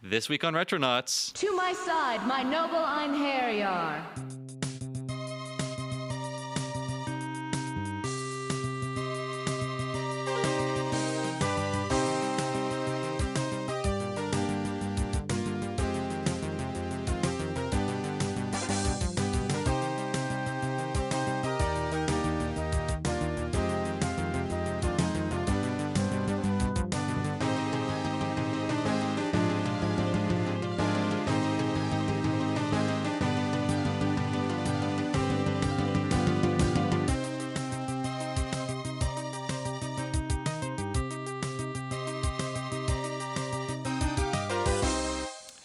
This week on Retronauts. To my side, my noble Einherjar.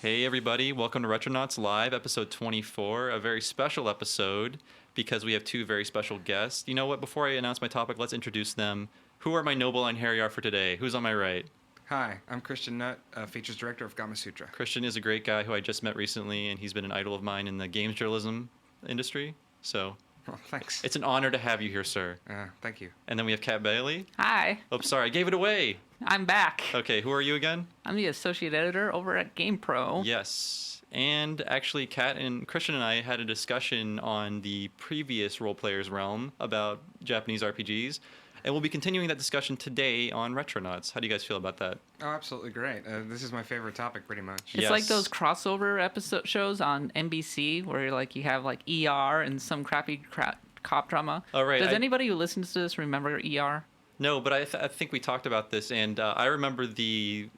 Hey everybody, welcome to Retronauts Live, episode 24, a very special episode because we have two very special guests. You know what, before I announce my topic, let's introduce them. Who are my noble Einherjar for today? Who's on my right? Hi, I'm Christian Nutt, Features Director of Gama Sutra. Christian is a great guy who I just met recently, and he's been an idol of mine in the games journalism industry, so... Well, thanks. It's an honor to have you here, sir. Thank you. And then we have Kat Bailey. Hi. Oh, sorry, I gave it away. I'm back. Okay, who are you again? I'm the associate editor over at GamePro. Yes. And actually, Kat and Christian and I had a discussion on the previous Role Players Realm about Japanese RPGs. And we'll be continuing that discussion today on Retronauts. How do you guys feel about that? Oh, absolutely great. This is my favorite topic, pretty much. It's Yes. like those crossover episode shows on NBC where you have like ER and some crappy cop drama. Oh, right. Does anybody who listens to this remember ER? No, but I think we talked about this, and I remember the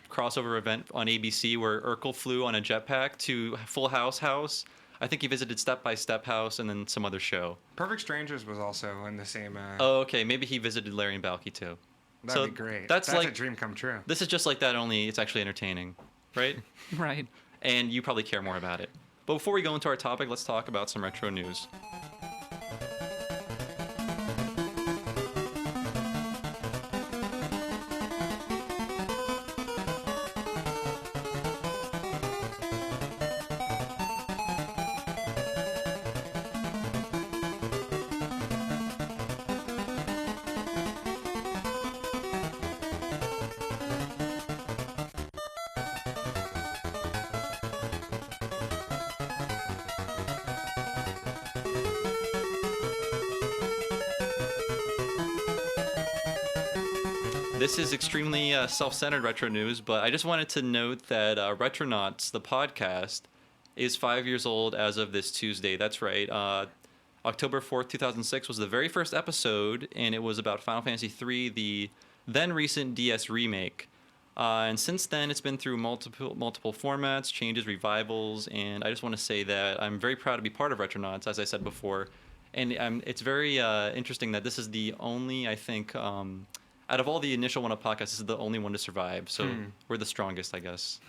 crossover event on ABC where Urkel flew on a jetpack to Full House. I think he visited Step by Step House and then some other show. Perfect Strangers was also in the same... Oh, okay. Maybe he visited Larry and Balky, too. That'd be great. That's like a dream come true. This is just like that, only it's actually entertaining, right? Right. And you probably care more about it. But before we go into our topic, let's talk about some retro news. This is extremely self-centered retro news, but I just wanted to note that Retronauts, the podcast, is 5 years old as of this Tuesday. That's right. October 4th, 2006 was the very first episode, and it was about Final Fantasy III, the then recent DS remake. And since then, it's been through multiple formats, changes, revivals, and I just want to say that I'm very proud to be part of Retronauts, as I said before. And it's very interesting that this is the only, I think... out of all the initial one-up podcasts, this is the only one to survive. So we're the strongest, I guess.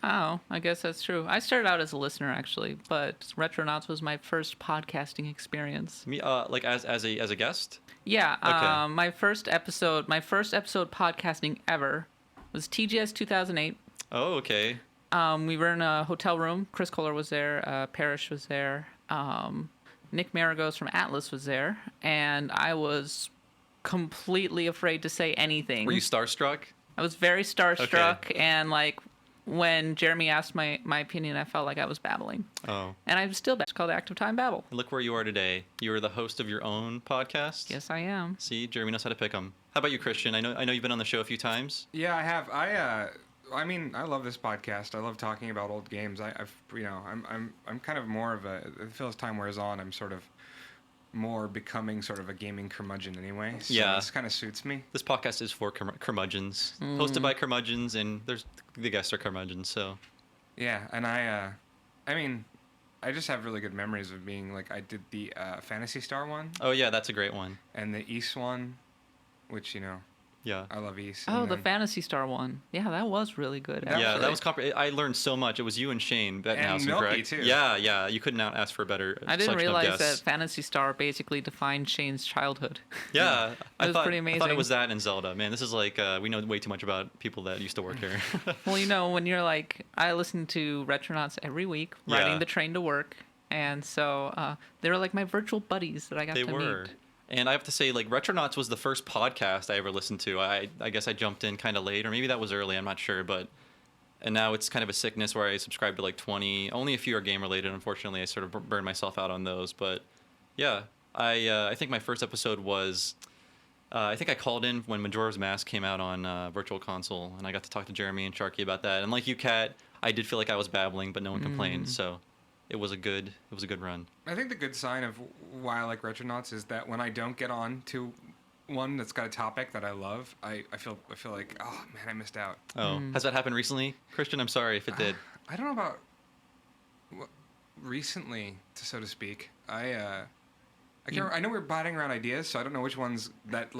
Oh, I guess that's true. I started out as a listener, actually, but Retronauts was my first podcasting experience. Me, like as a guest? Yeah. Okay. My first episode podcasting ever was TGS 2008. Oh, okay. We were in a hotel room. Chris Kohler was there. Parrish was there. Nick Maragos from Atlas was there. And I was completely afraid to say anything. Were you starstruck? I was very starstruck, and like when Jeremy asked my opinion, I felt like I was babbling. Oh. And I'm still back. It's called Active Time Babble. And look where you are today. You are the host of your own podcast. Yes, I am. See, Jeremy knows how to pick them. How about you, Christian? I know you've been on the show a few times. Yeah, I have. I mean, I love this podcast. I love talking about old games. I'm kind of more of a... It feels time wears on. I'm sort of more becoming sort of a gaming curmudgeon anyway. So yeah. This kind of suits me. This podcast is for curmudgeons. Hosted by curmudgeons, and the guests are curmudgeons, so... Yeah, and I mean, I just have really good memories of being, like, I did the Phantasy Star one. Oh, yeah, that's a great one. And the East one, which, Yeah. I love East. Oh, the Phantasy Star one. Yeah, that was really good. Yeah, actually. that was I learned so much. It was you and Shane Bettenhausen, Milky, correct? too. Yeah. You couldn't ask for a better I didn't selection of realize that guests. Phantasy Star basically defined Shane's childhood. Yeah, That was pretty I thought amazing. it was that and Zelda. Man, this is like we know way too much about people that used to work here. Well, when you're like, I listen to Retronauts every week, riding Yeah. the train to work, and so they were like my virtual buddies that I got They to were. meet. And I have to say, like, Retronauts was the first podcast I ever listened to. I guess I jumped in kind of late, or maybe that was early. I'm not sure, but and now it's kind of a sickness where I subscribe to like 20. Only a few are game related. Unfortunately, I sort of burned myself out on those. But yeah, I think my first episode was. I think I called in when Majora's Mask came out on Virtual Console, and I got to talk to Jeremy and Sharky about that. And like you, Kat, I did feel like I was babbling, but no one complained. So it was a good run. I think the good sign of why I like Retronauts is that when I don't get on to one that's got a topic that I love, I feel like, oh man, I missed out. Oh, has that happened recently, Christian? I'm sorry if it did. I don't know about recently, so to speak. I know we're batting around ideas, so I don't know which ones that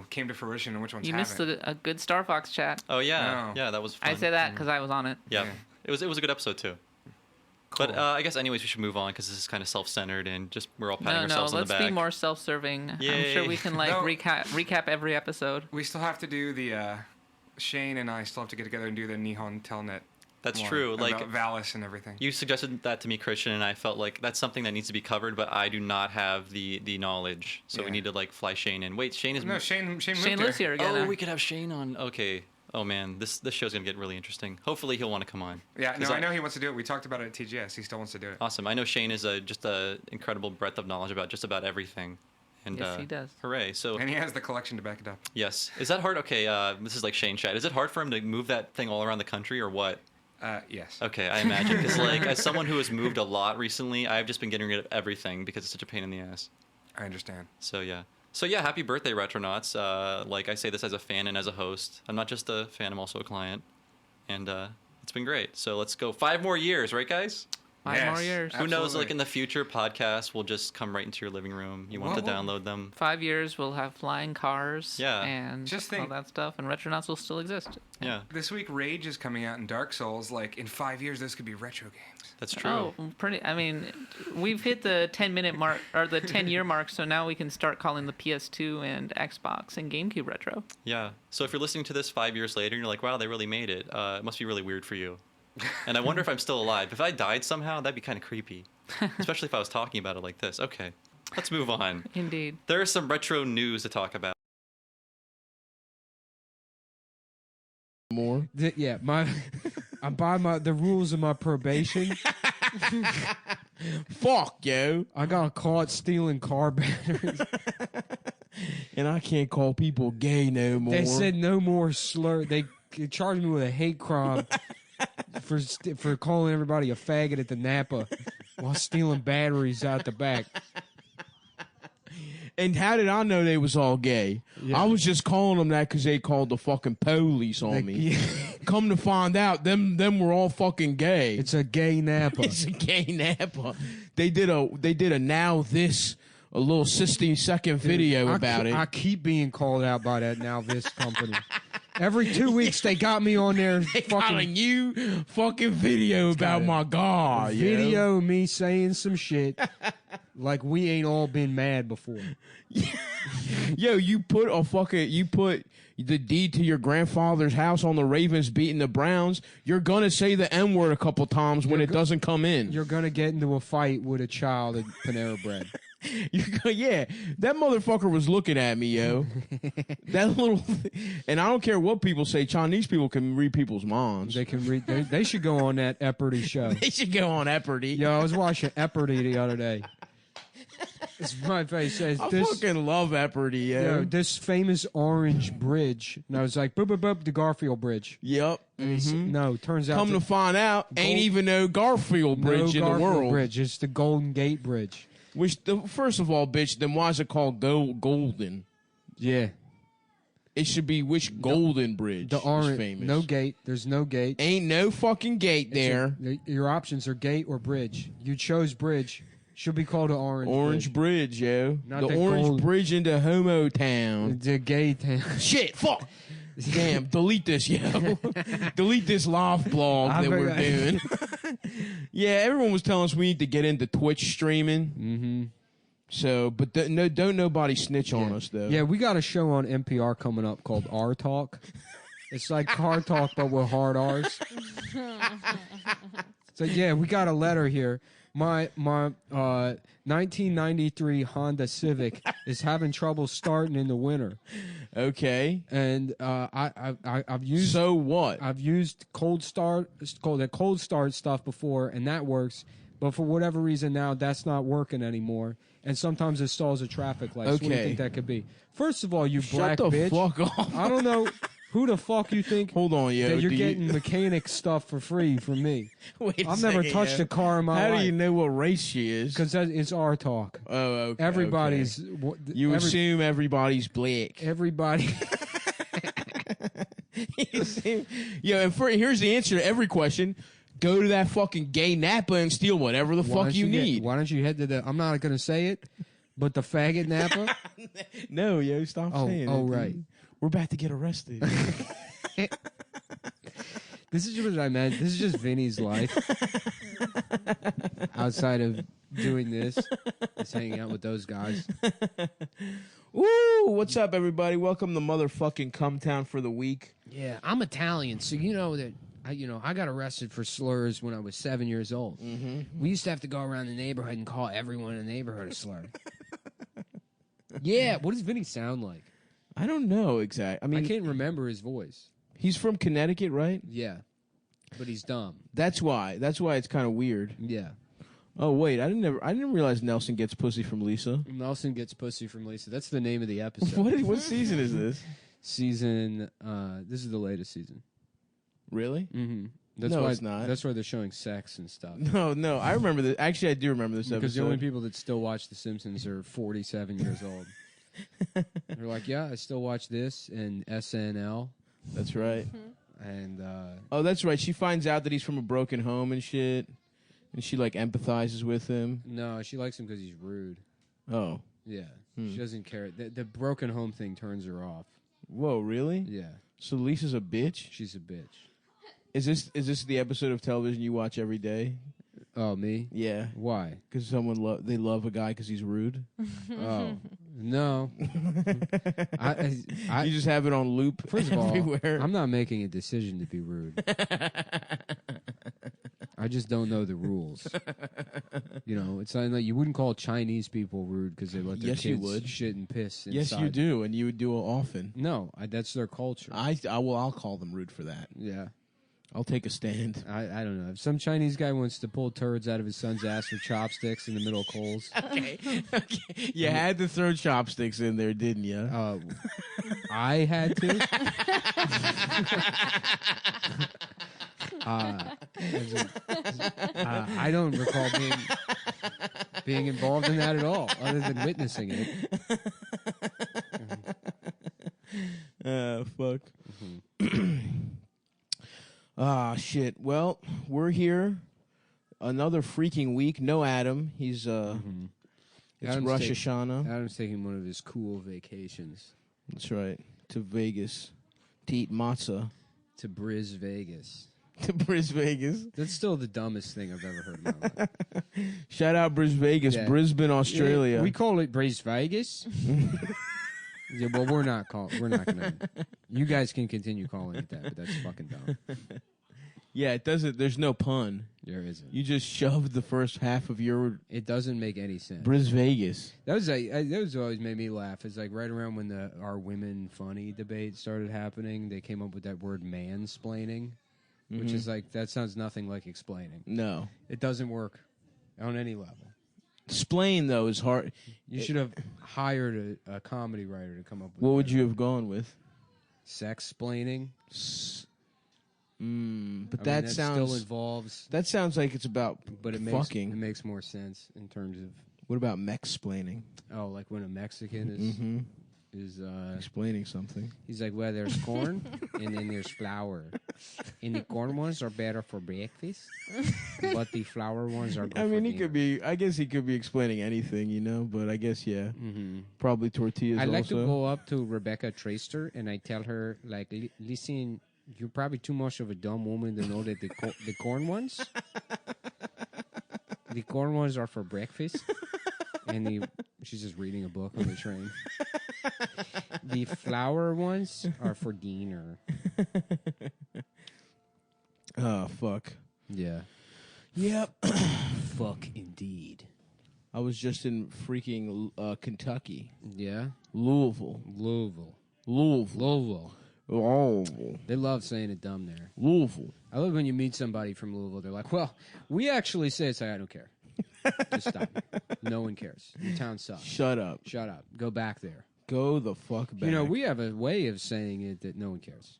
came to fruition and which ones You haven't. missed a good Star Fox chat. Oh yeah, No. yeah, that was fun. I say that because I was on it. Yeah. Yeah. It was a good episode too. Cool. But I guess anyways we should move on because this is kind of self-centered and just we're all patting No, ourselves on let's the back. be more self-serving. I'm Yay. sure we can like No. recap every episode. We still have to do the Shane and I still have to get together and do the Nihon Telnet. That's one true. Like about Valis and everything. you suggested that to me, Christian, and I felt like that's something that needs to be covered, but I do not have the knowledge. So we Yeah. need to like fly Shane in. Wait, Shane is No, Shane moved Shane there. lives here again. Oh, we could have Shane on. Okay. Oh man, this show's gonna get really interesting. Hopefully he'll want to come on. Yeah, 'Cause no, I know he wants to do it. We talked about it at TGS. He still wants to do it. Awesome. I know Shane is just a incredible breadth of knowledge about just about everything. And Yes, he does. Hooray! So And he has the collection to back it up. yes, is that hard? Okay, this is like Shane chat. Is it hard for him to move that thing all around the country or what? Yes. Okay, I imagine. Because like as someone who has moved a lot recently, I've just been getting rid of everything because it's such a pain in the ass. I understand. So yeah, happy birthday, Retronauts. Like I say this as a fan and as a host. I'm not just a fan; I'm also a client, and it's been great. So let's go 5 more years, right, guys? 5 more years. Who knows? Absolutely. Like in the future, podcasts will just come right into your living room. You want to Well, download them. 5 years, we'll have flying cars. Yeah. And Just all think- that stuff, and Retronauts will still exist. Yeah, This week, Rage is coming out in Dark Souls. Like, in 5 years, this could be retro games. that's true. Oh, I mean, we've hit the 10-minute mark or the 10-year mark, so now we can start calling the PS2 and Xbox and GameCube retro. Yeah. So if you're listening to this 5 years later and you're like, wow, they really made it, it must be really weird for you. And I wonder if I'm still alive. If I died somehow, that'd be kind of creepy. Especially if I was talking about it like this. Okay, let's move on. Indeed. There is some retro news to talk about. More. I'm by the rules of my probation. Fuck, yo. I got caught stealing car batteries. And I can't call people gay no more. They said no more slur. They charged me with a hate crime for calling everybody a faggot at the Napa while stealing batteries out the back. And how did I know they was all gay? Yeah. I was just calling them that because they called the fucking police on me. Yeah. Come to find out, them were all fucking gay. It's a gay Napa. It's a gay Napa. They did a now this a little 60-second video about it. I keep being called out by that Now This company. Every 2 weeks they got me on their They got a fucking new fucking video about got a my God. video of me saying some shit like we ain't all been mad before. Yo, you put the deed to your grandfather's house on the Ravens beating the Browns. You're gonna say the N word a couple times when it doesn't come in. You're gonna get into a fight with a child at Panera Bread. Yeah, that motherfucker was looking at me, yo. That little, and I don't care what people say. Chinese people can read people's minds. They can read. They should go on that Epperty show. They should go on Epperty. Yo, I was watching Epperty the other day. It's my face says I this. fucking love Epperty, yo. This famous orange bridge, and I was like, boop boop boop, the Garfield Bridge. Yep. And he said, no, turns out Come to find out, ain't even no Garfield no Bridge in Garfield the world. Bridge. It's the Golden Gate Bridge. First of all, bitch, then why is it called Golden? Yeah, It should be which Golden Bridge the is orange. famous. No gate. There's no gate. Ain't no fucking gate there. Your options are gate or bridge. You chose bridge. Should be called an orange. Bridge, yo. Not the the Orange gold- Bridge into Homo Town. The gate. Shit, fuck. Damn, delete this, yo. Delete this live blog I that we're forgot. doing. Yeah, everyone was telling us we need to get into Twitch streaming. Mm-hmm. So, but don't nobody snitch on us, though. Yeah, we got a show on NPR coming up called R Talk. It's like car talk, but with hard R's. So, yeah, we got a letter here. My 1993 Honda Civic is having trouble starting in the winter, Okay. and I've used So what? I've used cold start stuff before, and that works. But for whatever reason now, that's not working anymore. And sometimes it stalls a traffic light. So what do you Okay. think that could be? First of all, you black Shut the bitch. fuck off. I don't know who the fuck you think Hold on, yo. that you're do getting mechanic stuff for free from me. Wait a I've never second, touched yo. a car in my How life. do you know what race she is? Because it's our talk. Oh, okay. Everybody's. okay. You assume everybody's black. Everybody. Yeah, and here's the answer to every question. Go to that fucking gay Napa and steal whatever the Why fuck don't you need. Why don't you head to the? I'm not going to say it, but the faggot Napa. No, yo, stop saying it. Oh, dude. right. We're about to get arrested. This is what I meant. This is just Vinny's life. Outside of doing this, just hanging out with those guys. Woo! What's up, everybody? Welcome to motherfucking Cum Town for the week. Yeah, I'm Italian, so you know that I got arrested for slurs when I was 7 years old. Mm-hmm. We used to have to go around the neighborhood and call everyone in the neighborhood a slur. Yeah, what does Vinny sound like? I don't know exactly. I mean, I can't remember his voice. he's from Connecticut, right? Yeah, but he's dumb. That's why. That's why it's kind of weird. Yeah. Oh wait, I didn't realize Nelson gets pussy from Lisa. Nelson gets pussy from Lisa. That's the name of the episode. What season is this? Season. This is the latest season. Really? Mm-hmm. That's No, why it's not. That's why they're showing sex and stuff. No. I remember this. Actually, I do remember this Because episode. the only people that still watch The Simpsons are 47 years old. They're like, yeah, I still watch this and SNL. That's right. And Oh, that's right. She finds out that he's from a broken home and shit, and she like empathizes with him. no, she likes him because he's rude. Oh, Yeah, she doesn't care. The broken home thing turns her off. whoa, really? Yeah, So Lisa's a bitch. she's a bitch. Is this the episode of television you watch every day? Oh, me? Yeah, Why? because they love a guy because he's rude. Oh, no. I You just have it on loop First of all, everywhere. I'm not making a decision to be rude. I just don't know the rules. You know, it's not like you wouldn't call Chinese people rude because they let their Yes, you kids would. shit and piss inside. Yes, you do, and you would do it often. No, that's their culture. I'll call them rude for that. Yeah. I'll take a stand. I don't know. If some Chinese guy wants to pull turds out of his son's ass with chopsticks in the middle of Coles, Okay. You had to throw chopsticks in there, didn't you? I had to. I don't recall being involved in that at all, other than witnessing it. Fuck. Ah, shit. Well, we're here. Another freaking week. No Adam. He's it's Adam's Rosh take- Hashanah. Adam's taking one of his cool vacations That's right. To Vegas to eat matzah. to Briz Vegas. To Briz Vegas. That's still the dumbest thing I've ever heard in my life. Shout out Briz Vegas, Yeah. Brisbane, Australia. We call it Briz Vegas. Yeah, well, we're not gonna. You guys can continue calling it that, but that's fucking dumb. Yeah, it doesn't. There's no pun. There isn't. You just shoved the first half of your It doesn't make any sense. Briz Vegas. That was always made me laugh. It's like right around when the "Are Women Funny" debate started happening, they came up with that word "mansplaining," which is like that sounds nothing like explaining. No. It doesn't work on any level. Splain though is hard. You should have hired a comedy writer to come up with. What would you have gone with? Sex-splaining? But That still involves, That sounds like it's about but it fucking. makes more sense in terms of What about mech-splaining? like when a Mexican is Explaining something. he's like, well, there's corn and then there's flour, and the corn ones are better for breakfast, but the flour ones are. Good I mean, for he dinner. could be. I guess he could be explaining anything, you know. But I guess probably tortillas. I like also. to go up to Rebecca Traister and I tell her, like, listen, you're probably too much of a dumb woman to know that the corn ones, the corn ones are for breakfast, and she's just reading a book on the train. The flour ones are for dinner. Oh fuck. Yeah. Yep. fuck indeed. I was just in freaking Kentucky. Yeah? Louisville. Louisville. Oh, They love saying it dumb there. Louisville. I love when you meet somebody from Louisville. They're like, well, we actually say it's like, I don't care. Just stop. No one cares. Your town sucks. Shut up. Shut up. Go back there. Go the fuck back. You know, we have a way of saying it that no one cares.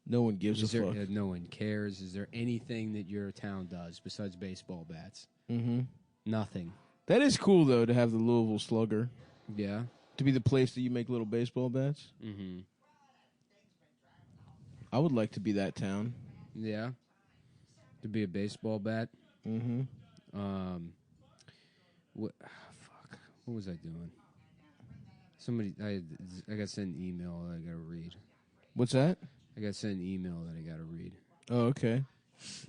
No one gives Is a there, fuck. no one cares. Is there anything that your town does besides baseball bats? Mm-hmm. Nothing. That is cool, though, to have the Louisville Slugger. Yeah. To be the place that you make little baseball bats. Mm-hmm. I would like to be that town. Yeah. To be a baseball bat. Mm-hmm. What? Fuck. What was I doing? Somebody. I got sent an email that I got to read. What's that? I got sent an email that I got to read. Oh, okay.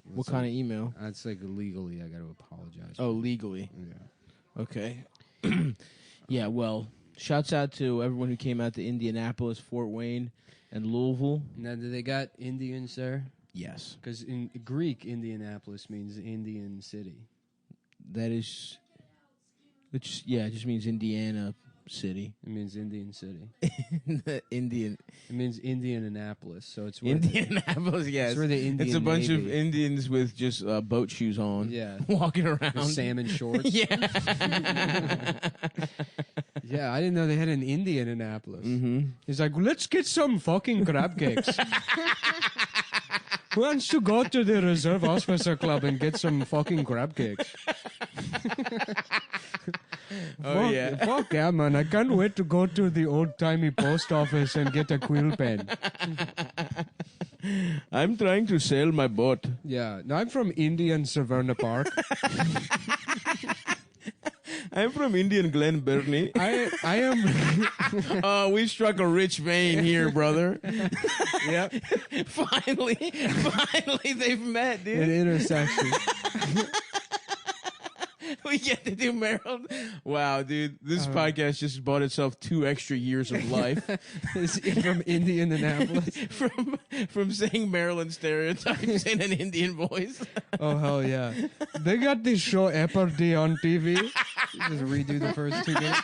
What kind of email? It's like legally. I got to apologize. Oh, legally. Yeah. Okay. Yeah, well, shouts out to everyone who came out to Indianapolis, Fort Wayne, and Louisville. Now, do they got Indians there? Yes. Because in Greek, Indianapolis means Indian city. That is... it just means Indiana City. It means Indian city. Indian... It means Indianapolis, so it's where Indianapolis, yes. It's where the Indian It's a bunch of Navy- Indians with just boat shoes on. Yeah. Walking around. with salmon shorts. Yeah. Yeah, I didn't know they had an Indianapolis. Mm-hmm. He's like, let's get some fucking crab cakes. Who wants to go to the Reserve Officer Club and get some fucking crab cakes? Oh, yeah. Fuck yeah, man. I can't wait to go to the old-timey post office and get a quill pen. I'm trying to sail my boat. Yeah. No, I'm from Indian Savannah Park. I'm from Indian Glen Burnie. I am... Oh, we struck a rich vein here, brother. Yep. Finally, they've met, dude. An intersection. We get to do Maryland. Wow, dude. This podcast just bought itself 2 extra years of life. From Indianapolis. from saying Maryland stereotypes in an Indian voice. Oh, hell yeah. They got this show Jeopardy on TV. Just redo the first 2 minutes.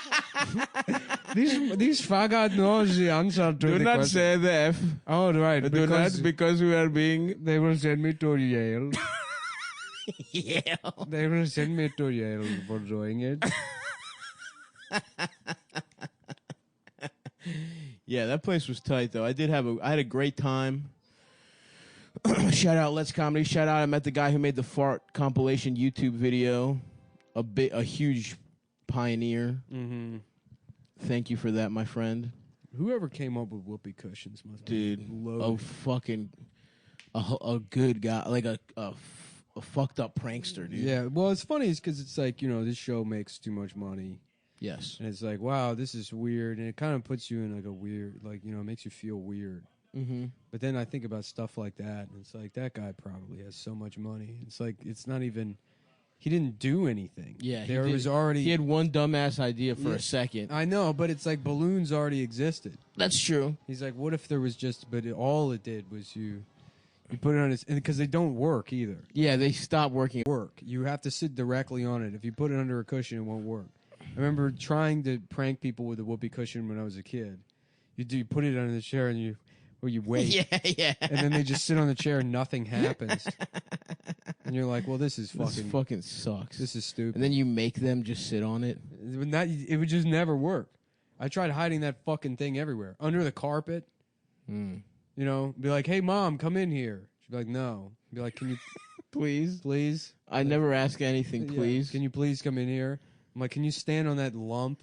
These faggot knows the answer to Do the not question. say the F. Oh, right. Do not because we are being... They will send me to Yale. Yeah. They will send me to Yale for doing it. Yeah, that place was tight though. I had a great time. Shout out Let's Comedy. Shout out I met the guy who made the fart compilation YouTube video. A huge pioneer. Mm-hmm. Thank you for that, my friend. Whoever came up with whoopee cushions must Dude, be loaded. a good guy, like a fucked up prankster, dude. Yeah, well, it's funny because it's like, you know, this show makes too much money. Yes. And it's like, wow, this is weird. And it kind of puts you in like a weird, like, you know, it makes you feel weird. Mm-hmm. But then I think about stuff like that, and it's like, that guy probably has so much money. It's like, it's not even, he didn't do anything. Yeah. He had one dumbass idea for Yeah. a second. I know, but it's like balloons already existed. That's true. He's like, what if there was just, but all it did was you put it on his, because they don't work either. Yeah, they stopped working. You have to sit directly on it. If you put it under a cushion, it won't work. I remember trying to prank people with a whoopee cushion when I was a kid. You put it under the chair and you wait. Yeah. And then they just sit on the chair and nothing happens. And you're like, well, this is This fucking sucks. this is stupid. And then you make them just sit on it. It would just never work. I tried hiding that fucking thing everywhere. Under the carpet. Mm. You know, be like, hey, Mom, come in here. She'd be like, no. Be like, can you please? I never ask anything, Yeah. please. Can you please come in here? I'm like, can you stand on that lump?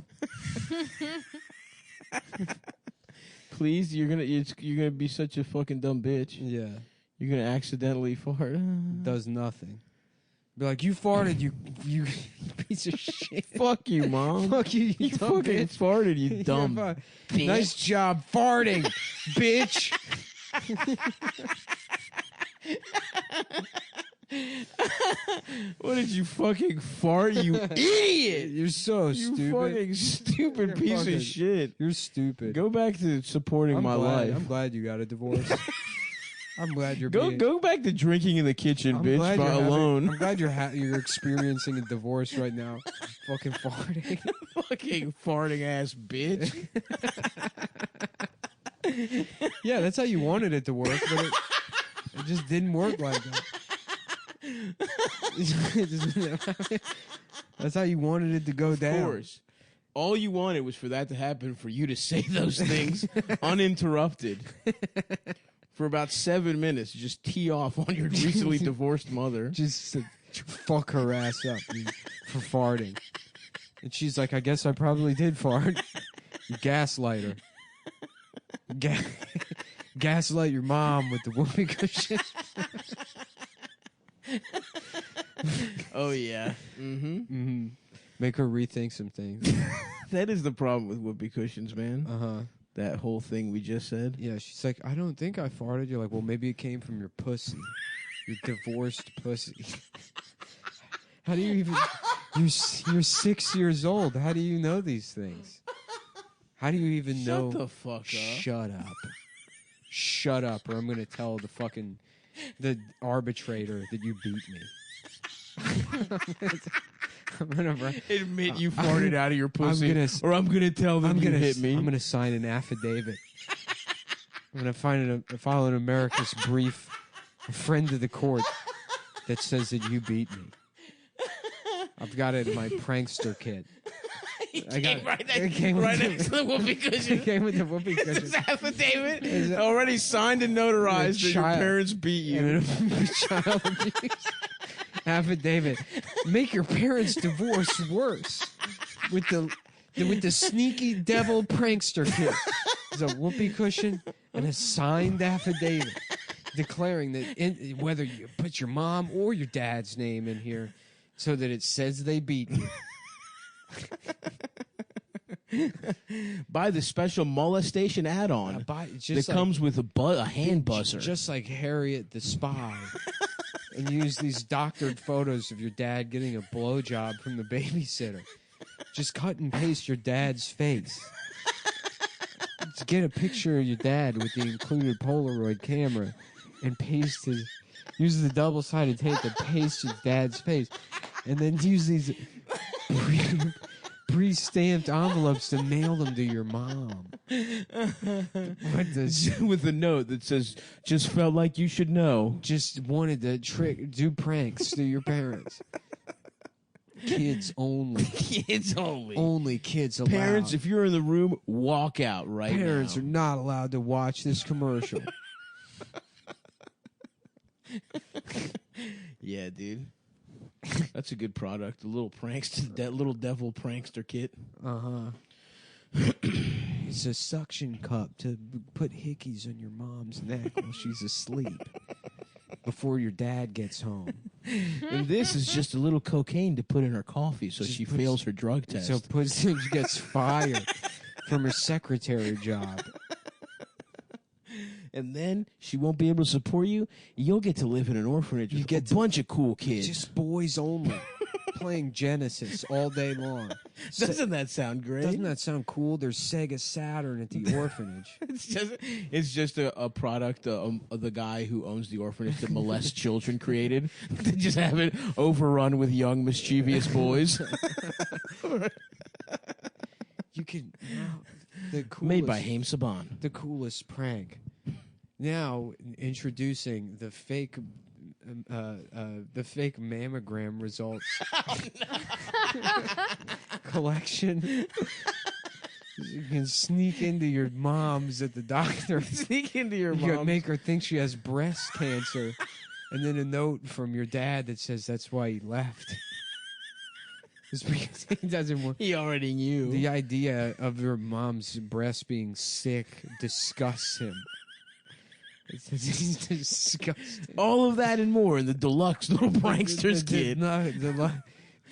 Please, you're gonna be such a fucking dumb bitch. Yeah. You're gonna accidentally fart. Does nothing. Be like, you farted, you piece of shit. Fuck you, mom. Fuck you, You dumb fucking bitch. farted, you dumb. Yeah, bitch. nice job farting, bitch. What did you fucking fart, you idiot? You're so You stupid. fucking stupid You're piece fucking- of shit. You're stupid. Go back to supporting my I'm life. glad you got a divorce. I'm glad you're Go back to drinking in the kitchen, bitch, alone. I'm glad you're experiencing a divorce right now. Fucking farting. Fucking farting ass bitch. Yeah, that's how you wanted it to work, but it just didn't work like that. That's how you wanted it to go down. Of course. All you wanted was for that to happen, for you to say those things uninterrupted for about 7 minutes. Just tee off on your recently divorced mother. Just to fuck her ass up for farting. And she's like, I guess I probably did fart. You gaslight her. Gaslight your mom with the whoopee cushion. Oh, yeah. Mm-hmm. Mm-hmm. Make her rethink some things. That is the problem with whoopee cushions, man. Uh-huh. That whole thing we just said. Yeah, she's like, I don't think I farted. You're like, well, maybe it came from your pussy. Your divorced pussy. How do you even... You're 6 years old. How do you know these things? How do you even know? Shut the fuck up. Shut up. Shut up, or I'm going to tell the arbitrator that you beat me. I'm gonna admit you farted out of your pussy, or I'm gonna tell them you hit me. I'm gonna sign an affidavit. I'm gonna file an America's brief, a friend of the court, that says that you beat me. I've got it in my prankster kit. It came right next to the whoopee cushion. It came with the whoopee cushion. It's an affidavit already signed and notarized that your parents beat you. Child abuse. Affidavit. Make your parents' divorce worse with the sneaky devil prankster kit. There's a whoopee cushion and a signed affidavit declaring that whether you put your mom or your dad's name in here so that it says they beat you. Buy the special molestation add-on that comes with a hand buzzer. Just like Harriet the Spy. And use these doctored photos of your dad getting a blowjob from the babysitter. Just cut and paste your dad's face. Just get a picture of your dad with the included Polaroid camera and use the double-sided tape to paste his dad's face. And then use these pre-stamped envelopes to mail them to your mom. With a note that says, just felt like you should know. Just wanted to do pranks to your parents. Kids only. Kids only. Only kids allowed. Parents, if you're in the room, walk out right now. Parents are not allowed to watch this commercial. Yeah, dude. That's a good product. The little that little devil prankster kit. Uh-huh. It's a suction cup to put hickeys on your mom's neck while she's asleep before your dad gets home. And this is just a little cocaine to put in her coffee so she fails her drug test. So she gets fired from her secretary job. And then she won't be able to support you. You'll get to live in an orphanage with a bunch of cool kids. Just boys only. Playing Genesis all day long. Doesn't that sound great? Doesn't that sound cool? There's Sega Saturn at the orphanage. It's just a product of the guy who owns the orphanage that molests children created. They just have it overrun with young, mischievous boys. You can... Made by Haim Saban. The coolest prank. Now introducing the fake mammogram results collection. You can sneak into your mom's at the doctor. Sneak into your You mom's. make her think she has breast cancer, and then a note from your dad that says that's why he left. It's because he doesn't want. He already knew. The idea of your mom's breast being sick disgusts him. It's disgusting. All of that and more in the deluxe little pranksters kid.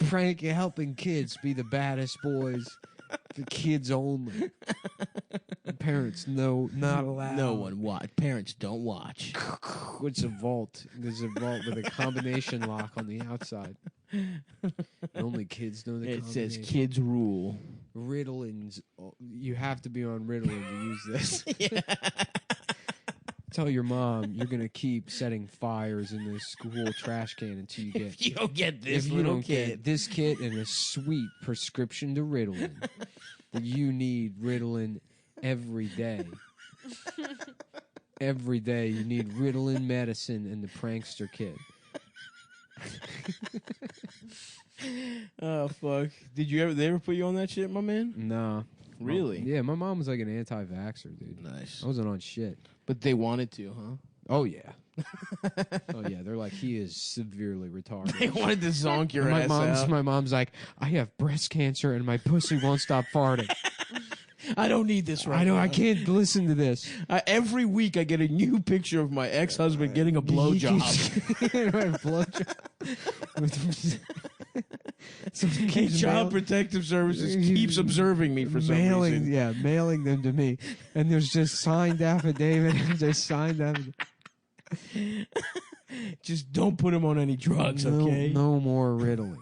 Prank helping kids be the baddest boys. For kids only. Parents, no, not allowed. No one watch. Parents don't watch. It's a vault. There's a vault with a combination lock on the outside. Only kids know the combination. It says kids rule. Ritalins. You have to be on Ritalin to use this. Yeah. Tell your mom you're gonna keep setting fires in the school trash can until you get. If you don't get this if you little don't kid. get this kit and a sweet prescription to Ritalin, that you need Ritalin every day. Every day you need Ritalin medicine and the prankster kit. Oh fuck! They ever put you on that shit, my man? Nah. Really? Yeah, my mom was like an anti-vaxxer, dude. Nice. I wasn't on shit. But they wanted to, huh? Oh yeah. Oh yeah. They're like, he is severely retarded. They wanted to zonk your my ass mom's out. my mom's like, I have breast cancer and my pussy won't stop farting. I don't need this right I know now. I can't listen to this. Every week I get a new picture of my ex-husband getting a blowjob. Blowjob. So Child Protective Services keeps observing me for some reason. Yeah, mailing them to me, and there's just signed affidavit. Just signed affidavit. Just don't put him on any drugs, okay? No more Ritalin.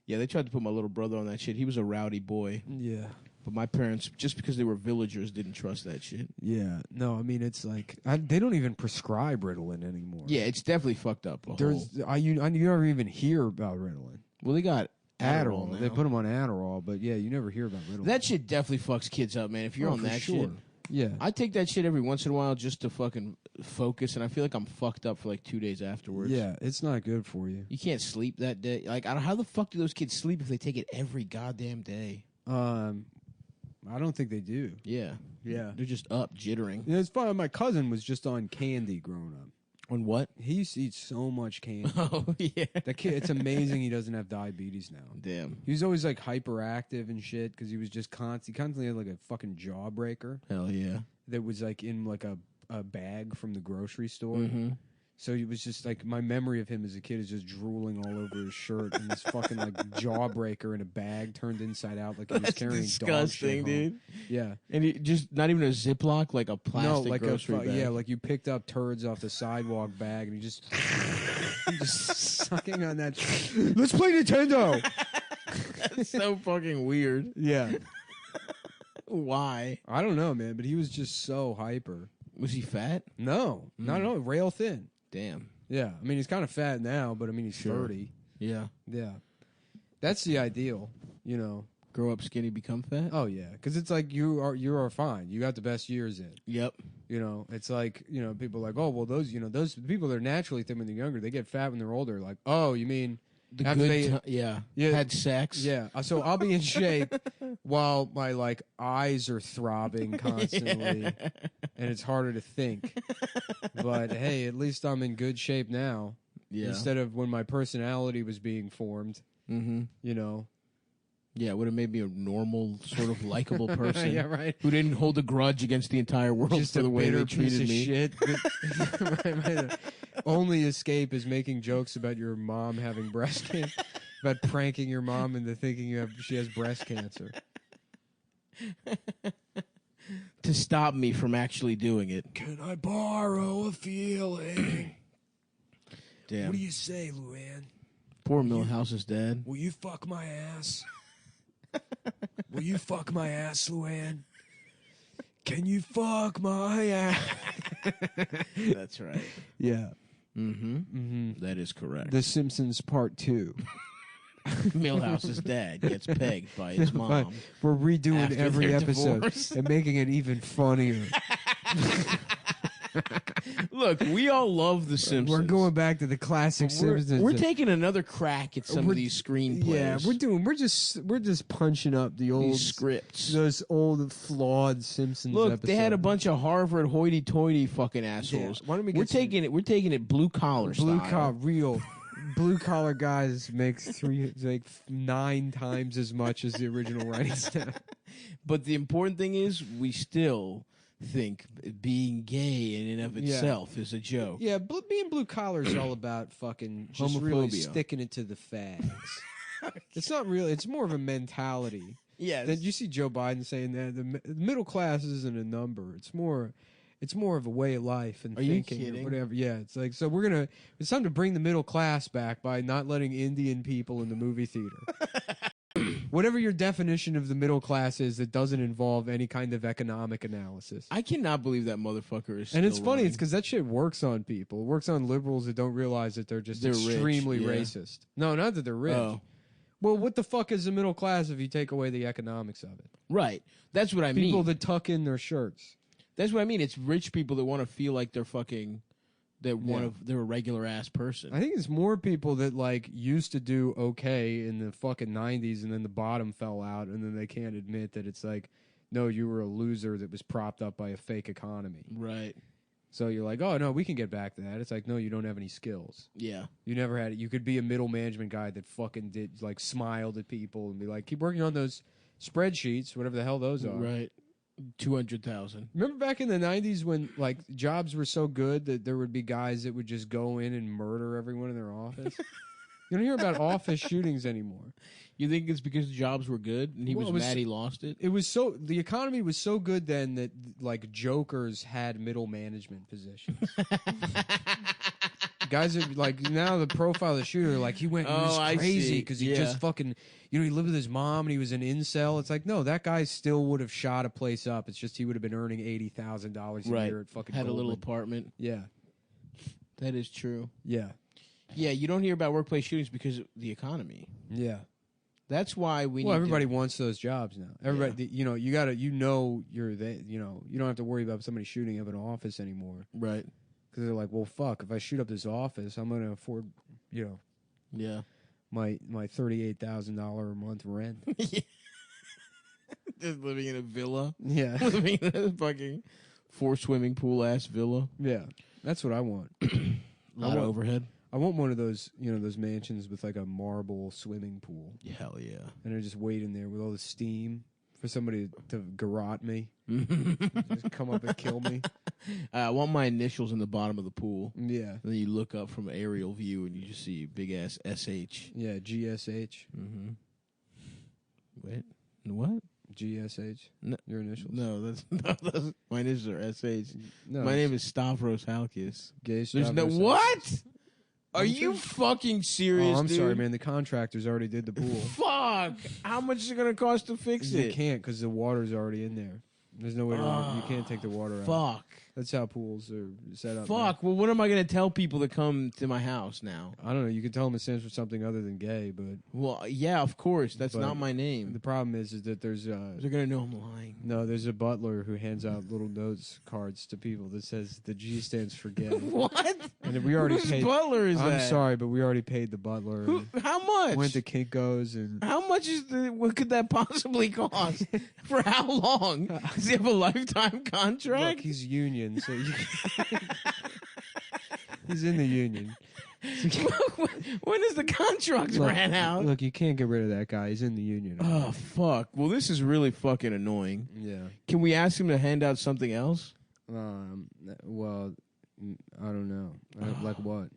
Yeah, they tried to put my little brother on that shit. He was a rowdy boy. Yeah. But my parents, just because they were villagers, didn't trust that shit. Yeah. No, I mean, it's like, they don't even prescribe Ritalin anymore. Yeah, it's definitely fucked up. You never even hear about Ritalin. Well, they got Adderall now. They put them on Adderall, but yeah, you never hear about Ritalin. That shit definitely fucks kids up, man. If you're on that shit. Yeah. I take that shit every once in a while just to fucking focus, and I feel like I'm fucked up for like 2 days afterwards. Yeah, it's not good for you. You can't sleep that day. Like, how the fuck do those kids sleep if they take it every goddamn day? I don't think they do. Yeah. Yeah. They're just up, jittering. Yeah, it's fun. My cousin was just on candy growing up. On what? He used to eat so much candy. Oh, yeah. That kid, it's amazing he doesn't have diabetes now. Damn. He was always like hyperactive and shit because he was just constantly had like a fucking jawbreaker Hell yeah. that was like in like a bag from the grocery store. Mm-hmm. So he was just like, my memory of him as a kid is just drooling all over his shirt and this fucking like jawbreaker in a bag turned inside out like he was That's carrying disgusting, dog shit home. dude. Yeah. And he just not even a Ziploc, like a plastic like grocery bag. yeah, like you picked up turds off the sidewalk bag and you just sucking on that. Let's play Nintendo. That's so fucking weird. Yeah. Why? I don't know, man, but he was just so hyper. Was he fat? No, not at all. Rail thin. Damn. Yeah, I mean he's kind of fat now, but I mean he's 30. Yeah. Yeah, that's the ideal, you know. Grow up skinny, become fat? Oh yeah, because it's like you are fine. You got the best years in. Yep. You know, it's like, you know, people are like, oh well, those people that are naturally thin when they're younger, they get fat when they're older. Like, oh, you mean The after good yeah. Had sex? Yeah, so I'll be in shape while my like eyes are throbbing constantly, and it's harder to think. But hey, at least I'm in good shape now. Yeah. Instead of when my personality was being formed. Mm-hmm. You know. Yeah, it would have made me a normal, sort of likable person. Yeah, right. Who didn't hold a grudge against the entire world Just for the a way bitter they treated piece of me. shit. Right. Only escape is making jokes about your mom having breast cancer, about pranking your mom into thinking she has breast cancer. To stop me from actually doing it. Can I borrow a feeling? Damn. What do you say, Luann? Poor Millhouse's dad. Will you fuck my ass? Will you fuck my ass, Luann? Can you fuck my ass? That's right. Yeah. Mm-hmm. Mm-hmm. That is correct. The Simpsons Part 2. Millhouse's dad gets pegged by his mom. We're redoing After every their episode divorce. and making it even funnier. Look, we all love The Simpsons. We're going back to the classic Simpsons. We're taking another crack at some of We're- these screenplays. Yeah, we're just punching up the old these scripts. those old flawed Simpsons. Look, episodes. they had a bunch of Harvard hoity-toity fucking assholes. Why don't we get We're taking it blue collar blue style. collar real blue collar guys make 9 times as much as the original writing staff. But the important thing is, we still think being gay in and of Yeah. itself is a joke. Yeah, being blue collar is all about fucking just really Homophobia. sticking it to the fags. It's not really. It's more of a mentality. Yes. Did you see Joe Biden saying that the middle class isn't a number? It's more of a way of life and Are you thinking or kidding? whatever. Yeah, it's like so it's time to bring the middle class back by not letting Indian people in the movie theater. Whatever your definition of the middle class is that doesn't involve any kind of economic analysis. I cannot believe that motherfucker is. And it's still funny, running. it's because that shit works on people. It works on liberals that don't realize that they're just extremely rich, yeah. racist. No, not that they're rich. Oh. Well, what the fuck is the middle class if you take away the economics of it? Right. That's what I People mean. that tuck in their shirts. That's what I mean. It's rich people that want to feel like they're fucking. That Yeah. they're a regular ass person. I think it's more people that like used to do okay in the fucking 90s and then the bottom fell out and then they can't admit that it's like, no, you were a loser that was propped up by a fake economy. Right. So you're like, oh no, we can get back to that. It's like, no, you don't have any skills. Yeah. You never had it. You could be a middle management guy that fucking did like smiled at people and be like, keep working on those spreadsheets, whatever the hell those are. Right. 200,000. Remember back in the 90s when like jobs were so good that there would be guys that would just go in and murder everyone in their office? You don't hear about office shootings anymore. You think it's because the jobs were good and he Well, was mad he lost it? It was so the economy was so good then that like jokers had middle management positions. Guys are like now the profile of the shooter, like he went, he was I crazy see. because he Yeah. just fucking, he lived with his mom and he was an incel. It's like, no, that guy still would have shot a place up. It's just he would have been earning $80,000 a Right. year at fucking Had a little Goldman. apartment. Yeah, That is true. yeah, Yeah, you don't hear about workplace shootings because of the economy. yeah. That's why we. Well, need everybody To, wants those jobs now. Everybody, you know, you gotta, you know, you're the, you know, you don't have to worry about somebody shooting up an office anymore. right. Because they're like, well, fuck, if I shoot up this office, I'm going to afford, you know, Yeah. my $38,000 a month rent. Just living in a villa. Yeah. Living in a fucking 4 swimming pool ass villa. Yeah. That's what I want. A lot of want- overhead. I want one of those, you know, those mansions with like a marble swimming pool. Hell yeah. And I just wait in there with all the steam for somebody to garrote me. Just come up and kill me. I want my initials in the bottom of the pool. Yeah. And then you look up from an aerial view and you just see big ass SH. Yeah. GSH. Mm-hmm. Wait. What? GSH. No. Your initials. No, that's my initials are SH. No. My name is Stavros Halkis. Gay There's no Stavros. what? Are you fucking serious? Oh, I'm dude? sorry, man. The contractors already did the pool. Fuck! How much is it gonna cost to fix You it? can't because the water's already in there. There's no way to. You can't take the water out. Fuck! That's how pools are set up. Fuck! Well, what am I gonna tell people that come to my house now? Man. I don't know. You could tell them it stands for something other than gay, but Well, yeah, of course. That's But not my name. the problem is that there's They're gonna know I'm lying. no, there's a butler who hands out little notes cards to people that says the G stands for gay. What? And we already Whose paid. butler is I'm that? sorry, but we already paid the butler. Who, how much? Went to Kinko's and How much is what could that possibly cost? For how long? Does he have a lifetime contract? look, he's union, so you he's in the union. When does the contract ran out? Look, you can't get rid of that guy. He's in the union. Oh fuck! Well, this is really fucking annoying. Yeah. Can we ask him to hand out something else? Well, I don't know. Like what?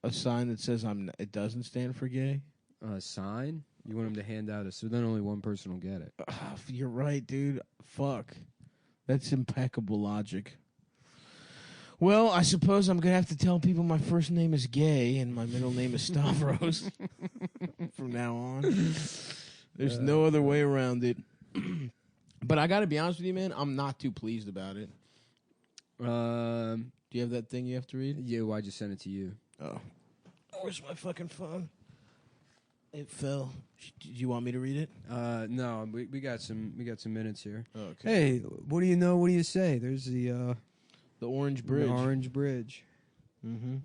A sign that says It doesn't stand for gay. A sign? You want him to hand out so then only one person will get it. You're right, dude. Fuck. That's impeccable logic. Well, I suppose I'm gonna have to tell people my first name is Gay and my middle name is Stavros from now on. There's no other way around it. But I gotta be honest with you, man. I'm not too pleased about it. Do you have that thing you have to read? Yeah, well, I just sent it to you. Oh. Where's my fucking phone? It fell. Do you want me to read it? No, we got some minutes here. Oh, okay. Hey, what do you know? What do you say? There's the Orange Bridge. Orange Bridge. Mm-hmm.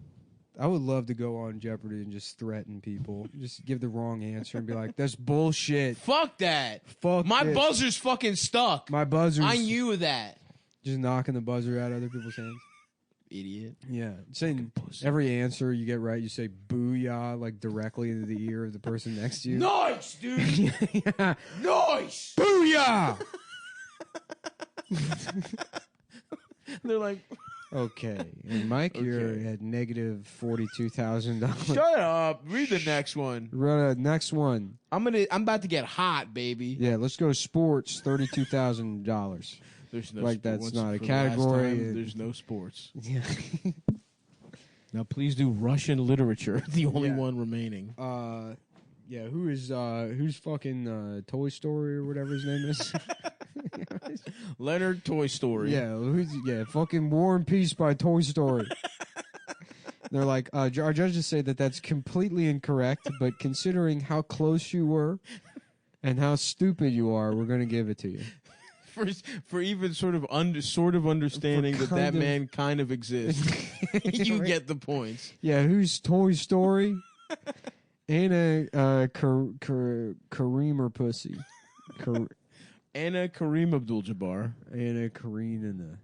I would love to go on Jeopardy and just threaten people. Just give the wrong answer and be like, "That's bullshit." Fuck that. Fuck My this. buzzer's fucking stuck. My buzzer's I knew that. just knocking the buzzer out of other people's hands. Idiot. Yeah, saying pussy. every answer you get right, you say "booyah" like directly into the ear of the person next to you. Nice, dude. Yeah. Nice. Booyah! They're like, Okay, and Mike, you're Okay. at negative $42,000. shut up. Read the next one. Next one. I'm about to get hot, baby. Yeah, let's go sports. $32,000. There's no Like, sports. that's not a For the last category. time, there's no sports. Yeah. Now, please do Russian literature. The only Yeah. one remaining. Yeah, who's fucking Toy Story or whatever his name is? Leonard Toy Story. Yeah, fucking War and Peace by Toy Story. They're like, our judges say that that's completely incorrect, but considering how close you were and how stupid you are, we're going to give it to you. For even sort of understanding that man kind of exists, you get the points. Yeah, who's Toy Story? Anna Kareem or pussy? Anna Kareem Abdul-Jabbar. Anna Karenina.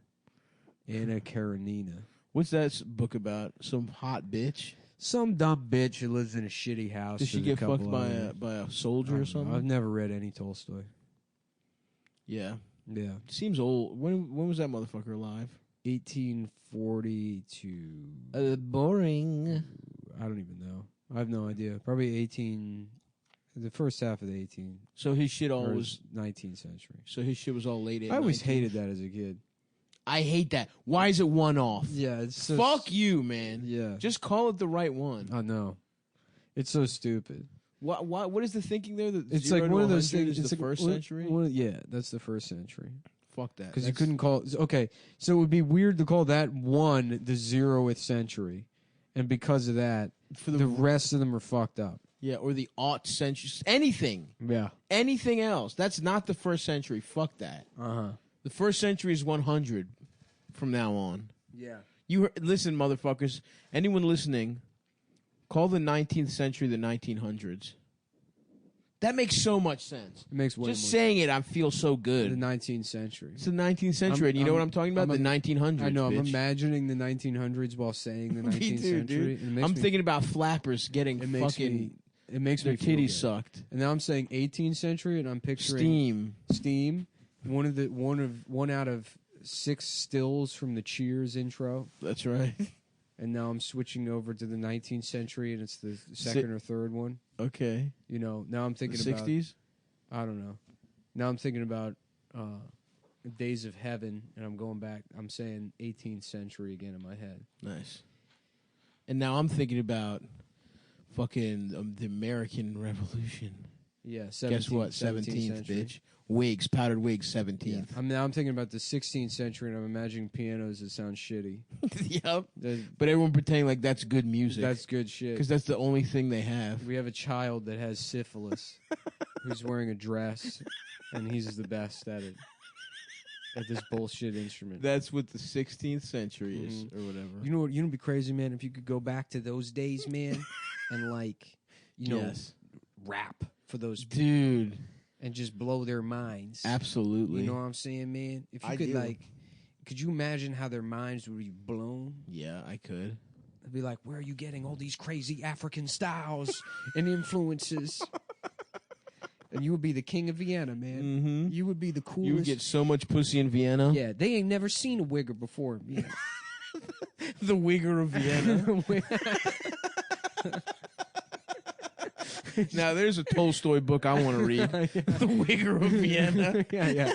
Anna Karenina. What's that book about? Some hot bitch? Some dumb bitch who lives in a shitty house. Did she with get couple fucked by a soldier or something? I've never read any Tolstoy. Yeah. Yeah. Seems old. When was that motherfucker alive? 1842. Boring. I don't even know. I have no idea. Probably the first half of the 18th. So his shit all was 19th century. So his shit was all late. I always hated that as a kid. I hate that. Why is it one off? Yeah, it's so fuck you, man. Yeah, just call it the right one. I know. It's so stupid. What is the thinking there? That it's like one of those things. Is the first century. Yeah, that's the first century. Fuck that. Because you couldn't call. Okay, so it would be weird to call that one the 0th century, and because of that, the rest of them are fucked up. Yeah, or the aught century. Anything. Yeah. Anything else. That's not the first century. Fuck that. The first century is 100 from now on. Yeah. Listen, motherfuckers. Anyone listening, call the 19th century the 1900s. That makes so much sense. It makes way Just more saying it, I feel so good. The 19th century. It's the 19th century, and you know what I'm talking about? The 1900s. I know. Bitch. I'm imagining the 1900s while saying the 19th Me too, century. Dude. I'm thinking about flappers getting It makes their me feel titties good. sucked. And now I'm saying 18th century, and I'm picturing Steam. One out of 6 stills from the Cheers intro. That's right. And now I'm switching over to the 19th century, and it's the second or third one. Okay. You know, now I'm thinking the about 60s. I don't know. Now I'm thinking about Days of Heaven, and I'm going back. I'm saying 18th century again in my head. Nice. And now I'm thinking about fucking the American Revolution. Yeah, 17th, guess what? 17th 17th, bitch. Wigs, powdered wigs, 17th. Yeah. I'm thinking about the 16th century, and I'm imagining pianos that sound shitty. Yep. But everyone pretending like that's good music. That's good shit. Because that's the only thing they have. We have a child that has syphilis who's wearing a dress, and he's the best at it. At this bullshit instrument. That's what the 16th century is, or whatever. You know what? You'd be crazy, man, if you could go back to those days, man, and rap for those people. Dude. And just blow their minds. Absolutely. You know what I'm saying, man? If you could you imagine how their minds would be blown? Yeah, I could. I'd be like, where are you getting all these crazy African styles and influences? And you would be the king of Vienna, man. Mm-hmm. You would be the coolest. You would get so much pussy in Vienna. Yeah, they ain't never seen a wigger before. Yeah. The wigger of Vienna. Now, there's a Tolstoy book I want to read. The Wigger of Vienna. Yeah.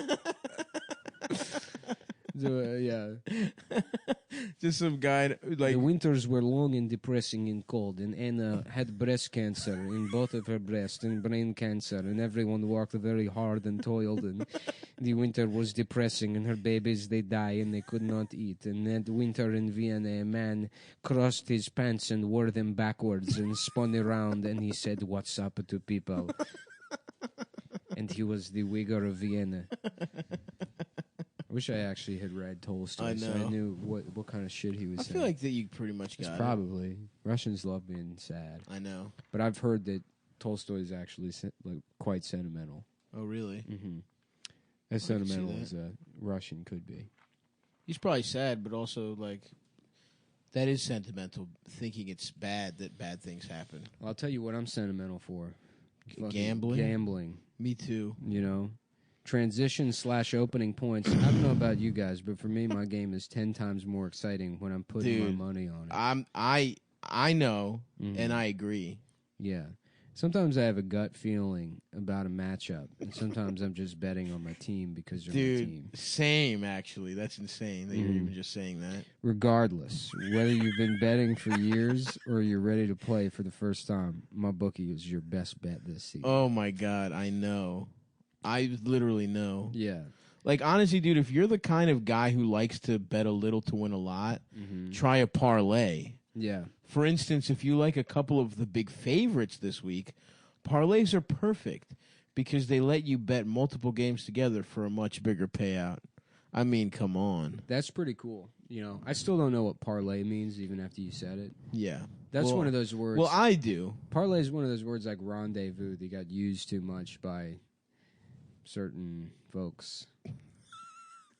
So, Just some guy like the winters were long and depressing and cold, and Anna had breast cancer in both of her breasts and brain cancer, and everyone worked very hard and toiled, and the winter was depressing, and her babies, they die and they could not eat. And that winter in Vienna, a man crossed his pants and wore them backwards and spun around, and he said, "What's up to people?" And he was the Wigger of Vienna. I wish I actually had read Tolstoy, so I knew what kind of shit he was saying. I feel like that you pretty much got it. Probably. Russians love being sad. I know. But I've heard that Tolstoy is actually quite sentimental. Oh, really? Mm-hmm. As sentimental as a Russian could be. He's probably sad, but also, like, that is sentimental, thinking it's bad that bad things happen. I'll tell you what I'm sentimental for. Gambling? Gambling. Me too. You know? Transition/opening points. I don't know about you guys, but for me, my game is 10 times more exciting when I'm putting my money on it. I know, and I agree. Yeah. Sometimes I have a gut feeling about a matchup, and sometimes I'm just betting on my team because they're my team. Dude, same, actually. That's insane that you're even just saying that. Regardless, whether you've been betting for years or you're ready to play for the first time, my bookie is your best bet this season. Oh, my God, I know. I literally know. Yeah. Like, honestly, dude, if you're the kind of guy who likes to bet a little to win a lot, try a parlay. Yeah. For instance, if you like a couple of the big favorites this week, parlays are perfect because they let you bet multiple games together for a much bigger payout. I mean, come on. That's pretty cool. You know, I still don't know what parlay means even after you said it. Yeah. That's one of those words. Well, I do. Parlay is one of those words like rendezvous that got used too much by certain folks.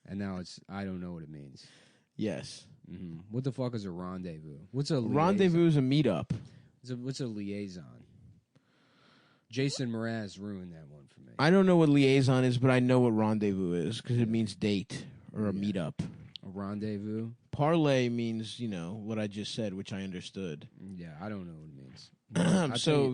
And now I don't know what it means. Yes. Mm-hmm. What the fuck is a rendezvous? What's a liaison? Rendezvous is a meetup. What's a liaison? Jason Mraz ruined that one for me. I don't know what liaison is, but I know what rendezvous is because it means date or a meetup. A rendezvous? Parlay means, what I just said, which I understood. Yeah, I don't know what it means.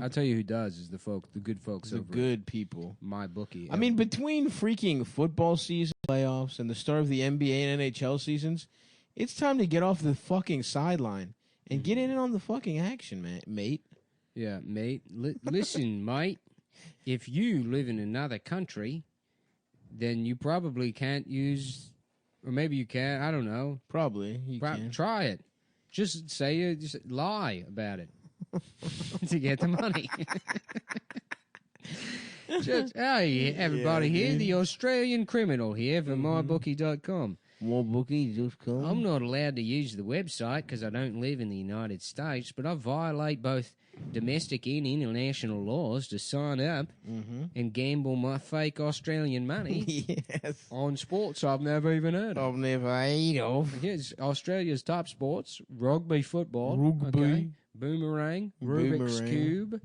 I'll tell you who does is the good folks the over good people. My bookie. I mean, between freaking football season playoffs and the start of the NBA and NHL seasons, it's time to get off the fucking sideline and get in on the fucking action, mate. Yeah, mate. Listen, mate. If you live in another country, then you probably can't use, or maybe you can. I don't know. Probably you can. Try it. Just say it. Just lie about it to get the money. Hey, everybody here, the Australian criminal here from mybookie.com. Mybookie.com. I'm not allowed to use the website because I don't live in the United States, but I violate both domestic and international laws to sign up and gamble my fake Australian money on sports I've never even heard of. I've never heard of. Here's Australia's top sports: rugby, football, Rugby. boomerang, Rubik's Cube,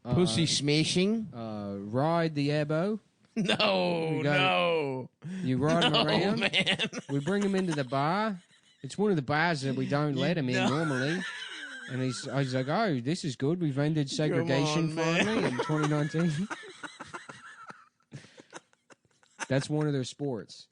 Pussy smashing. ride the Ebo. No. You ride him around. Man. We bring him into the bar. It's one of the bars that we don't let him in normally. And he's like, oh, this is good. We've ended segregation finally in 2019. That's one of their sports.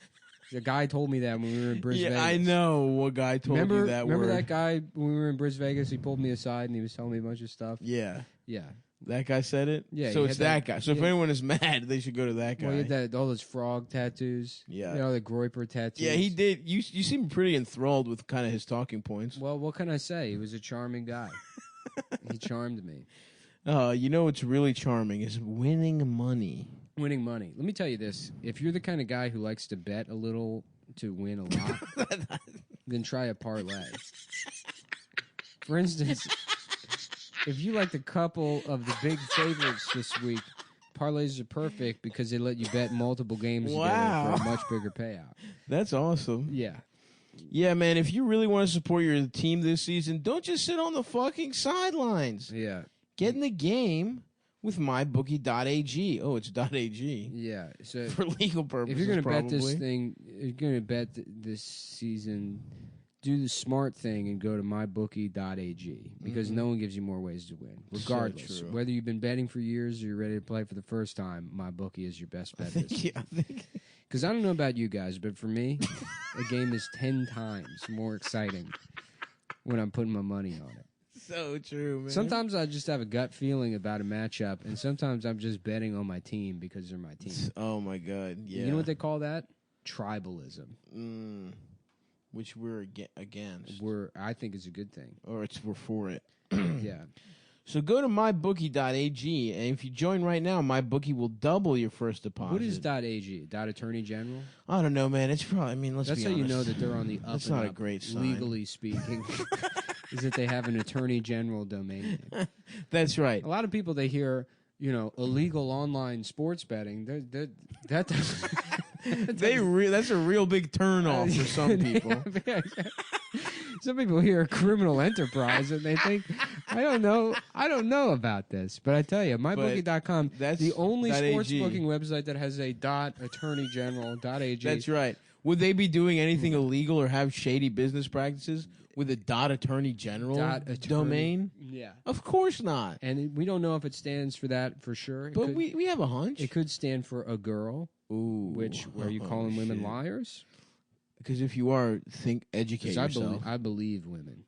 The guy told me that when we were in Brisbane. Yeah, I know what guy told you that Remember word. that guy when we were in Brisbane? He pulled me aside and he was telling me a bunch of stuff. Yeah. Yeah. That guy said it? Yeah. So it's that guy. So if anyone is mad, they should go to that guy. Well, he had all those frog tattoos. Yeah. The Groiper tattoos. Yeah, he did. You seem pretty enthralled with kind of his talking points. Well, what can I say? He was a charming guy. He charmed me. What's really charming is winning money. Winning money. Let me tell you this. If you're the kind of guy who likes to bet a little to win a lot, then try a parlay. For instance, if you like a couple of the big favorites this week, parlays are perfect because they let you bet multiple games together for a much bigger payout. That's awesome. Yeah. Yeah, man, if you really want to support your team this season, don't just sit on the fucking sidelines. Yeah. Get in the game with mybookie.ag. Oh, it's .ag. Yeah. So for legal purposes, if you're going to bet probably. this thing, you're going to bet this season, do the smart thing and go to mybookie.ag because no one gives you more ways to win. Regardless, So true. whether you've been betting for years or you're ready to play for the first time, mybookie is your best bet. Because I don't know about you guys, but for me, a game is 10 times more exciting when I'm putting my money on it. So true, man. Sometimes I just have a gut feeling about a matchup, and sometimes I'm just betting on my team because they're my team. Oh, my God, yeah. You know what they call that? Tribalism. Which we're against. I think it's a good thing. Or we're for it. Yeah. So go to mybookie.ag, and if you join right now, MyBookie will double your first deposit. What is .ag? Attorney General? I don't know, man. It's probably, let's That's be how honest. you know that they're on the up That's and not up, a great sign. legally speaking, is that they have an Attorney General domain name. That's right. A lot of people, they hear, illegal online sports betting. That's a real big turnoff for some people. Some people hear criminal enterprise and they think, I don't know about this. But I tell you, mybookie.com, that's the only sports .ag. booking website that has a .attorney general .ag. That's right. Would they be doing anything illegal or have shady business practices? with a .attorney general .attorney. domain? Yeah. Of course not. And we don't know if it stands for that for sure. But we have a hunch. It could stand for a girl. Ooh. Where you calling women liars? Because if you are, educate yourself. I believe women.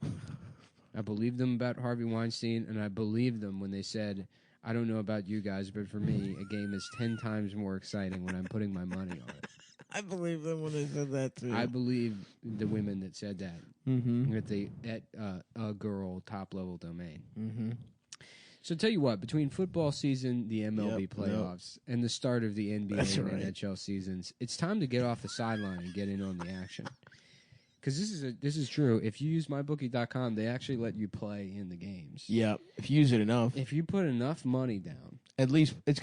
I believe them about Harvey Weinstein, and I believe them when they said, I don't know about you guys, but for me, a game is 10 times more exciting when I'm putting my money on it. I believe them when they said that, too. I believe the women that said that. Mm-hmm. At a girl top-level domain. Mm-hmm. So tell you what, between football season, the MLB playoffs, and the start of the NBA and NHL seasons, it's time to get off the sideline and get in on the action. Because this is true. If you use mybookie.com, they actually let you play in the games. Yeah, if you use it enough. If you put enough money down. At least it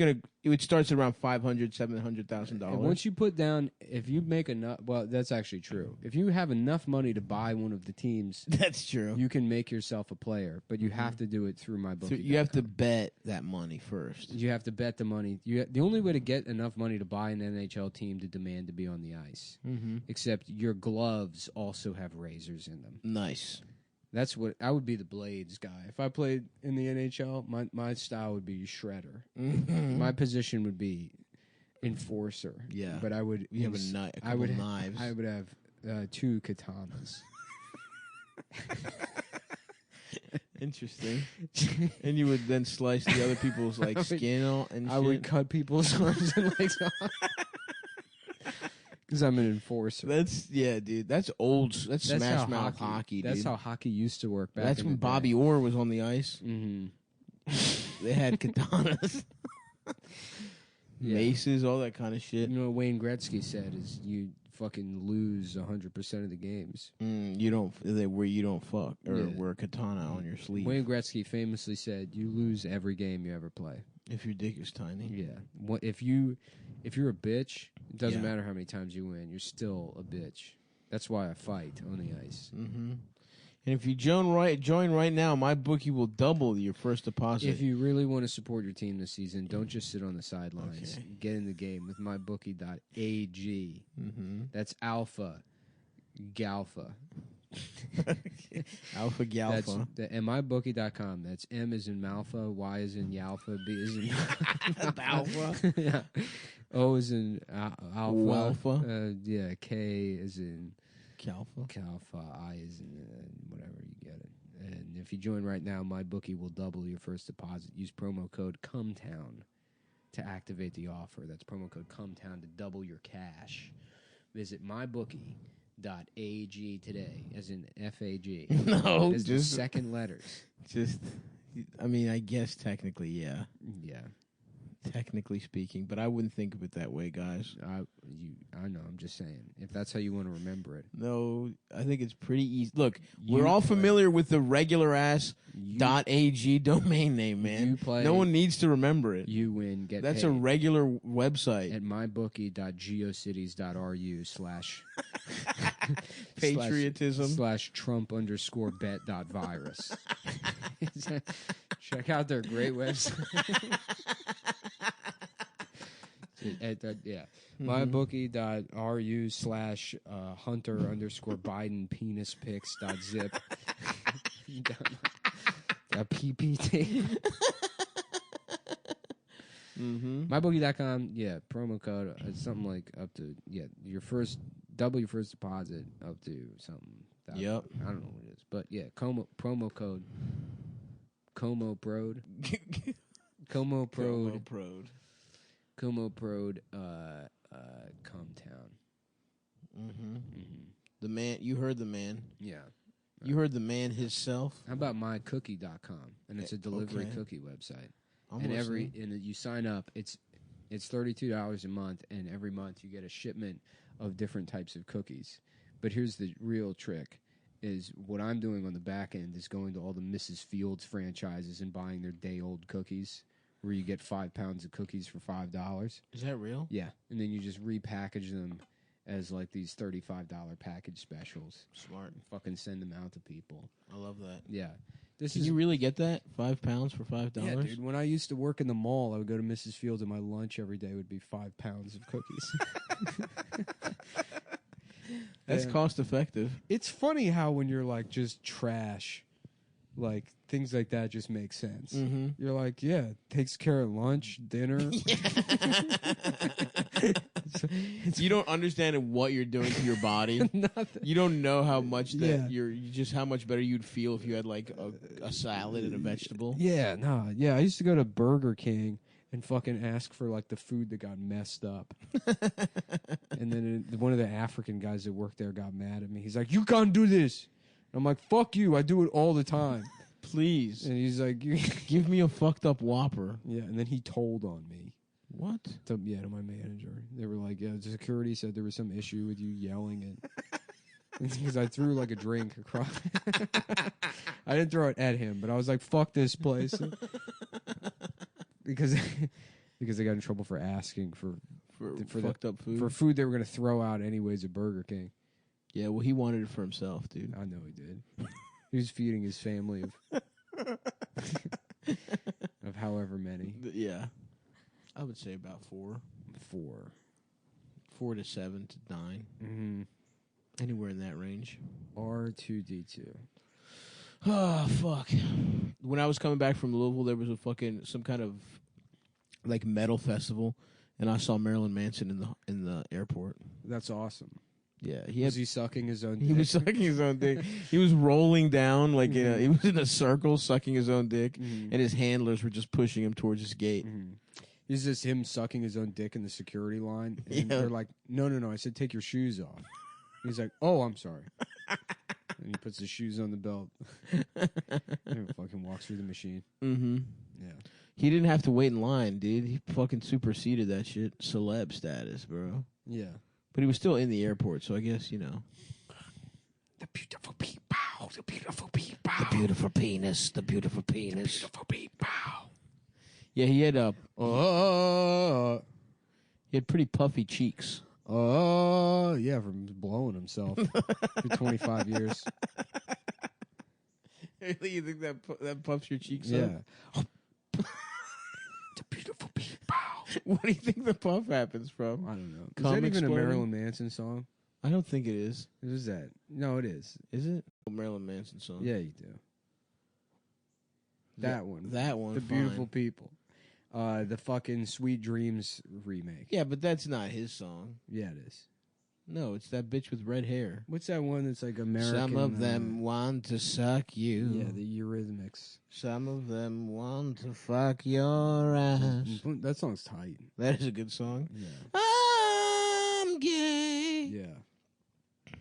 starts at around $500,000, $700,000. And once you put down, if you make enough, well, that's actually true. If you have enough money to buy one of the teams, that's true. You can make yourself a player, but you have to do it through mybookie.com. So you have to bet that money first. You have to bet the money. The only way to get enough money to buy an NHL team to demand to be on the ice, except your gloves also have razors in them. Nice. That's what I would be, the blades guy. If I played in the NHL, my style would be shredder. My position would be enforcer. Yeah, but I would. You have a couple knives. I would have 2 katanas. Interesting. And you would then slice the other people's skin off and shit. I would cut people's arms and legs off. Because I'm an enforcer. Dude. That's old. That's Smash Mouth hockey, dude. That's how hockey used to work back That's in when the Bobby day. Orr was on the ice. Mm-hmm. They had katanas. Maces, all that kind of shit. You know what Wayne Gretzky said is you fucking lose 100% of the games. You don't fuck or wear a katana on your sleeve. Wayne Gretzky famously said you lose every game you ever play. If your dick is tiny. Yeah. If you're a bitch, it doesn't matter how many times you win. You're still a bitch. That's why I fight on the ice. Mm-hmm. And if you join right now, my bookie will double your first deposit. If you really want to support your team this season, don't just sit on the sidelines. Okay. Get in the game with mybookie.ag. Mm-hmm. That's Alpha Galfa. Alpha Galfa. And mybookie.com. That's M as in Malfa, Y as in Yalfa, B as in Alpha. Yeah. O as in Alpha. Alpha. K as in Calpha. I is in whatever, you get it. And if you join right now, MyBookie will double your first deposit. Use promo code CUMTOWN to activate the offer. That's promo code CUMTOWN to double your cash. Visit mybookie.ag today, as in FAG. No, as the second letters. I guess technically, yeah. Yeah. Technically speaking, but I wouldn't think of it that way, guys. I know. I'm just saying, if that's how you want to remember it. No, I think it's pretty easy. Look, we're all familiar with the regular ass .ag domain name, man. No one needs to remember it. You win. That's a regular website at mybookie.geocities.ru/ patriotism / Trump_bet.virus. Check out their great website. mybookie.ru / Hunter_Biden penis pics.zip. PPT. Mybookie.com, promo code. It's something like up to double your first deposit up to something. Yep. I don't know what it is, but promo code COMOPROD. COMOPROD. COMOPROD. Cometown. The man. You heard the man. Yeah. You heard the man himself. How about mycookie.com? And it's a delivery cookie website. And you sign up. It's $32 a month, and every month you get a shipment of different types of cookies. But here's the real trick: is what I'm doing on the back end is going to all the Mrs. Fields franchises and buying their day-old cookies, where you get 5 pounds of cookies for $5. Is that real? Yeah, and then you just repackage them as like these $35 package specials. Smart. And fucking send them out to people. I love that. Yeah. Can you really get that? 5 pounds for $5? Yeah, dude. When I used to work in the mall, I would go to Mrs. Fields, and my lunch every day would be 5 pounds of cookies. That's And cost effective. it's funny how when you're like just trash, like things like that just make sense. Mhm. You're like, yeah, takes care of lunch, dinner. You don't understand what you're doing to your body. Nothing. You don't know how much that Yeah. you just how much better you'd feel if you had like a salad and a vegetable. Yeah, no, yeah. I used to go to Burger King and fucking ask for like the food that got messed up. And then one of the African guys that worked there got mad at me. He's like, "You can't do this." I'm like, "Fuck you! I do it all the time." Please And he's like, give me a fucked up Whopper. "Yeah." And then he told on me. What? To my manager. They were like, "Yeah, the security said there was some issue with you yelling it." Because I threw like a drink across. I didn't throw it at him, but I was like, "Fuck this place," because I got in trouble for asking for fucked up food. for food they were gonna throw out anyways at Burger King. Yeah, well, he wanted it for himself, dude. I know he did. He was feeding his family of however many. Yeah, I would say about 4 to 7 to 9, Mm-hmm. anywhere in that range. R2D2. Oh fuck! When I was coming back from Louisville, there was some kind of like metal festival, and I saw Marilyn Manson in the airport. That's awesome. Yeah, Was he sucking his own dick? He was sucking his own dick. He was rolling down like he was in a circle, sucking his own dick, and his handlers were just pushing him towards his gate. Is this him sucking his own dick in the security line? And Yeah. they're like, no. I said, take your shoes off. He's like, oh, I'm sorry. And he puts his shoes on the belt. And he fucking walks through the machine. Mm-hmm. Yeah. He didn't have to wait in line, dude. He fucking superseded that shit. Celeb status, bro. Yeah. But he was still in the airport, so I guess, you know. The beautiful people. The beautiful people. The beautiful penis. The beautiful penis. Beautiful people. Yeah, he had Oh. he had pretty puffy cheeks. Oh. Yeah, from blowing himself for 25 years. Really, you think that puffs your cheeks Yeah. up? The beautiful people. What do you think the puff happens from? I don't know. Is Cum that even exploding? a Marilyn Manson song? I don't think it is. What is that? No, it is. Is it? Marilyn Manson song. Yeah, you do. That one. That one. The fine. Beautiful People. The fucking Sweet Dreams remake. Yeah, but that's not his song. Yeah, it is. No, it's that bitch with red hair. What's that one that's like American? Some of them want to suck you. Yeah, the Eurythmics. Some of them want to fuck your ass. That song's tight. That is a good song. Yeah. I'm gay. Yeah.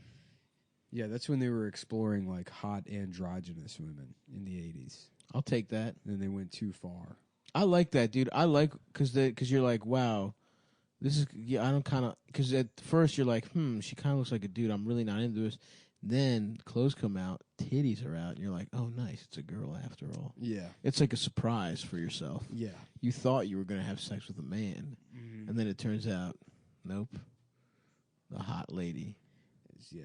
Yeah, that's when they were exploring like hot androgynous women in the 80s. I'll take that. And they went too far. I like that, dude. I like because you're like, wow, this is yeah. I don't kind of because at first you're like, she kind of looks like a dude. I'm really not into this. Then clothes come out, titties are out, and you're like, oh, nice, it's a girl after all. Yeah. It's like a surprise for yourself. Yeah. You thought you were gonna have sex with a man, and then it turns out, nope, the hot lady. Yeah.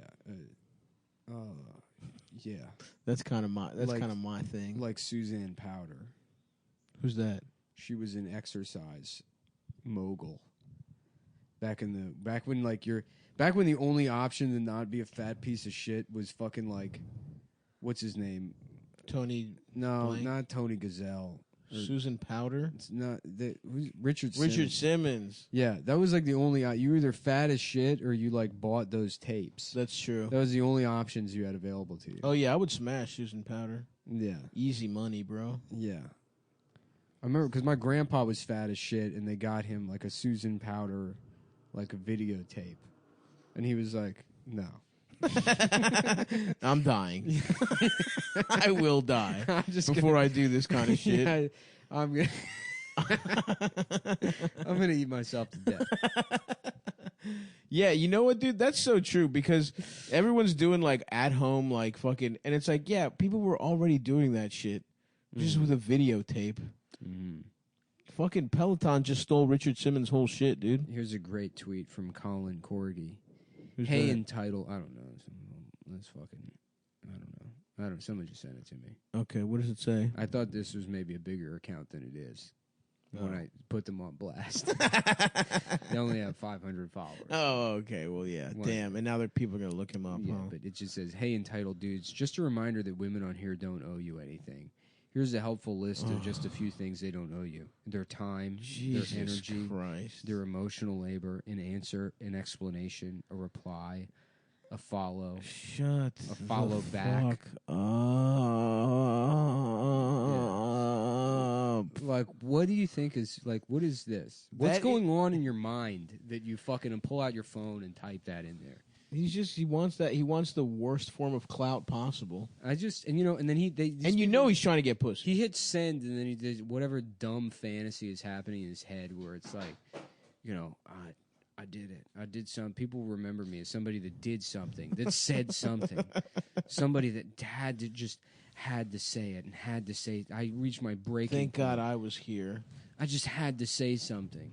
Yeah. That's kind of my Like- my thing. Like Suzanne Powder. Who's that? She was an exercise mogul. Back when the only option to not be a fat piece of shit was fucking like, what's his name? Tony. No, Blank? not Tony Gazelle. Susan Powder. It's not who's Richard Simmons. Richard Simmons. Yeah, that was like the only. You were either fat as shit or you like bought those tapes. That's true. That was the only options you had available to you. Oh yeah, I would smash Susan Powder. Yeah, Easy money, bro. yeah. I remember because my grandpa was fat as shit, and they got him like a Susan Powder, like a videotape, and he was like, "No, I'm dying. I will die I'm just before I do this kind of shit. Yeah, I'm gonna, I'm gonna eat myself to death." Yeah, you know what, dude? That's so true because everyone's doing like at home, like fucking, and it's like, yeah, people were already doing that shit just with a videotape. Fucking Peloton just stole Richard Simmons' whole shit, dude. Here's a great tweet from Colin Cordy. Who's Hey, that? entitled. I don't know. Let's fucking. I don't know. Someone just sent it to me. Okay, what does it say? I thought this was maybe a bigger account than it is. when I put them on blast. They only have 500 followers. Oh, okay. Well, yeah. What? Damn. And now people are going to look him up. Yeah, Huh? but it just says, "Hey, entitled dudes, just a reminder that women on here don't owe you anything. Here's a helpful list of just a few things they don't owe you: their time, Jesus their energy, Christ. their emotional labor, an answer, an explanation, a reply, a follow, Shut a follow the back. fuck up. Like, what do you think is, like, what is this? What's going on in your mind that you fucking pull out your phone and type that in there? He wants the worst form of clout possible. And then he's trying to get pussy. He hits send, and then he did whatever dumb fantasy is happening in his head where it's like, I did it. I did some. People remember me as somebody that did something, that said something, somebody that had to say it and had to say it. I reached my breaking Thank point. God I was here. I just had to say something.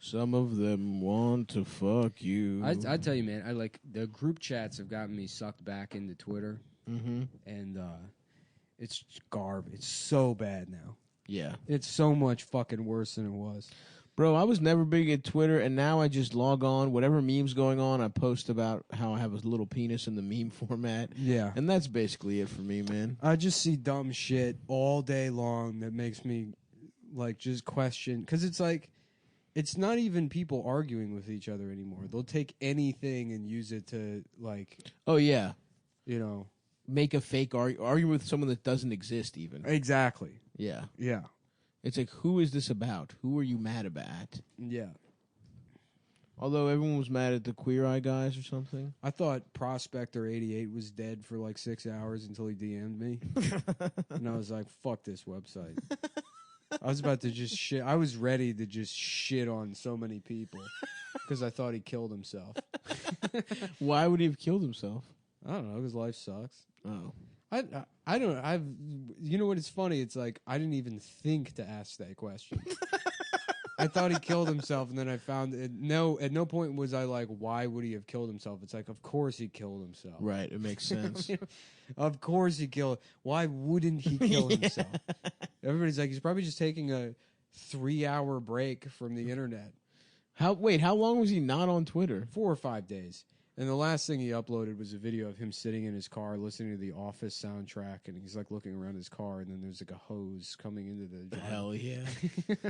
Some of them want to fuck you. I tell you, man, I like the group chats have gotten me sucked back into Twitter, and it's garbage. It's so bad now. Yeah. It's so much fucking worse than it was. Bro, I was never big at Twitter, and now I just log on. Whatever meme's going on, I post about how I have a little penis in the meme format. Yeah. And that's basically it for me, man. I just see dumb shit all day long that makes me, like, just question. Because it's like, it's not even people arguing with each other anymore. They'll take anything and use it to, like... Oh, yeah. Make a fake argue with someone that doesn't exist, even. Exactly. Yeah. Yeah. It's like, who is this about? Who are you mad about? Yeah. Although everyone was mad at the Queer Eye guys or something. I thought Prospector88 was dead for like 6 hours until he DM'd me. And I was like, fuck this website. I was about to just shit. I was ready to just shit on so many people because I thought he killed himself. Why would he have killed himself? I don't know, because life sucks. Oh. I don't. You know what? It's funny. It's like I didn't even think to ask that question. I thought he killed himself, and then I found at no point was I like, why would he have killed himself? It's like, of course he killed himself. Right. It makes sense. Of course he killed. Why wouldn't he kill himself? Everybody's like, he's probably just taking a 3-hour break from the internet. How long was he not on Twitter? 4 or 5 days. And the last thing he uploaded was a video of him sitting in his car listening to the Office soundtrack, and he's like looking around his car, and then there's like a hose coming into the Hell yeah.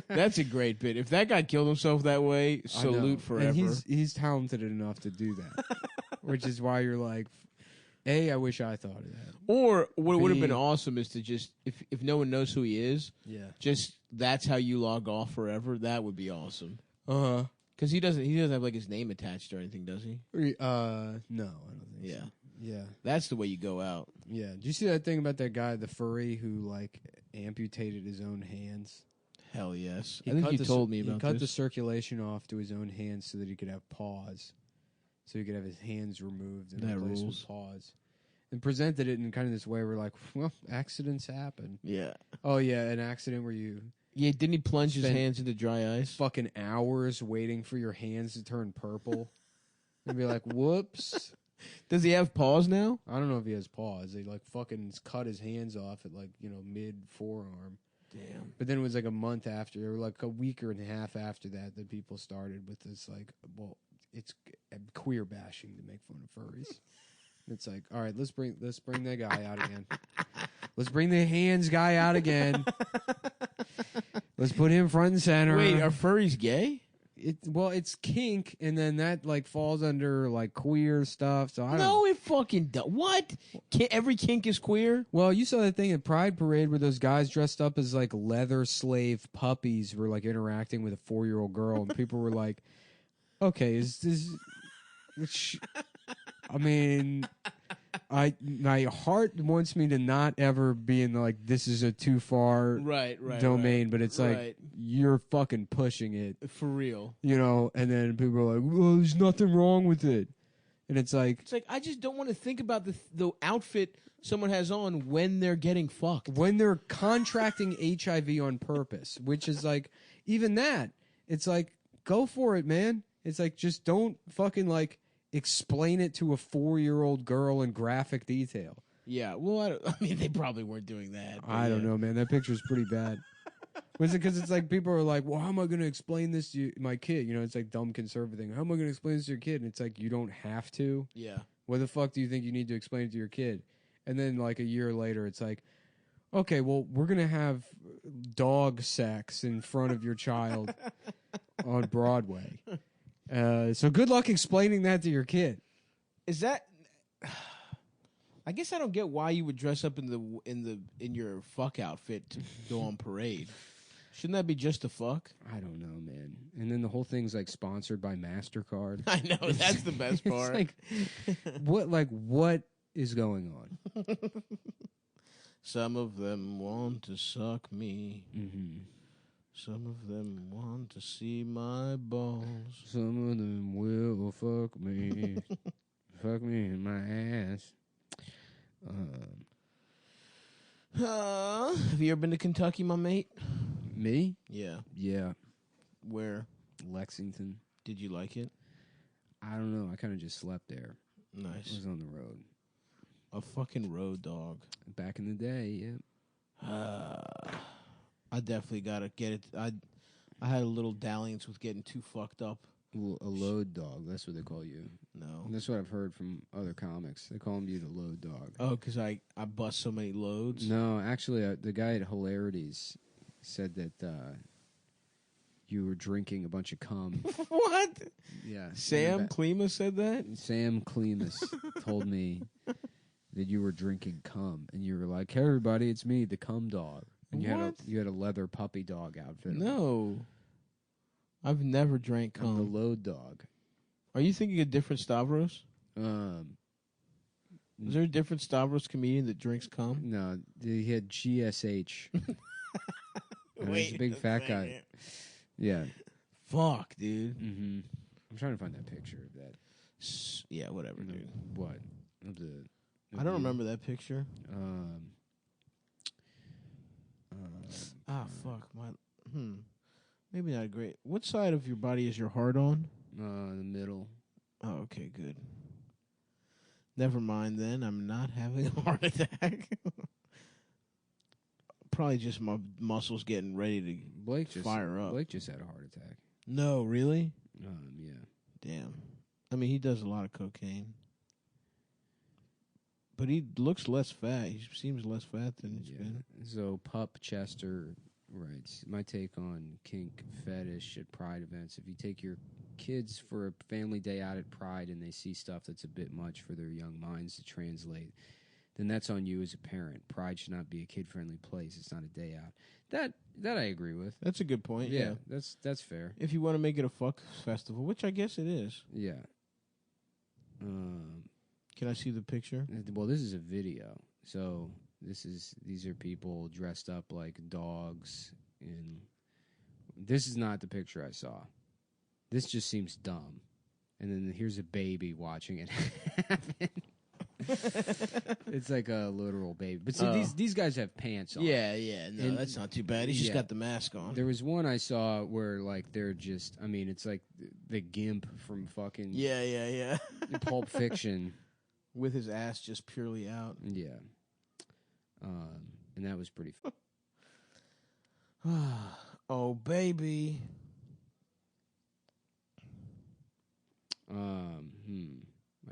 That's a great bit. If that guy killed himself that way, salute forever. And he's talented enough to do that. Which is why you're like, A, I wish I thought of that. Or what would have been awesome is to just, if no one knows who he is, just that's how you log off forever. That would be awesome. Uh-huh. Because he doesn't have like his name attached or anything, does he? No, I don't think so. Yeah. That's the way you go out. Yeah. Did you see that thing about that guy, the furry, who like amputated his own hands? Hell yes. I think you told me about this. He cut the circulation off to his own hands so that he could have paws. So he could have his hands removed and replaced with paws. And presented it in kind of this way where like, well, accidents happen. Yeah. Oh, yeah, an accident where you... Yeah, didn't he plunge his hands into dry ice? Fucking hours waiting for your hands to turn purple. And be like, whoops. Does he have paws now? I don't know if he has paws. They like fucking cut his hands off at like, mid forearm. Damn. But then it was like a month after, or like a week and a half after that people started with this like, well, it's queer bashing to make fun of furries. It's like, all right, let's bring that guy out again. Let's bring the hands guy out again. Let's put him front and center. Wait, are furries gay? It's kink, and then that like falls under like queer stuff. So I don't No, it fucking does. What? Every kink is queer? Well, you saw that thing at Pride Parade where those guys dressed up as like leather slave puppies were like interacting with a 4-year-old girl, and people were like, "Okay, is this?" I mean, my heart wants me to not ever be in like this is a too far domain, but it's like you're fucking pushing it for real, And then people are like, "Well, there's nothing wrong with it," and it's like I just don't want to think about the outfit someone has on when they're getting fucked, when they're contracting HIV on purpose, which is like even that. It's like go for it, man. It's like just don't fucking like. Explain it to a 4-year-old girl in graphic detail. Yeah, well, I mean, they probably weren't doing that. I don't know, man. That picture's pretty bad. Was it because it's like people are like, well, how am I going to explain this to my kid? You know, it's like dumb conservative thing. How am I going to explain this to your kid? And it's like, you don't have to. Yeah. What the fuck do you think you need to explain it to your kid? And then like a year later, it's like, okay, well, we're going to have dog sex in front of your child on Broadway. So good luck explaining that to your kid. Is that? I guess I don't get why you would dress up in your fuck outfit to go on parade. Shouldn't that be just a fuck? I don't know, man. And then the whole thing's like sponsored by MasterCard. I know, that's the best part. What is going on? Some of them want to suck me. Mm-hmm. Some of them want to see my balls. Some of them will fuck me. Fuck me in my ass. Have you ever been to Kentucky, my mate? Me? Yeah. Yeah. Where? Lexington. Did you like it? I don't know. I kind of just slept there. I Nice. was on the road. A fucking road dog. Back in the day, yeah. I definitely gotta get it. I had a little dalliance with getting too fucked up. A load dog. That's what they call you. No. That's what I've heard from other comics. They call you the load dog. Oh, because I bust so many loads? No, actually, the guy at Hilarities said that you were drinking a bunch of cum. What? Yeah. Sam Klima said that? Sam Klemus told me that you were drinking cum, and you were like, "Hey, everybody, it's me, the cum dog." And you had a leather puppy dog outfit. No. I've never drank I'm the cum. load dog. Are you thinking of different Stavros? Is there a different Stavros comedian that drinks cum? No, he had GSH. He's a big fat guy. Yeah. Fuck, dude. Mm-hmm. I'm trying to find that picture of that. Yeah, whatever, dude. What? I don't remember that picture. Fuck. Maybe not great. What side of your body is your heart on? The middle. Oh, okay, good. Never mind then. I'm not having a heart attack. Probably just my muscles getting ready to fire up. Blake just had a heart attack. No, really? Yeah. Damn. I mean, he does a lot of cocaine. But he looks less fat. He seems less fat than he's been. So Pup Chester writes, my take on kink fetish at Pride events. If you take your kids for a family day out at Pride and they see stuff that's a bit much for their young minds to translate, then that's on you as a parent. Pride should not be a kid-friendly place. It's not a day out. That I agree with. That's a good point, yeah. That's fair. If you want to make it a fuck festival, which I guess it is. Yeah. Can I see the picture? Well, this is a video. So these are people dressed up like dogs, and this is not the picture I saw. This just seems dumb. And then here's a baby watching it happen. It's like a literal baby. But see, these guys have pants on. Yeah. No, And- that's not too bad. He's just got the mask on. There was one I saw where like they're just, I mean, it's like the gimp from fucking Yeah. Pulp Fiction. With his ass just purely out. Yeah. And that was pretty fun. Oh, baby.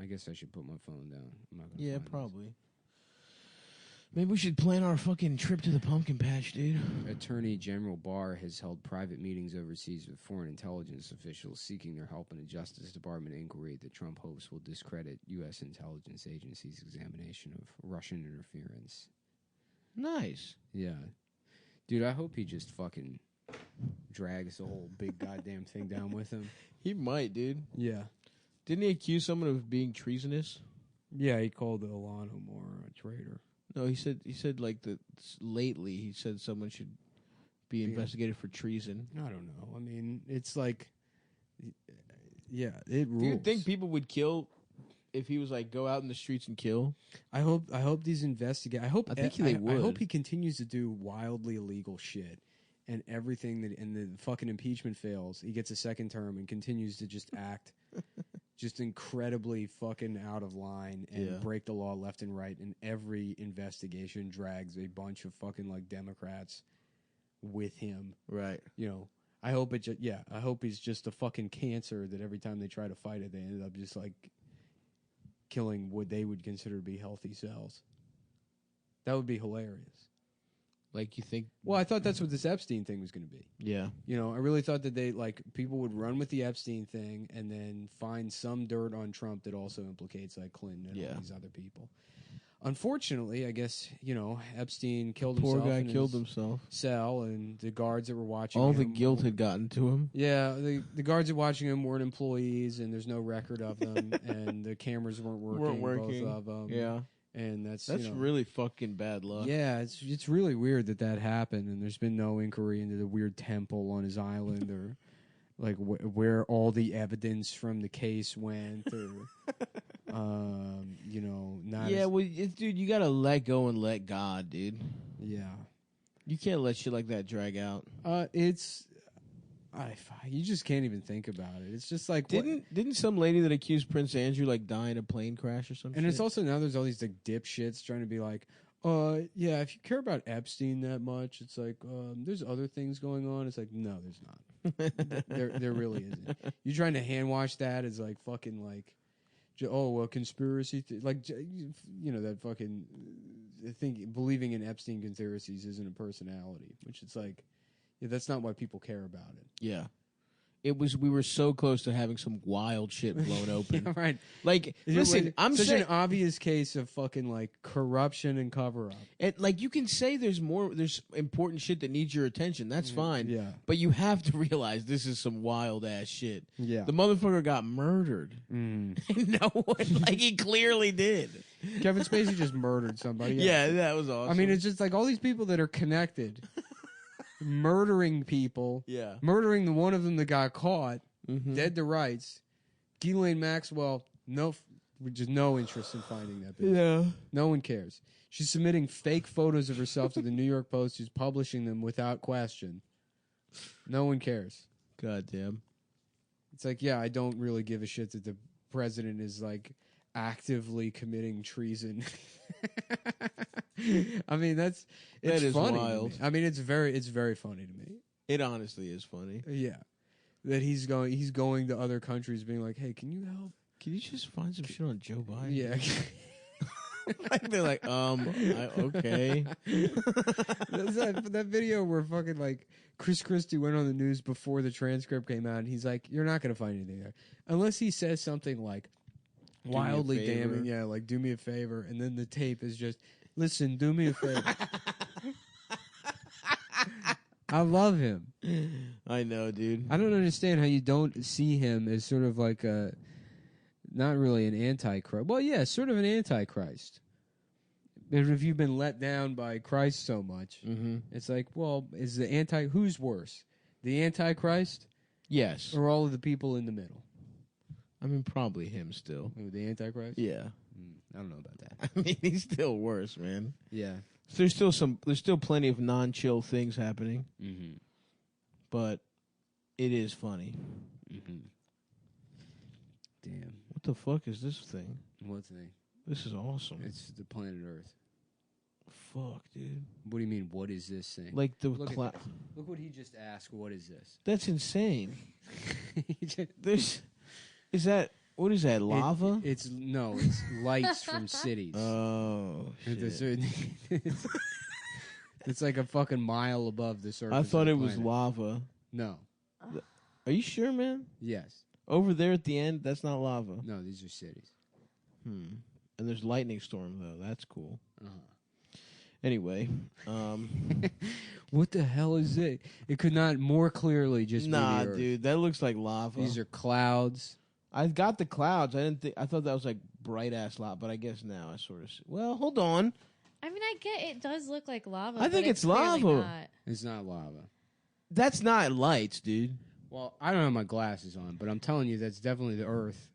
I guess I should put my phone down. I'm not gonna Yeah, find this. probably. Maybe we should plan our fucking trip to the pumpkin patch, dude. Attorney General Barr has held private meetings overseas with foreign intelligence officials seeking their help in a Justice Department inquiry that Trump hopes will discredit U.S. intelligence agencies' examination of Russian interference. Nice. Yeah. Dude, I hope he just fucking drags the whole big goddamn thing down with him. He might, dude. Yeah. Didn't he accuse someone of being treasonous? Yeah, he called Alano Moore a traitor. No, he said like that lately he said someone should be investigated for treason. I don't know. I mean, it's like, yeah, it rules. Do you think people would kill if he was like go out in the streets and kill? I hope these investigate. I think they would. I hope he continues to do wildly illegal shit, and everything that and the fucking impeachment fails. He gets a second term and continues to just act. Just incredibly fucking out of line and break the law left and right. And every investigation drags a bunch of fucking like Democrats with him. Right. You know, I hope I hope he's just a fucking cancer that every time they try to fight it, they ended up just like killing what they would consider to be healthy cells. That would be hilarious. Like you think? Well, I thought that's what this Epstein thing was going to be. Yeah. You know, I really thought that people would run with the Epstein thing and then find some dirt on Trump that also implicates like Clinton and all these other people. Unfortunately, I guess, you know, Epstein killed himself. Poor guy in killed his himself. cell, and the guards that were watching All him the guilt had gotten to him. Yeah, the guards that were watching him weren't employees, and there's no record of them, and the cameras weren't working. Both of them. Yeah. And that's really fucking bad luck. Yeah, it's really weird that happened, and there's been no inquiry into the weird temple on his island or like where all the evidence from the case went, or you know, not. Yeah, dude, you gotta let go and let God, dude. Yeah, you can't let shit like that drag out. You just can't even think about it. It's just like didn't some lady that accused Prince Andrew like die in a plane crash or something? And it's also now there's all these like dipshits trying to be like, yeah, if you care about Epstein that much, it's like there's other things going on. It's like no, there's not. there really isn't. You trying to hand wash that as like fucking like, conspiracy like you know that fucking believing in Epstein conspiracies isn't a personality, which it's like. Yeah, that's not why people care about it. Yeah. We were so close to having some wild shit blown open. Yeah, right. Like, listen, I'm such saying, an obvious case of fucking like corruption and cover up. And like you can say there's important shit that needs your attention. That's fine. Yeah. But you have to realize this is some wild ass shit. Yeah. The motherfucker got murdered. Mm. No one, like he clearly did. Kevin Spacey just murdered somebody. Yeah, that was awesome. I mean, it's just like all these people that are connected. Murdering people, murdering the one of them that got caught, dead to rights. Ghislaine Maxwell, just no interest in finding that bitch. Yeah, no one cares. She's submitting fake photos of herself to the New York Post. She's publishing them without question. No one cares. Goddamn. It's like, yeah, I don't really give a shit that the president is like actively committing treason. I mean, it's funny. Wild. I mean, it's very funny to me. It honestly is funny. Yeah, that he's going to other countries, being like, "Hey, can you help? Can you just find some shit on Joe Biden?" Yeah. Like they're like, okay. that video where fucking like Chris Christie went on the news before the transcript came out, and he's like, "You're not gonna find anything there unless he says something like." Wildly damning, yeah, like do me a favor, and then the tape is just listen, do me a favor. I love him. I know, dude. I don't understand how you don't see him as sort of like not really an antichrist. Well, yeah, sort of an antichrist. But if you've been let down by Christ so much, it's like, well, who's worse, the Antichrist, yes, or all of the people in the middle? I mean, probably him still. Ooh, the Antichrist? Yeah. I don't know about that. I mean, he's still worse, man. Yeah. So there's still plenty of non-chill things happening. Mm-hmm. But it is funny. Mm-hmm. Damn. What the fuck is this thing? What thing? This is awesome. It's the planet Earth. Fuck, dude. What do you mean, what is this thing? Like the look what he just asked. What is this? That's insane. What is that, lava? It's lights from cities. Oh, shit. It's like a fucking mile above the surface. I thought of the it was planet. lava. No. Are you sure, man? Yes. Over there at the end, that's not lava. No, these are cities. And there's lightning storm, though. That's cool. Uh-huh. Anyway. What the hell is it? It could not more clearly just be the Earth. Dude. That looks like lava. These are clouds. I got the clouds. I thought that was like bright ass lava, but I guess now I sort of see. Well, hold on. I mean, I get it does look like lava. I think but it's clearly lava. not. It's not lava. That's not lights, dude. Well, I don't have my glasses on, but I'm telling you, that's definitely the Earth.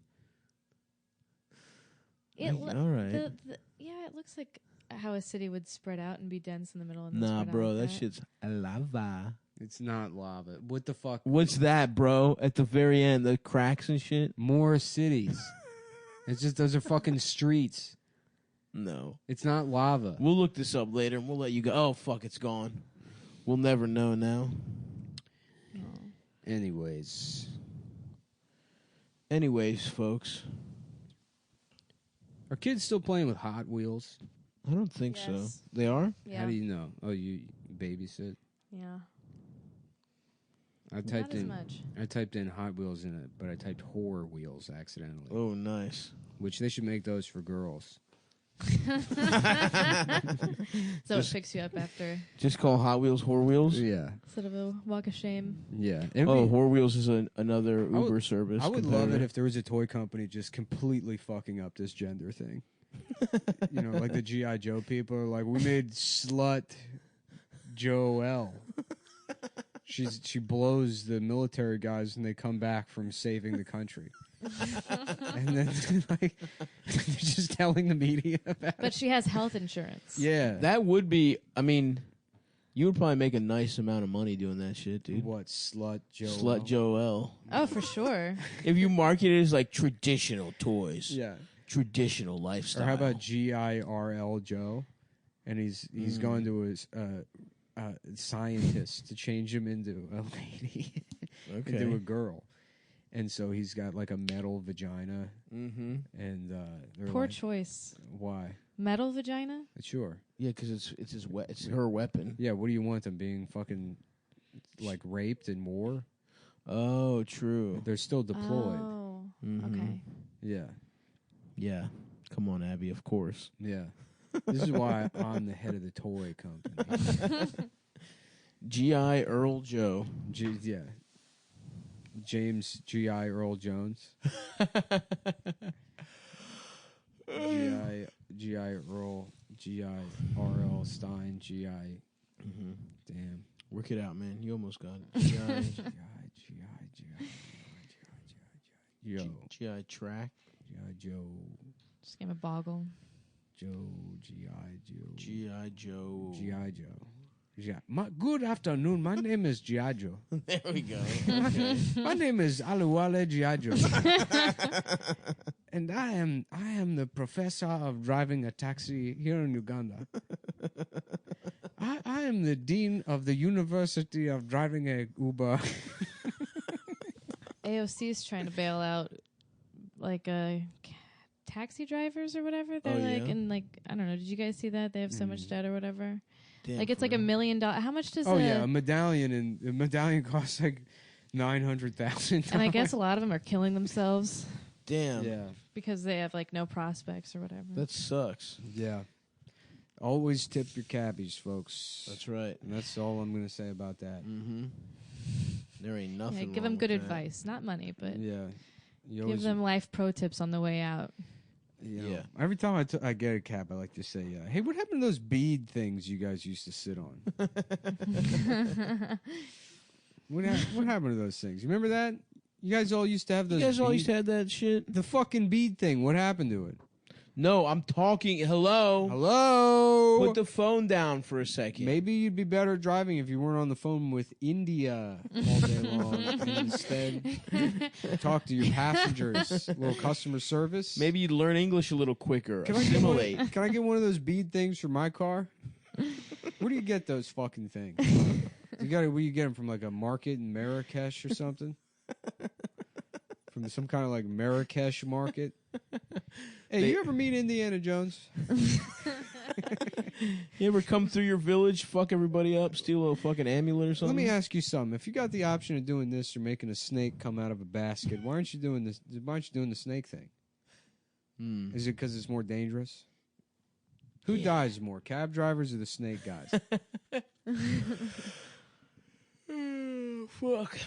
All right. Yeah, it looks like how a city would spread out and be dense in the middle. And Nah, spread bro, out like that shit's lava. It's not lava. What the fuck? What's that, bro? At the very end, the cracks and shit? More cities. It's just those are fucking streets. No. It's not lava. We'll look this up later and we'll let you go. Oh, fuck, it's gone. We'll never know now. Anyways, folks. are kids still playing with Hot Wheels? I don't think so. Yes. They are? Yeah. How do you know? Oh, you babysit? Yeah. I typed Not as in much. I typed in Hot Wheels in it, but I typed Horror Wheels accidentally. Oh, nice. Which they should make those for girls. So it picks you up after Just call Hot Wheels Whore Wheels? Yeah. instead of a walk of shame. Yeah. Oh, Whore Wheels is another would- Uber service. I would love it competitor. if there was a toy company just completely fucking up this gender thing. You know, like the G.I. Joe people are like, we made Slut Joelle. She blows the military guys when they come back from saving the country. And then like they're just telling the media about But it. she has health insurance. Yeah. That would be, I mean, you would probably make a nice amount of money doing that shit, dude. What, Slut Joe? Slut Joel. Oh, for sure. If you market it as like traditional toys, Yeah. traditional lifestyle. Or how about GIRL Joe? And he's going to his scientist to change him into a lady, into a girl. And so he's got like a metal vagina. Mm-hmm. And they're Poor like, choice. why? Metal vagina? Sure. Yeah, because it's her weapon. Yeah, what do you want them being fucking like raped in war? Oh, true. They're still deployed. Oh, Mhm. okay. Yeah. Yeah. Come on, Abby, of course. Yeah. This is why I'm the head of the toy company. G.I. Earl Joe. Yeah. James G.I. Earl Jones. G.I. Earl. G.I. R.L. Stein. G.I. Mm-hmm. Damn. Work it out, man. You almost got it. G.I. Yo. G.I. Track. G.I. Joe. Just gave me a boggle. Joe. G.I. Joe. G.I. Joe. G.I. Joe. Yeah. Good afternoon. My name is G.I. Joe. There we go. Okay. My name is Aluwale G.I. Joe. And I am the professor of driving a taxi here in Uganda. I am the dean of the University of driving a Uber. AOC is trying to bail out like taxi drivers or whatever. They're Oh, like, yeah? and like, I don't know. Did you guys see that? They have so much debt or whatever. Damn, Like it's for like $1 real. million. How much does Oh yeah, a medallion costs like $900,000. And I guess a lot of them are killing themselves Damn. Yeah, because they have like no prospects or whatever. That sucks. yeah. Always tip your cabbies, folks. That's right. And that's all I'm gonna say about that. Mm-hmm. There ain't nothing. Yeah, give wrong them good with that. advice, not money, but Yeah, you give always, them life pro tips on the way out. you know, Yeah. Every time I get a cab, I like to say, "Hey, what happened to those bead things you guys used to sit on? What happened to those things? You remember that? You guys all used to have those. You guys all bead- used to have that shit? the fucking bead thing. What happened to it? No, I'm talking. Hello? Hello. Put the phone down for a second. Maybe you'd be better driving if you weren't on the phone with India all day long and instead talk to your passengers. Little customer service. Maybe you'd learn English a little quicker. Can I get one- Assimilate. Can I get one of those bead things for my car? Where do you get those fucking things? Where you get them from, like a market in Marrakesh or something? From some kind of like Marrakesh market? Hey, you ever meet Indiana Jones? You ever come through your village, fuck everybody up, steal a little fucking amulet or Let something? me ask you something. If you got the option of doing this or making a snake come out of a basket, why aren't you doing this? Why aren't you doing the snake thing? Is it because it's more dangerous? Who dies more, cab drivers or the snake guys? Fuck.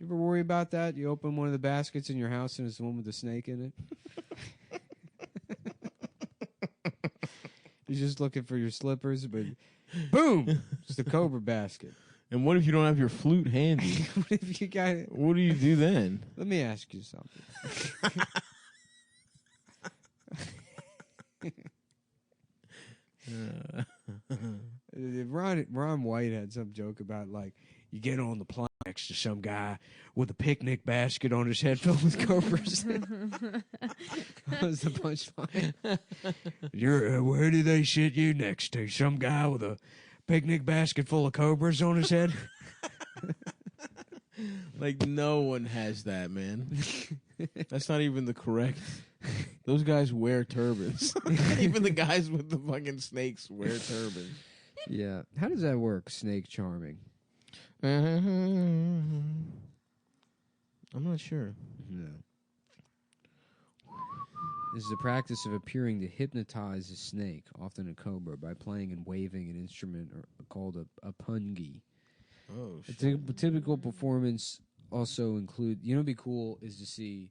You ever worry about that? You open one of the baskets in your house and it's the one with the snake in it? You're just looking for your slippers, but boom! It's the cobra basket. And what if you don't have your flute handy? What if you got it? What do you do then? Let me ask you something. Ron White had some joke about, like, you get on the plane next to some guy with a picnic basket on his head filled with cobras. That was the punchline. Where do they sit you next to? Some guy with a picnic basket full of cobras on his head. Like, no one has that, man. That's not even the correct. Those guys wear turbans. Even the guys with the fucking snakes wear turbans. Yeah. How does that work, snake charming? I'm not sure. No. This is a practice of appearing to hypnotize a snake, often a cobra, by playing and waving an instrument called a pungi. Oh, A shit. typical performance also include. You know, what'd be cool is to see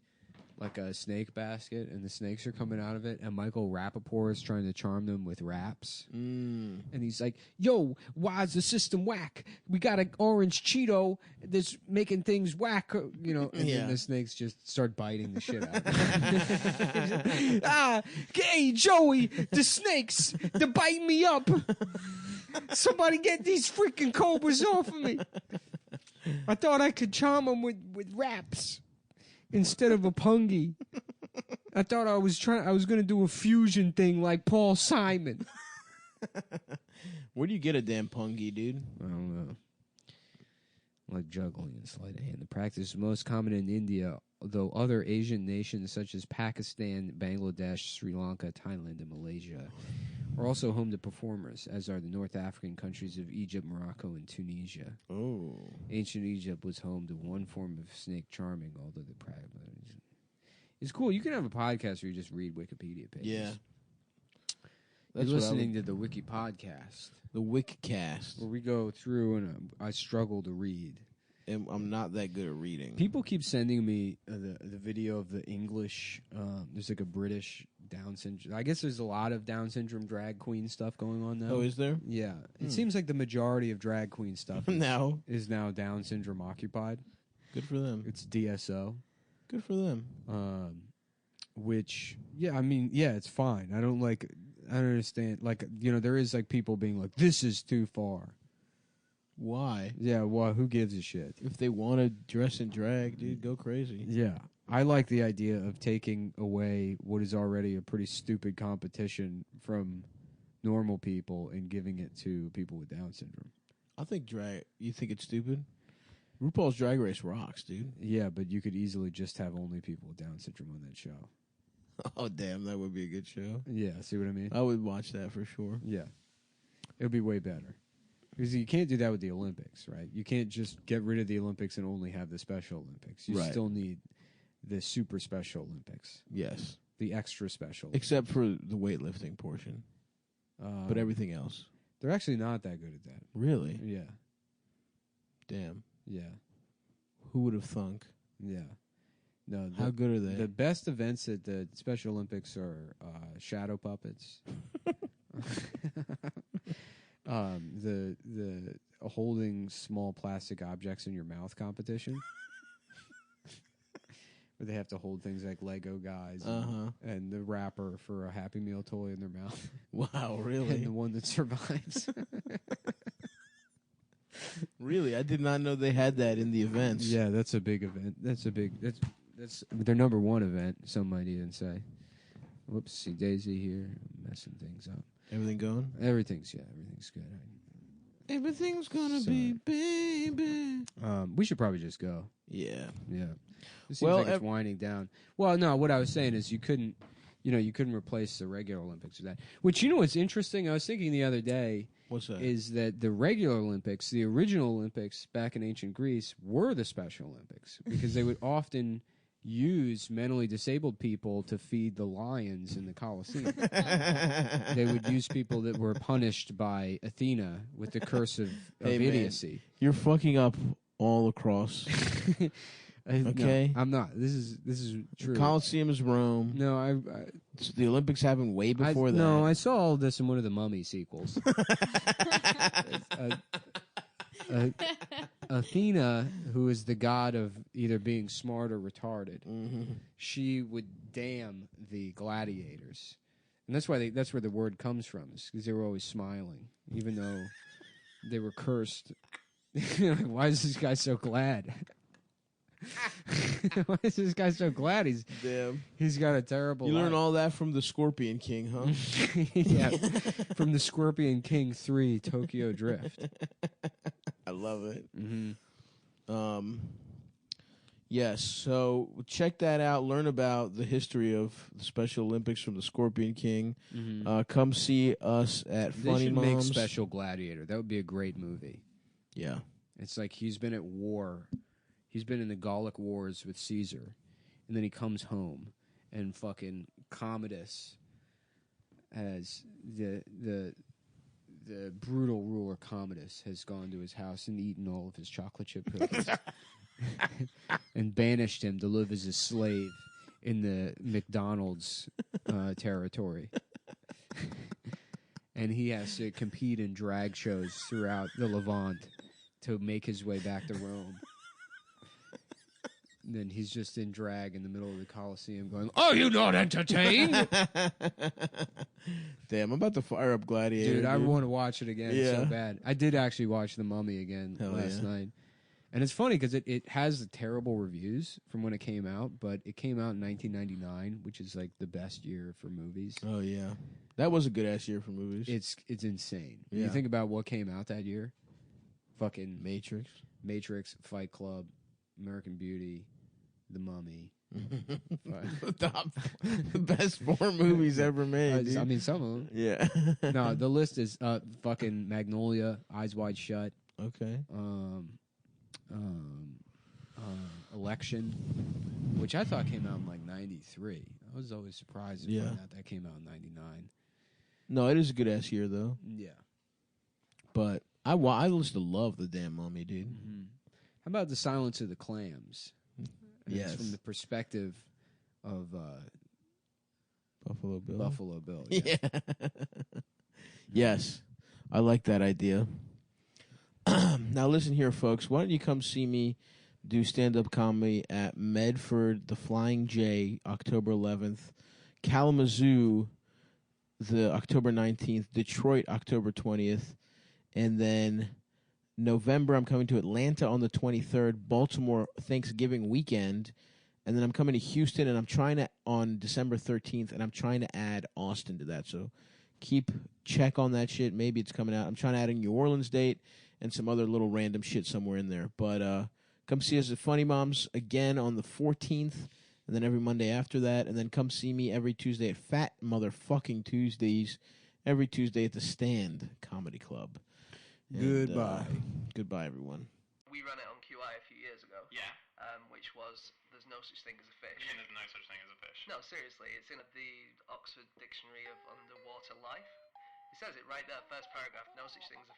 like a snake basket, and the snakes are coming out of it, and Michael Rappaport is trying to charm them with raps. And he's like, yo, why is the system whack? We got an orange Cheeto that's making things whack, you know, and then the snakes just start biting the shit out of him. Hey, Joey, the snakes, they're biting me up. Somebody get these freaking cobras off of me. I thought I could charm them with raps instead of a pungi. I thought I was going to do a fusion thing like Paul Simon. Where do you get a damn pungi, dude? I don't know. Like juggling and sleight of hand. The practice is most common in India, though other Asian nations such as Pakistan, Bangladesh, Sri Lanka, Thailand, and Malaysia are also home to performers, as are the North African countries of Egypt, Morocco, and Tunisia. Oh. Ancient Egypt was home to one form of snake charming, although the practice... It's cool. You can have a podcast where you just read Wikipedia pages. Yeah. You're listening to the Wiki Podcast, the Wikicast, where we go through and I struggle to read. And I'm not that good at reading. People keep sending me the video of the English. There's like a British Down syndrome. I guess there's a lot of Down syndrome drag queen stuff going on now. Oh, is there? Yeah. It seems like the majority of drag queen stuff is now Down syndrome occupied. Good for them. It's DSO. Good for them. Which, yeah, I mean, yeah, it's fine. I don't understand. Like, you know, there is like people being like, this is too far. Why? Yeah, well, who gives a shit? If they want to dress in drag, dude, go crazy. Yeah. I like the idea of taking away what is already a pretty stupid competition from normal people and giving it to people with Down syndrome. I think drag. You think it's stupid? RuPaul's Drag Race rocks, dude. Yeah, but you could easily just have only people with Down syndrome on that show. Oh, damn, that would be a good show. Yeah, see what I mean? I would watch that for sure. Yeah. It would be way better. Because you can't do that with the Olympics, right? You can't just get rid of the Olympics and only have the Special Olympics. You still need the Super Special Olympics. Yes. The extra special. Except for the weightlifting portion. But everything else. They're actually not that good at that. Really? Yeah. Damn. Yeah. Who would have thunk? Yeah. No. How good are they? The best events at the Special Olympics are shadow puppets. The holding small plastic objects in your mouth competition. Where they have to hold things like Lego guys and the wrapper for a Happy Meal toy in their mouth. Wow, really? And the one that survives. Really? I did not know they had that in the events. Yeah, that's a big event. That's their number one event, some might even say. Whoops, see Daisy here messing things up. Everything going? Everything's good. Everything's gonna be baby. We should probably just go. Yeah. Yeah. It seems like it's winding down. Well, no, what I was saying is you couldn't replace the regular Olympics with that. Which, you know what's interesting? I was thinking the other day. What's that? Is that the regular Olympics, the original Olympics back in ancient Greece, were the Special Olympics because they would often use mentally disabled people to feed the lions in the Colosseum. They would use people that were punished by Athena with the curse of idiocy. Man, you're fucking up all across. Okay, no, I'm not. This is true. The Colosseum is Rome. No, the Olympics happened way before that. No, I saw all this in one of the Mummy sequels. Athena, who is the god of either being smart or retarded, she would damn the gladiators, and that's why that's where the word comes from, is because they were always smiling, even though they were cursed. Why is this guy so glad? Why is this guy so glad Damn. he's got a terrible You learn life? all that from the Scorpion King, huh? Yeah, from the Scorpion King 3 Tokyo Drift. I love it. Mm-hmm. Yes, so check that out. Learn about the history of the Special Olympics from the Scorpion King. Come see us at They Funny should Moms. make Special Gladiator. That would be a great movie. Yeah. It's like he's been at war. He's been in the Gallic Wars with Caesar, and then he comes home, and fucking Commodus has the brutal ruler Commodus has gone to his house and eaten all of his chocolate chip cookies. And banished him to live as a slave in the McDonald's territory. And he has to compete in drag shows throughout the Levant to make his way back to Rome. And then he's just in drag in the middle of the Colosseum going, "Are you not entertained?" Damn, I'm about to fire up Gladiator. Dude, I want to watch it again so Yeah. bad. I did actually watch The Mummy again last night. And it's funny because it has terrible reviews from when it came out, but it came out in 1999, which is like the best year for movies. Oh, yeah. That was a good-ass year for movies. It's insane. When Yeah. you think about what came out that year, fucking Matrix. Fight Club, American Beauty, The Mummy. The best 4 movies ever made, dude. I mean, some of them. Yeah. No, the list is fucking Magnolia, Eyes Wide Shut, Okay. Election, which I thought came out in like 93. I was always surprised to find out that came out in 99. No, it is a good-ass year, though. Yeah. But I used to love the damn Mummy, dude. Mm-hmm. How about The Silence of the Clams? And Yes. It's from the perspective of Buffalo Bill. Buffalo Bill. Yeah. Yes. I like that idea. Now, listen here, folks. Why don't you come see me do stand-up comedy at Medford, the Flying J, October 11th, Kalamazoo, the October 19th, Detroit, October 20th, and then November, I'm coming to Atlanta on the 23rd, Baltimore Thanksgiving weekend, and then I'm coming to Houston, and I'm trying to, on December 13th, and I'm trying to add Austin to that, so check on that shit. Maybe it's coming out. I'm trying to add a New Orleans date and some other little random shit somewhere in there. But come see us at Funny Moms again on the 14th, and then every Monday after that. And then come see me every Tuesday at Fat Motherfucking Tuesdays, every Tuesday at the Stand Comedy Club. And, Goodbye. Goodbye, everyone. We ran it on QI a few years ago. Yeah. Which was, there's no such thing as a fish. There's no such thing as a fish. No, seriously, it's in the Oxford Dictionary of Underwater Life. It says it right there, first paragraph, no such thing as a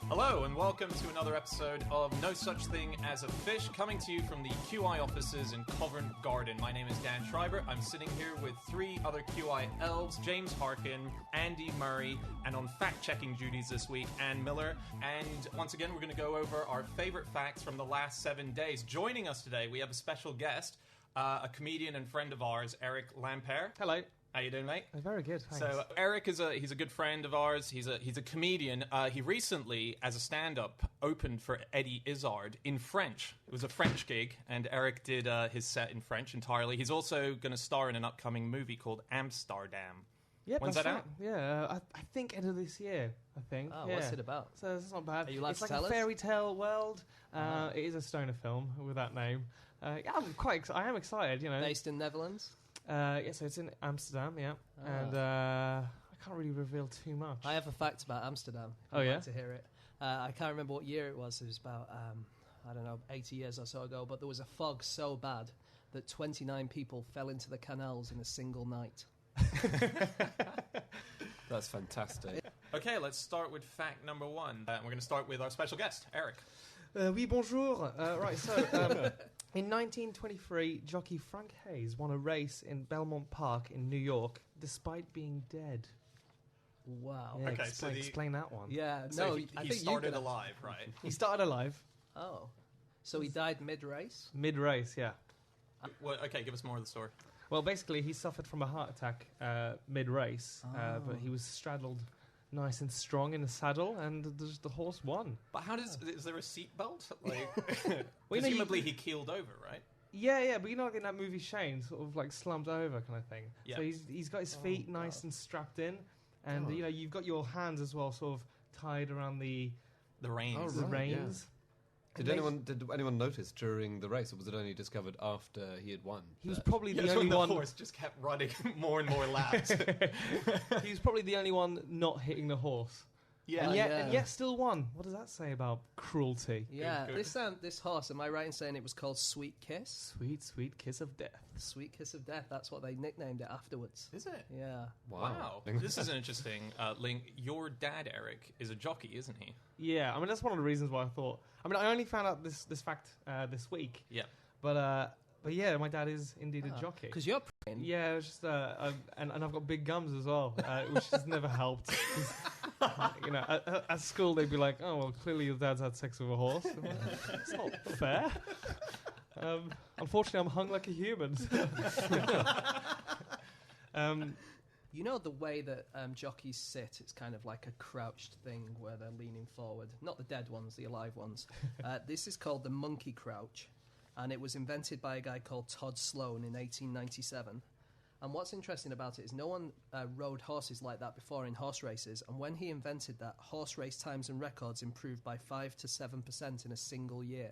Hello and welcome to another episode of No Such Thing as a Fish, coming to you from the QI offices in Covent Garden. My name is Dan Schreiber. I'm sitting here with 3 other QI elves, James Harkin, Andy Murray, and on fact-checking duties this week, Ann Miller. And once again, we're going to go over our favorite facts from the last 7 days. Joining us today, we have a special guest, a comedian and friend of ours, Eric Lampere. Hello. How you doing, mate? Very good, thanks. So Eric he's a good friend of ours. He's a comedian. He recently, as a stand-up, opened for Eddie Izzard in French. It was a French gig, and Eric did his set in French entirely. He's also going to star in an upcoming movie called Amsterdam. Yeah, When's that's that right. out? Yeah, I think end of this year. I think. Oh, yeah. what's it about? So it's not bad. Are you allowed it's to like tell a us? fairy tale world. It is a stoner film with that name. Yeah, I am excited. You know. Based in Netherlands? Yeah, so it's in Amsterdam. Yeah, and I can't really reveal too much. I have a fact about Amsterdam. Oh, yeah? I'd like to hear it. I can't remember what year it was. It was about, 80 years or so ago. But there was a fog so bad that 29 people fell into the canals in a single night. That's fantastic. Okay, let's start with fact number 1. We're going to start with our special guest, Eric. Oui, bonjour. Right, so in 1923, jockey Frank Hayes won a race in Belmont Park in New York, despite being dead. Wow. Yeah, Okay, so explain that one. Yeah, So no, he I think started you could alive, right? He started alive Oh. So he died mid-race? mid-race. Yeah. Well, okay, give us more of the story. Well, basically, he suffered from a heart attack mid-race, but he was straddled nice and strong in the saddle, and the horse won. But how does... Is there a seatbelt? Like, Well, you know, presumably he keeled over, right? Yeah, but you know, like in that movie Shane, sort of like slumped over kind of thing. Yeah. So he's got his feet nice and strapped in, and you know, you've got your hands as well, sort of tied around the reins. The reins. Did anyone notice during the race, or was it only discovered after he had won? He was probably the Yeah, only when one. the horse just kept running more and more laps. He was probably the only one not hitting the horse. Yeah. And yet still won. What does that say about cruelty? Yeah, Good. this horse, am I right in saying it was called Sweet Kiss? Sweet, sweet kiss of death. Sweet Kiss of Death, that's what they nicknamed it afterwards. Is it? Yeah. Wow. This is an interesting link. Your dad, Eric, is a jockey, isn't he? Yeah, I mean, that's one of the reasons why I thought... I mean, I only found out this fact this week. Yeah. But yeah, my dad is indeed a jockey. Because you're praying. Yeah, it's just and I've got big gums as well, which has never helped. 'Cause, you know, at school they'd be like, "Oh, well, clearly your dad's had sex with a horse." It's not fair. Unfortunately, I'm hung like a human. You know the way that jockeys sit, it's kind of like a crouched thing where they're leaning forward. Not the dead ones, the alive ones. This is called the monkey crouch, and it was invented by a guy called Todd Sloan in 1897. And what's interesting about it is no one rode horses like that before in horse races, and when he invented that, horse race times and records improved by 5 to 7% in a single year.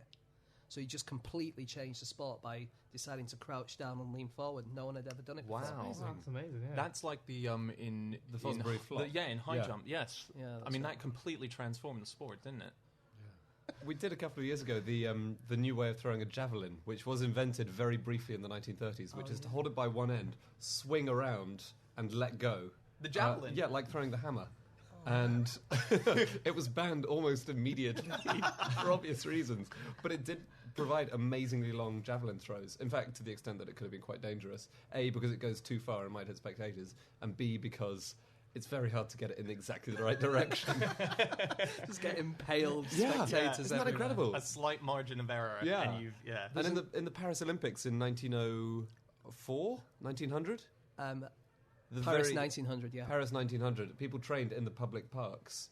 So he just completely changed the sport by deciding to crouch down and lean forward. No one had ever done it before. Wow. That's amazing. Yeah. That's like the in The Fosbury flop. in high Yeah. jump. Yes. Yeah, I that's mean right. that completely transformed the sport, didn't it? We did a couple of years ago the new way of throwing a javelin, which was invented very briefly in the 1930s, which is to hold it by one end, swing around, and let go. The javelin? Yeah, like throwing the hammer. And it was banned almost immediately for obvious reasons. But it did provide amazingly long javelin throws. In fact, to the extent that it could have been quite dangerous. A, because it goes too far and might hit spectators. And B, because it's very hard to get it in exactly the right direction. Just get impaled Yeah. spectators Isn't that everywhere. incredible? A slight margin of error. Yeah. And you've, yeah. And in the Paris Olympics in 1904, 1900? The Paris very- 1900, yeah. Paris 1900. People trained in the public parks,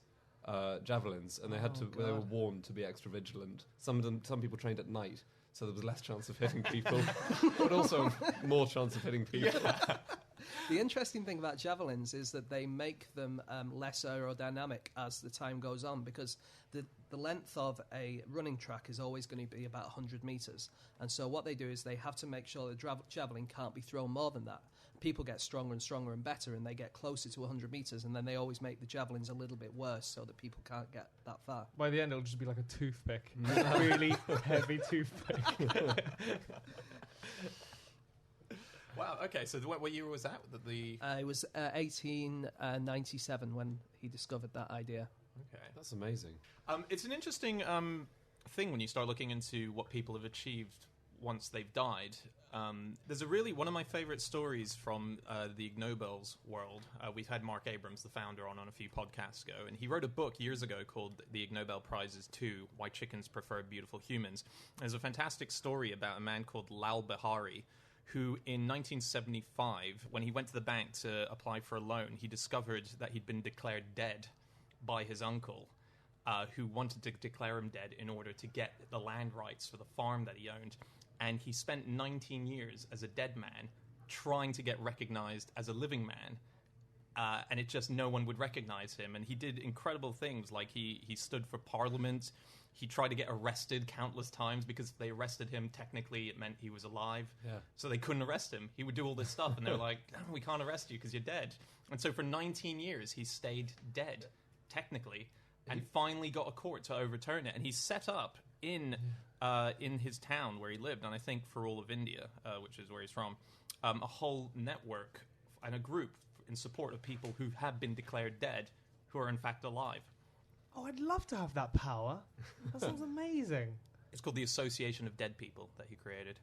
javelins, and they had to. They were warned to be extra vigilant. Some people trained at night, so there was less chance of hitting people, but also more chance of hitting people. The interesting thing about javelins is that they make them less aerodynamic as the time goes on, because the length of a running track is always going to be about 100 metres. And so what they do is they have to make sure the javelin can't be thrown more than that. People get stronger and stronger and better, and they get closer to 100 metres, and then they always make the javelins a little bit worse so that people can't get that far. By the end, it'll just be like a toothpick, really heavy toothpick. Wow. Okay. So what year was that? It was 1897 when he discovered that idea. Okay. That's amazing. It's an interesting thing when you start looking into what people have achieved once they've died. There's one of my favourite stories from the Ig Nobel's world. We've had Mark Abrams, the founder, on a few podcasts ago, and he wrote a book years ago called The Ig Nobel Prizes 2, Why Chickens Prefer Beautiful Humans. And there's a fantastic story about a man called Lal Bihari, who in 1975, when he went to the bank to apply for a loan, he discovered that he'd been declared dead by his uncle, who wanted to declare him dead in order to get the land rights for the farm that he owned. And he spent 19 years as a dead man trying to get recognized as a living man. And it just, no one would recognize him. And he did incredible things, like he stood for parliament. He tried to get arrested countless times, because if they arrested him, technically it meant he was alive. Yeah. So they couldn't arrest him. He would do all this stuff, and they're like, "No, we can't arrest you because you're dead." And so for 19 years, he stayed dead, technically, and finally got a court to overturn it. And he set up in his town where he lived, and I think for all of India, which is where he's from, a whole network and a group in support of people who have been declared dead, who are in fact alive. Oh, I'd love to have that power. That sounds amazing. It's called the Association of Dead People that he created.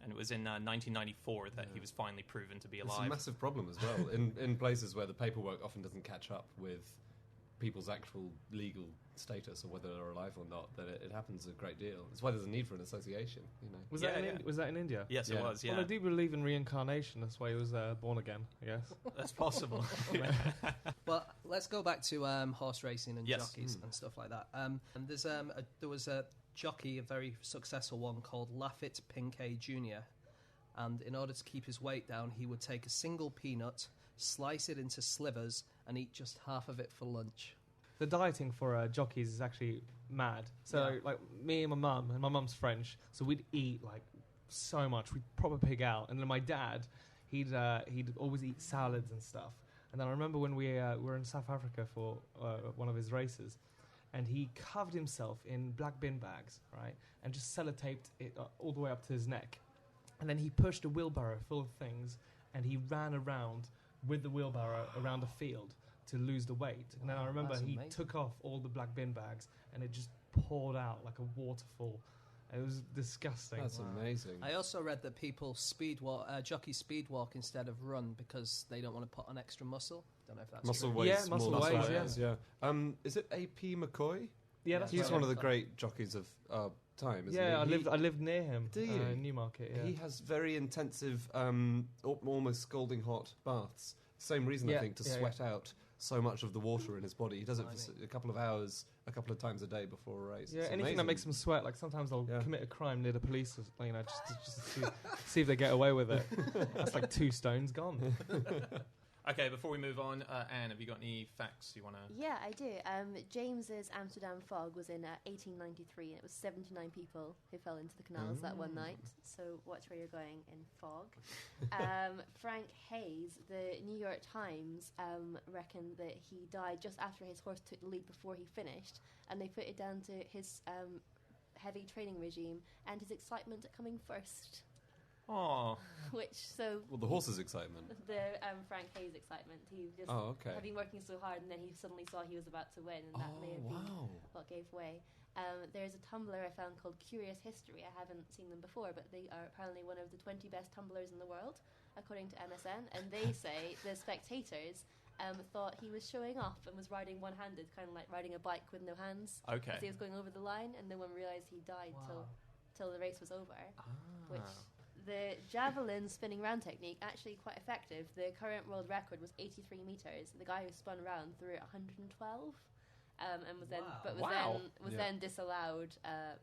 And it was in 1994 that he was finally proven to be It's alive. a massive problem as well in places where the paperwork often doesn't catch up with people's actual legal status or whether they're alive or not, then it happens a great deal. That's why there's a need for an association, you know. Was that in India? Yes, it was. Yeah, Well, I do believe in reincarnation. That's why he was born again, I guess. that's possible. Well, let's go back to horse racing and Yes. jockeys and stuff like that. And there was a jockey, a very successful one called Laffit Pinkay Jr. And in order to keep his weight down, he would take a single peanut, slice it into slivers, and eat just half of it for lunch. The dieting for jockeys is actually mad. So, Yeah. like, me and my mum's French, so we'd eat, like, so much. We'd proper pig out. And then my dad, he'd always eat salads and stuff. And then I remember when we were in South Africa for one of his races, and he covered himself in black bin bags, right, and just sellotaped it all the way up to his neck. And then he pushed a wheelbarrow full of things, and he ran around with the wheelbarrow around the field to lose the weight. And then I remember that's he amazing. took off all the black bin bags, and it just poured out like a waterfall. It was disgusting. That's amazing. I also read that people jockeys speed walk instead of run because they don't want to put on extra muscle. Don't know if that's Muscle true. weighs Yeah, muscle more than weighs, fat is, yeah. Is it A.P. McCoy? Yeah, that's He's right. one of the great jockeys of our time, isn't Yeah, he? I lived near him. Do you? In Newmarket, yeah. He has very intensive, almost scalding hot baths. Same reason, I Yeah, think, to yeah, sweat out so much of the water in his body. He does it for a couple of hours, a couple of times a day before a race. Yeah, It's anything amazing. that makes them sweat. Like sometimes they'll Yeah. commit a crime near the police, you know, just to see if they get away with it. That's like 2 stones gone. Okay, before we move on, Anne, have you got any facts you want to... Yeah, I do. James's Amsterdam fog was in 1893, and it was 79 people who fell into the canals that one night. So watch where you're going in fog. Frank Hayes, the New York Times, reckoned that he died just after his horse took the lead before he finished, and they put it down to his heavy training regime and his excitement at coming first. Oh, Well, the horse's excitement. The Frank Hayes excitement. He just had been working so hard, and then he suddenly saw he was about to win, and that may have been what gave way. There's a Tumblr I found called Curious History. I haven't seen them before, but they are apparently one of the 20 best tumblers in the world, according to MSN. And they say the spectators thought he was showing off and was riding one-handed, kind of like riding a bike with no hands. Okay. As he was going over the line, and no one realised he died till the race was over. Which... The javelin spinning round technique actually quite effective. The current world record was 83 meters. The guy who spun around threw it 112, and was then disallowed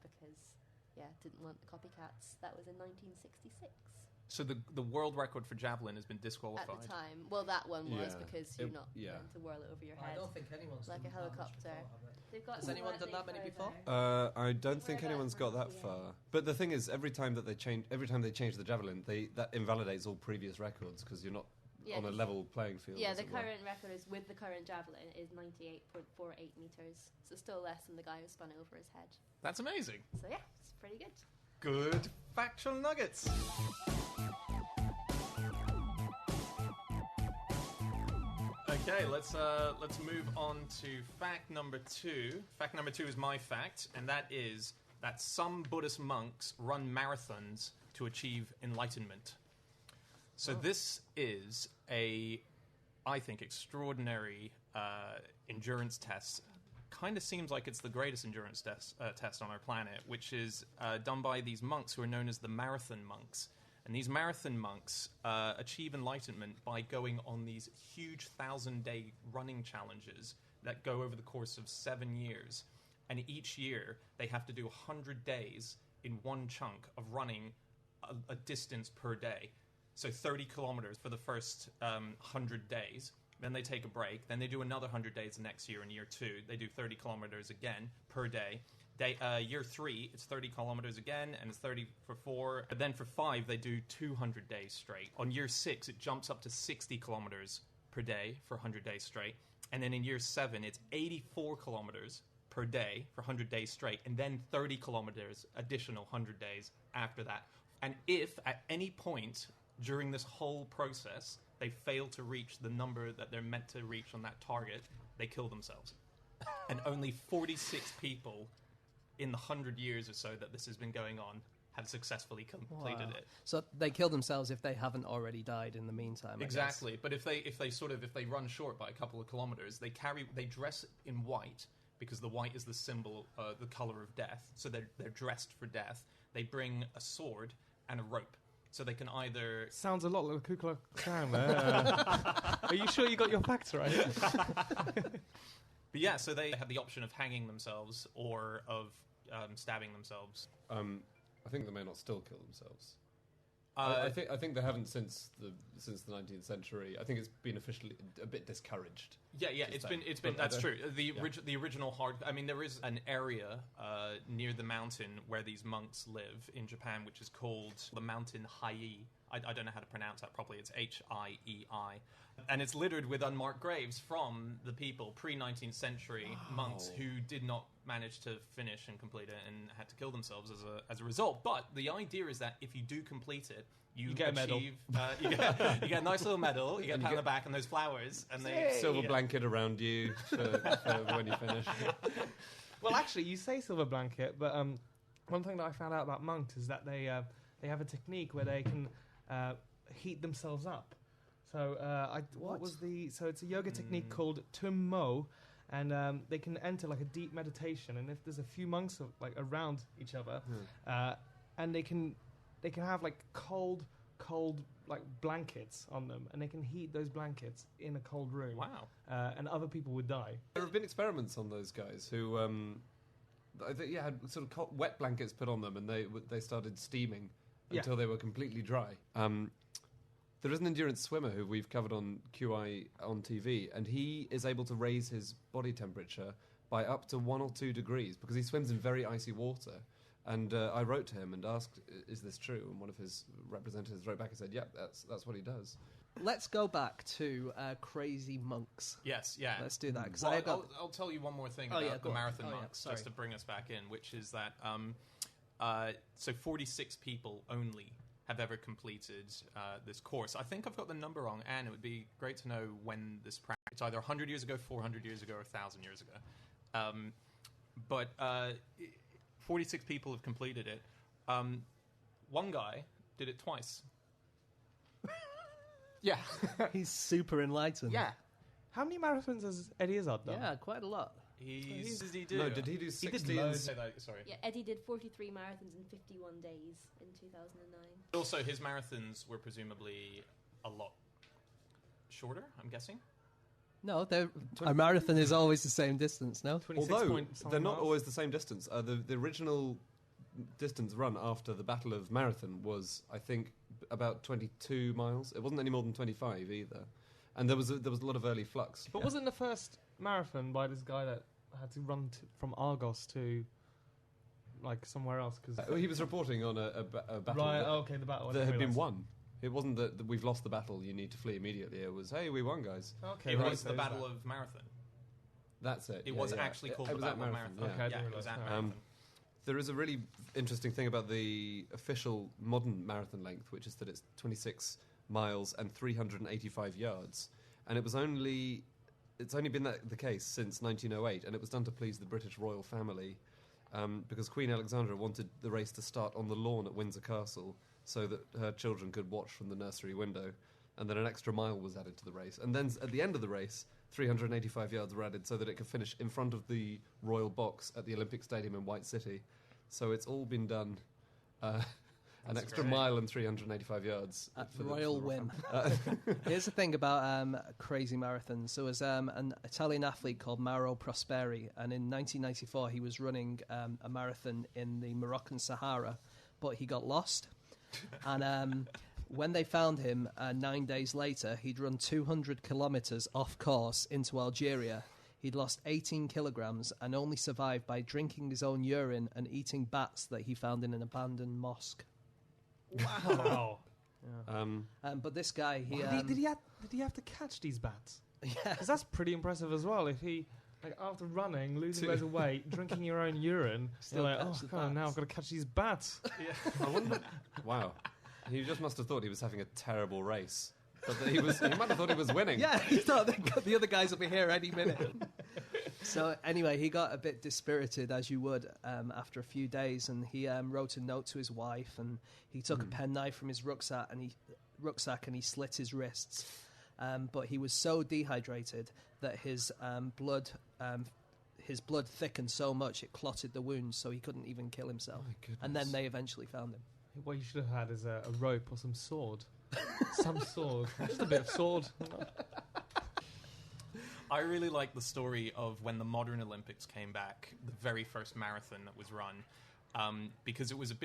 because didn't want the copycats. That was in 1966. so the world record for javelin has been disqualified. At the time, well, that one was Yeah. because you're It- not yeah. meant to whirl it over your I head don't think anyone's like a done that much helicopter. before, have they? They've got Has some anyone that done they that many further. before? I don't think We're anyone's about got that 100, far. But the thing is, every time they change the javelin, that invalidates all previous records because you're not Yeah, on a 'cause- level playing field. Yeah, as the it were. current record is with the current javelin is 98.48 meters, so still less than the guy who spun it over his head. That's amazing. So yeah, it's pretty good. Good factual nuggets. Okay, let's move on to fact number 2. Fact number 2 is my fact, and that is that some Buddhist monks run marathons to achieve enlightenment. So this is I think, extraordinary endurance test. Kind of seems like it's the greatest endurance test on our planet, which is done by these monks who are known as the marathon monks. And these marathon monks achieve enlightenment by going on these huge 1,000-day running challenges that go over the course of 7 years. And each year, they have to do 100 days in one chunk of running a distance per day. So 30 kilometers for the first 100 days. Then they take a break. Then they do another 100 days the next year in year 2. They do 30 kilometers again per day. Year 3, it's 30 kilometers again, and it's 30 for 4. But then for 5, they do 200 days straight. On year 6, it jumps up to 60 kilometers per day for 100 days straight. And then in year 7, it's 84 kilometers per day for 100 days straight. And then 30 kilometers additional 100 days after that. And if at any point during this whole process they fail to reach the number that they're meant to reach on that target, they kill themselves. And only 46 people in the 100 years or so that this has been going on had successfully completed it. So they kill themselves if they haven't already died in the meantime. Exactly, but if they run short by a couple of kilometers, they dress in white because the white is the symbol, the color of death. So they're dressed for death. They bring a sword and a rope, so they can either. Sounds a lot like the Ku Klux Klan. Are you sure you got your facts right? But yeah, so they have the option of hanging themselves or of stabbing themselves. I think they may not still kill themselves. I think they haven't since the 19th century. I think it's been officially a bit discouraged. Yeah, it's been. That's true. The original hard. I mean, there is an area near the mountain where these monks live in Japan, which is called the Mountain Hiei. I don't know how to pronounce that properly. It's Hiei, and it's littered with unmarked graves from the people pre-19th century monks who did not manage to finish and complete it and had to kill themselves as a result. But the idea is that if you do complete it, you get a medal. you get a nice little medal. You get a pat on the back and those flowers, and silver blanket around you for when you finish. Well, actually, you say silver blanket, but one thing that I found out about monks is that they have a technique where they can heat themselves up. So So it's a yoga technique called Tummo, and they can enter like a deep meditation. And if there's a few monks around each other, and they can have like cold like blankets on them, and they can heat those blankets in a cold room. Wow! And other people would die. There have been experiments on those guys who I think, had sort of wet blankets put on them, and they started steaming until they were completely dry. There is an endurance swimmer who we've covered on QI on TV, and he is able to raise his body temperature by up to 1 or 2 degrees because he swims in very icy water. And I wrote to him and asked, "Is this true?" And one of his representatives wrote back and said, "Yep, that's what he does." Let's go back to Crazy Monks. Yes, yeah. Let's do that. I'll tell you one more thing about the marathon monks, just to bring us back in, which is that so 46 people only have ever completed this course. I think I've got the number wrong, and it would be great to know when this practice. It's either 100 years ago, 400 years ago, or 1,000 years ago. But 46 people have completed it. One guy did it twice. Yeah. He's super enlightened. Yeah. How many marathons has Eddie Izzard done? Yeah, quite a lot. Did he do 60? Sorry. Yeah, Eddie did 43 marathons in 51 days in 2009. Also, his marathons were presumably a lot shorter, I'm guessing. No, a marathon is always the same distance, no? Although they're not always the same distance. The original distance run after the Battle of Marathon was, I think, about 22 miles. It wasn't any more than 25 either. And there was a lot of early flux. But wasn't the first marathon by this guy that had to run from Argos to somewhere else? Cause he was reporting on a battle. Right, okay, the battle. That had been won. It wasn't that we've lost the battle, you need to flee immediately. It was, hey, we won, guys. Okay, it was the Battle of Marathon. That's it. It was actually called the Battle of Marathon. Okay, it was at Marathon. There is a really interesting thing about the official modern marathon length, which is that it's 26 miles and 385 yards. And it's only been the case since 1908, and it was done to please the British royal family because Queen Alexandra wanted the race to start on the lawn at Windsor Castle so that her children could watch from the nursery window, and then an extra mile was added to the race. And then at the end of the race, 385 yards were added so that it could finish in front of the royal box at the Olympic Stadium in White City. So it's all been done an extra mile and 385 yards. At royal whim. Here's the thing about crazy marathons. There was an Italian athlete called Mauro Prosperi, and in 1994 he was running a marathon in the Moroccan Sahara, but he got lost. And when they found him 9 days later, he'd run 200 kilometres off course into Algeria. He'd lost 18 kilograms and only survived by drinking his own urine and eating bats that he found in an abandoned mosque. Wow. Yeah. But this guy, did he have to catch these bats? Yeah, because that's pretty impressive as well. If he, after running, losing loads of weight, drinking your own urine, still like, oh god, now I've got to catch these bats. Yeah. I wonder. Wow, he just must have thought he was having a terrible race, but that he might have thought he was winning. Yeah, he thought the other guys will be here any minute. So anyway, he got a bit dispirited, as you would, after a few days, and he wrote a note to his wife, and he took a penknife from his rucksack and he slit his wrists. But he was so dehydrated that his blood thickened so much it clotted the wounds, so he couldn't even kill himself. And then they eventually found him. What you should have had is a rope or some sword. Some sword. Just a bit of sword. I really like the story of when the modern Olympics came back, the very first marathon that was run, because it was the,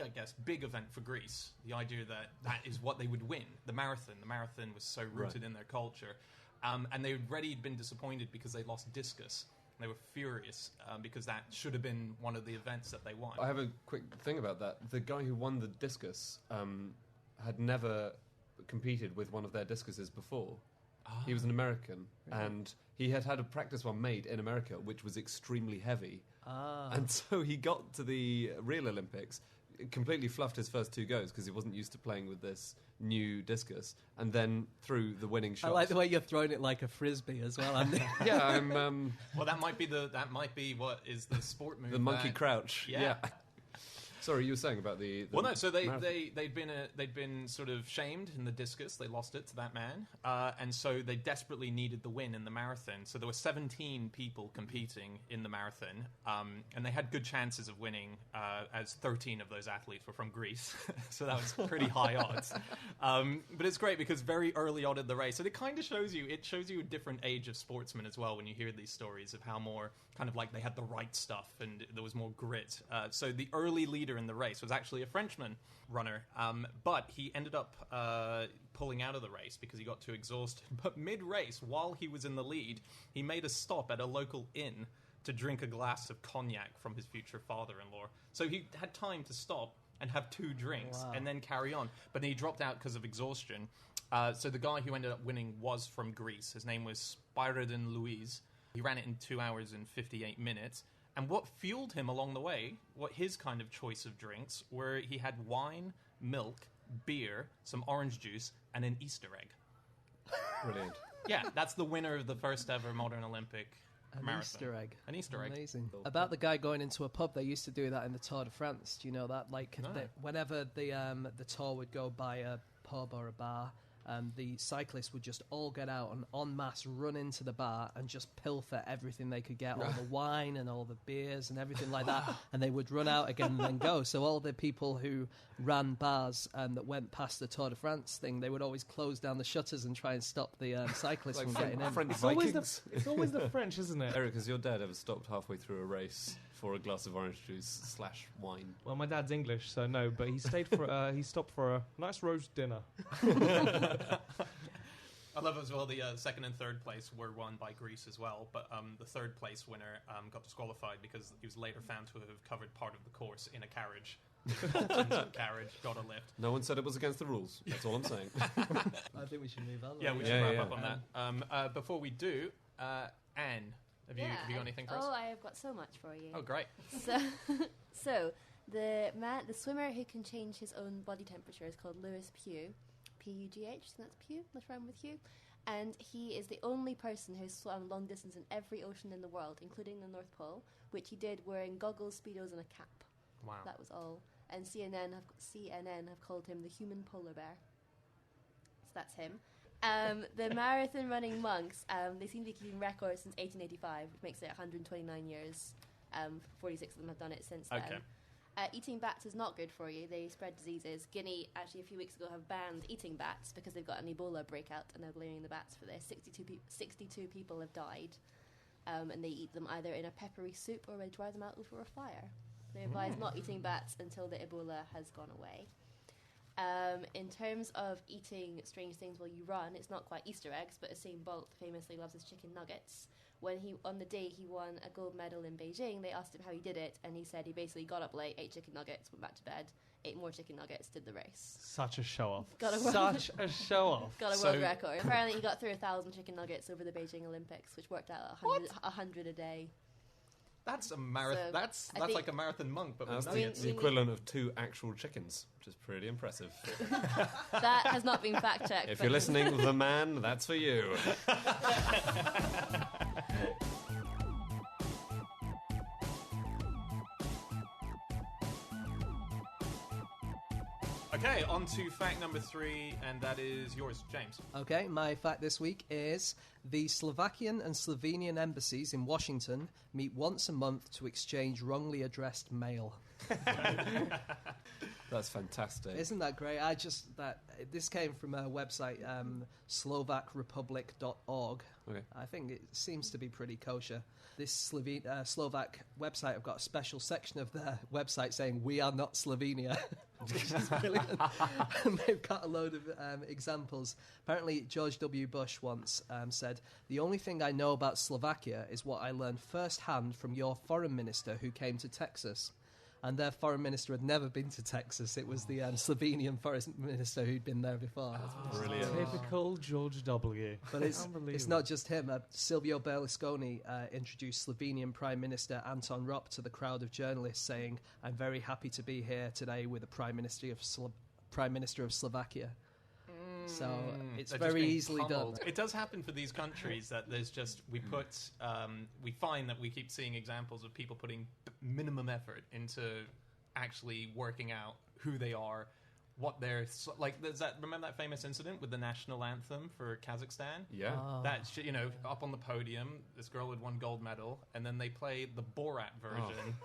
I guess, big event for Greece. The idea that is what they would win, the marathon. The marathon was so rooted in their culture. And they'd already been disappointed because they lost discus. They were furious because that should have been one of the events that they won. I have a quick thing about that. The guy who won the discus had never competed with one of their discuses before. He was an American, and he had a practice one made in America, which was extremely heavy. And so he got to the real Olympics, completely fluffed his first 2 goes because he wasn't used to playing with this new discus, and then threw the winning shot. I like the way you're throwing it like a frisbee as well, Andy. Yeah, I'm... Well, that might be what is the sport move. The monkey crouch. Yeah. Sorry, you were saying about the well, no. So marathon. they'd been sort of shamed in the discus. They lost it to that man, and so they desperately needed the win in the marathon. So there were 17 people competing in the marathon, and they had good chances of winning, as 13 of those athletes were from Greece. So that was pretty high odds. But it's great because very early on in the race, and it kind of shows you a different age of sportsmen as well when you hear these stories of how more kind of like they had the right stuff and there was more grit. So the early leader in the race was actually a Frenchman runner, but he ended up pulling out of the race because he got too exhausted. But mid-race, while he was in the lead, he made a stop at a local inn to drink a glass of cognac from his future father-in-law. So he had time to stop and have 2 drinks and then carry on. But then he dropped out because of exhaustion. So the guy who ended up winning was from Greece. His name was Spyridon Louise. He ran it in 2 hours and 58 minutes. And what fueled him along the way, what his kind of choice of drinks, were he had wine, milk, beer, some orange juice, and an Easter egg. Brilliant. Yeah, that's the winner of the first ever modern Olympic marathon. Easter egg. An Easter egg. Amazing. About the guy going into a pub, they used to do that in the Tour de France. Do you know that? Like, whenever the Tour would go by a pub or a bar, the cyclists would just all get out and en masse run into the bar and just pilfer everything they could get, all the wine and all the beers and everything like that, and they would run out again and then go. So all the people who ran bars that went past the Tour de France thing, they would always close down the shutters and try and stop the cyclists from getting in. French It's always the French, isn't it? Eric, has your dad ever stopped halfway through a race for a glass of orange juice / wine? Well, my dad's English, so no, but he stayed for he stopped for a nice roast dinner. I love as well the second and third place were won by Greece as well, but the third place winner got disqualified because he was later found to have covered part of the course in a carriage. Carriage, got a lift. No one said it was against the rules. That's all I'm saying. I think we should move on. Yeah, we should wrap up on that. Before we do, Anne, have you got anything for us? Oh, I have got so much for you. Oh, great. So the swimmer who can change his own body temperature is called Lewis Pugh. P-U-G-H, so that's Pugh, let's rhyme with Hugh. And he is the only person who's swum long distance in every ocean in the world, including the North Pole, which he did wearing goggles, speedos, and a cap. Wow. That was all. And CNN have called him the human polar bear. So that's him. The marathon running monks, they seem to be keeping records since 1885, which makes it 129 years. 46 of them have done it since then. Okay. Eating bats is not good for you. They spread diseases. Guinea, actually, a few weeks ago, have banned eating bats because they've got an Ebola breakout and they're blaming the bats for this. 62 people have died, and they eat them either in a peppery soup or they dry them out over a fire. They advise not eating bats until the Ebola has gone away. In terms of eating strange things while you run, it's not quite Easter eggs, but Usain Bolt famously loves his chicken nuggets. When on the day he won a gold medal in Beijing, they asked him how he did it, and he said he basically got up late, ate chicken nuggets, went back to bed, ate more chicken nuggets, did the race. Such a show-off. Such a show-off. Got a world record. Apparently he got through 1,000 chicken nuggets over the Beijing Olympics, which worked out 100 a day. That's a marathon. So that's like a marathon monk, but with That's nuggets. the equivalent of 2 actual chickens, which is pretty impressive. That has not been fact-checked. If you're listening, the man, that's for you. Okay, on to fact number 3, and that is yours, James. Okay, my fact this week is the Slovakian and Slovenian embassies in Washington meet once a month to exchange wrongly addressed mail. That's fantastic. Isn't that great? This came from a website, SlovakRepublic.org. Okay. I think it seems to be pretty kosher. This Slovak website have got a special section of their website saying "We are not Slovenia," which is brilliant. And they've got a load of examples. Apparently, George W. Bush once said, "The only thing I know about Slovakia is what I learned firsthand from your foreign minister who came to Texas." And their foreign minister had never been to Texas. It was the Slovenian foreign minister who'd been there before. Brilliant. Typical George W. But it's not just him. Silvio Berlusconi introduced Slovenian Prime Minister Anton Rop to the crowd of journalists, saying, "I'm very happy to be here today with the Prime Minister of Slovakia." So it's They're very just being easily done. pummeled. It does happen for these countries that there's just we find that we keep seeing examples of people putting minimum effort into actually working out who they are, what they're like. Remember that famous incident with the national anthem for Kazakhstan? Yeah. That's up on the podium. This girl had won gold medal, and then they played the Borat version.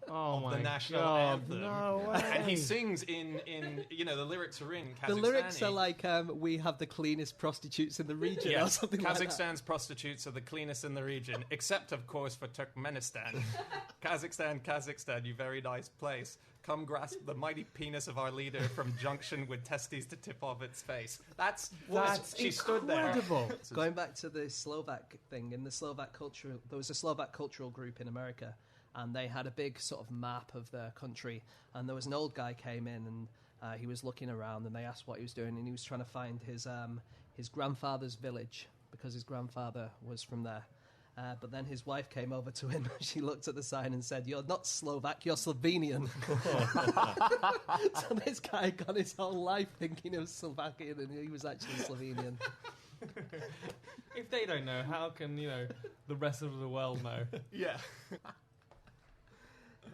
Oh of the my national God, anthem. no way. And he sings in the lyrics are in Kazakhstani. The lyrics are like, "We have the cleanest prostitutes in the region," or something like that. Kazakhstan's prostitutes are the cleanest in the region, except, of course, for Turkmenistan. Kazakhstan, you very nice place. Come grasp the mighty penis of our leader from junction with testes to tip off its face. She stood there. Going back to the Slovak thing, in the Slovak culture, there was a Slovak cultural group in America, and they had a big sort of map of their country, and there was an old guy came in, and he was looking around, and they asked what he was doing, and he was trying to find his grandfather's village, because his grandfather was from there. But then his wife came over to him. She looked at the sign and said, "You're not Slovak, you're Slovenian." So this guy got his whole life thinking he was Slovakian, and he was actually Slovenian. If they don't know, how can the rest of the world know? Yeah.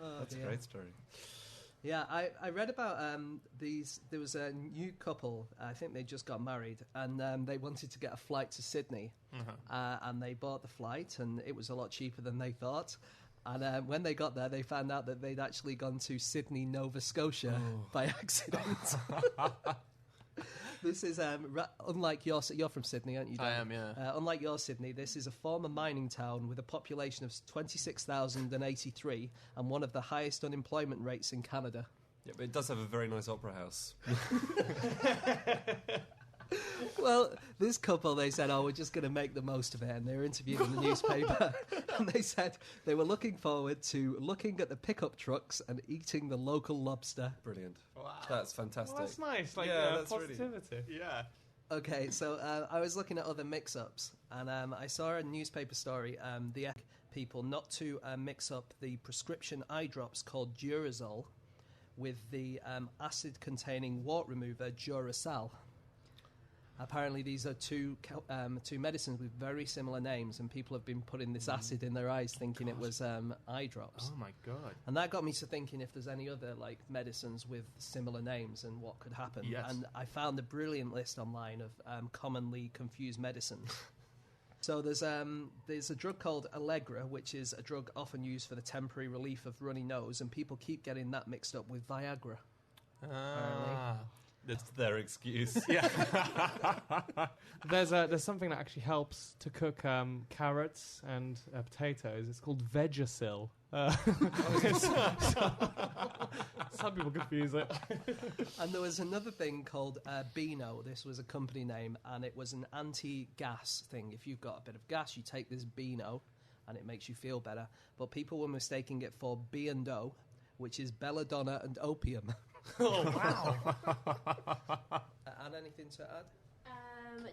That's a great story. Yeah, I read about these. There was a new couple. I think they just got married, and they wanted to get a flight to Sydney, and they bought the flight, and it was a lot cheaper than they thought. And when they got there, they found out that they'd actually gone to Sydney, Nova Scotia by accident. This is unlike you're from Sydney, aren't you, Dan? I am, yeah. Unlike your Sydney, this is a former mining town with a population of 26,083 and one of the highest unemployment rates in Canada. Yeah, but it does have a very nice opera house. Well, this couple, they said, "Oh, we're just going to make the most of it," and they were interviewed in the newspaper, and they said they were looking forward to looking at the pickup trucks and eating the local lobster. Brilliant. Wow. That's fantastic. Well, that's nice. that's positivity. Really... Yeah. Okay, so I was looking at other mix-ups, and I saw a newspaper story. The people not to mix up the prescription eye drops called Durazol with the acid-containing wart remover Duracell. Apparently, these are two medicines with very similar names, and people have been putting this acid in their eyes, thinking it was eye drops. Oh my God! And that got me to thinking if there's any other medicines with similar names and what could happen. Yes. And I found a brilliant list online of commonly confused medicines. So there's a drug called Allegra, which is a drug often used for the temporary relief of runny nose, and people keep getting that mixed up with Viagra. That's their excuse. Yeah. There's something that actually helps to cook carrots and potatoes. It's called Vegasil. Some people confuse it. And there was another thing called Beano. This was a company name, and it was an anti-gas thing. If you've got a bit of gas, you take this Beano, and it makes you feel better. But people were mistaking it for B&O, which is belladonna and opium. Oh, wow. Add anything to add?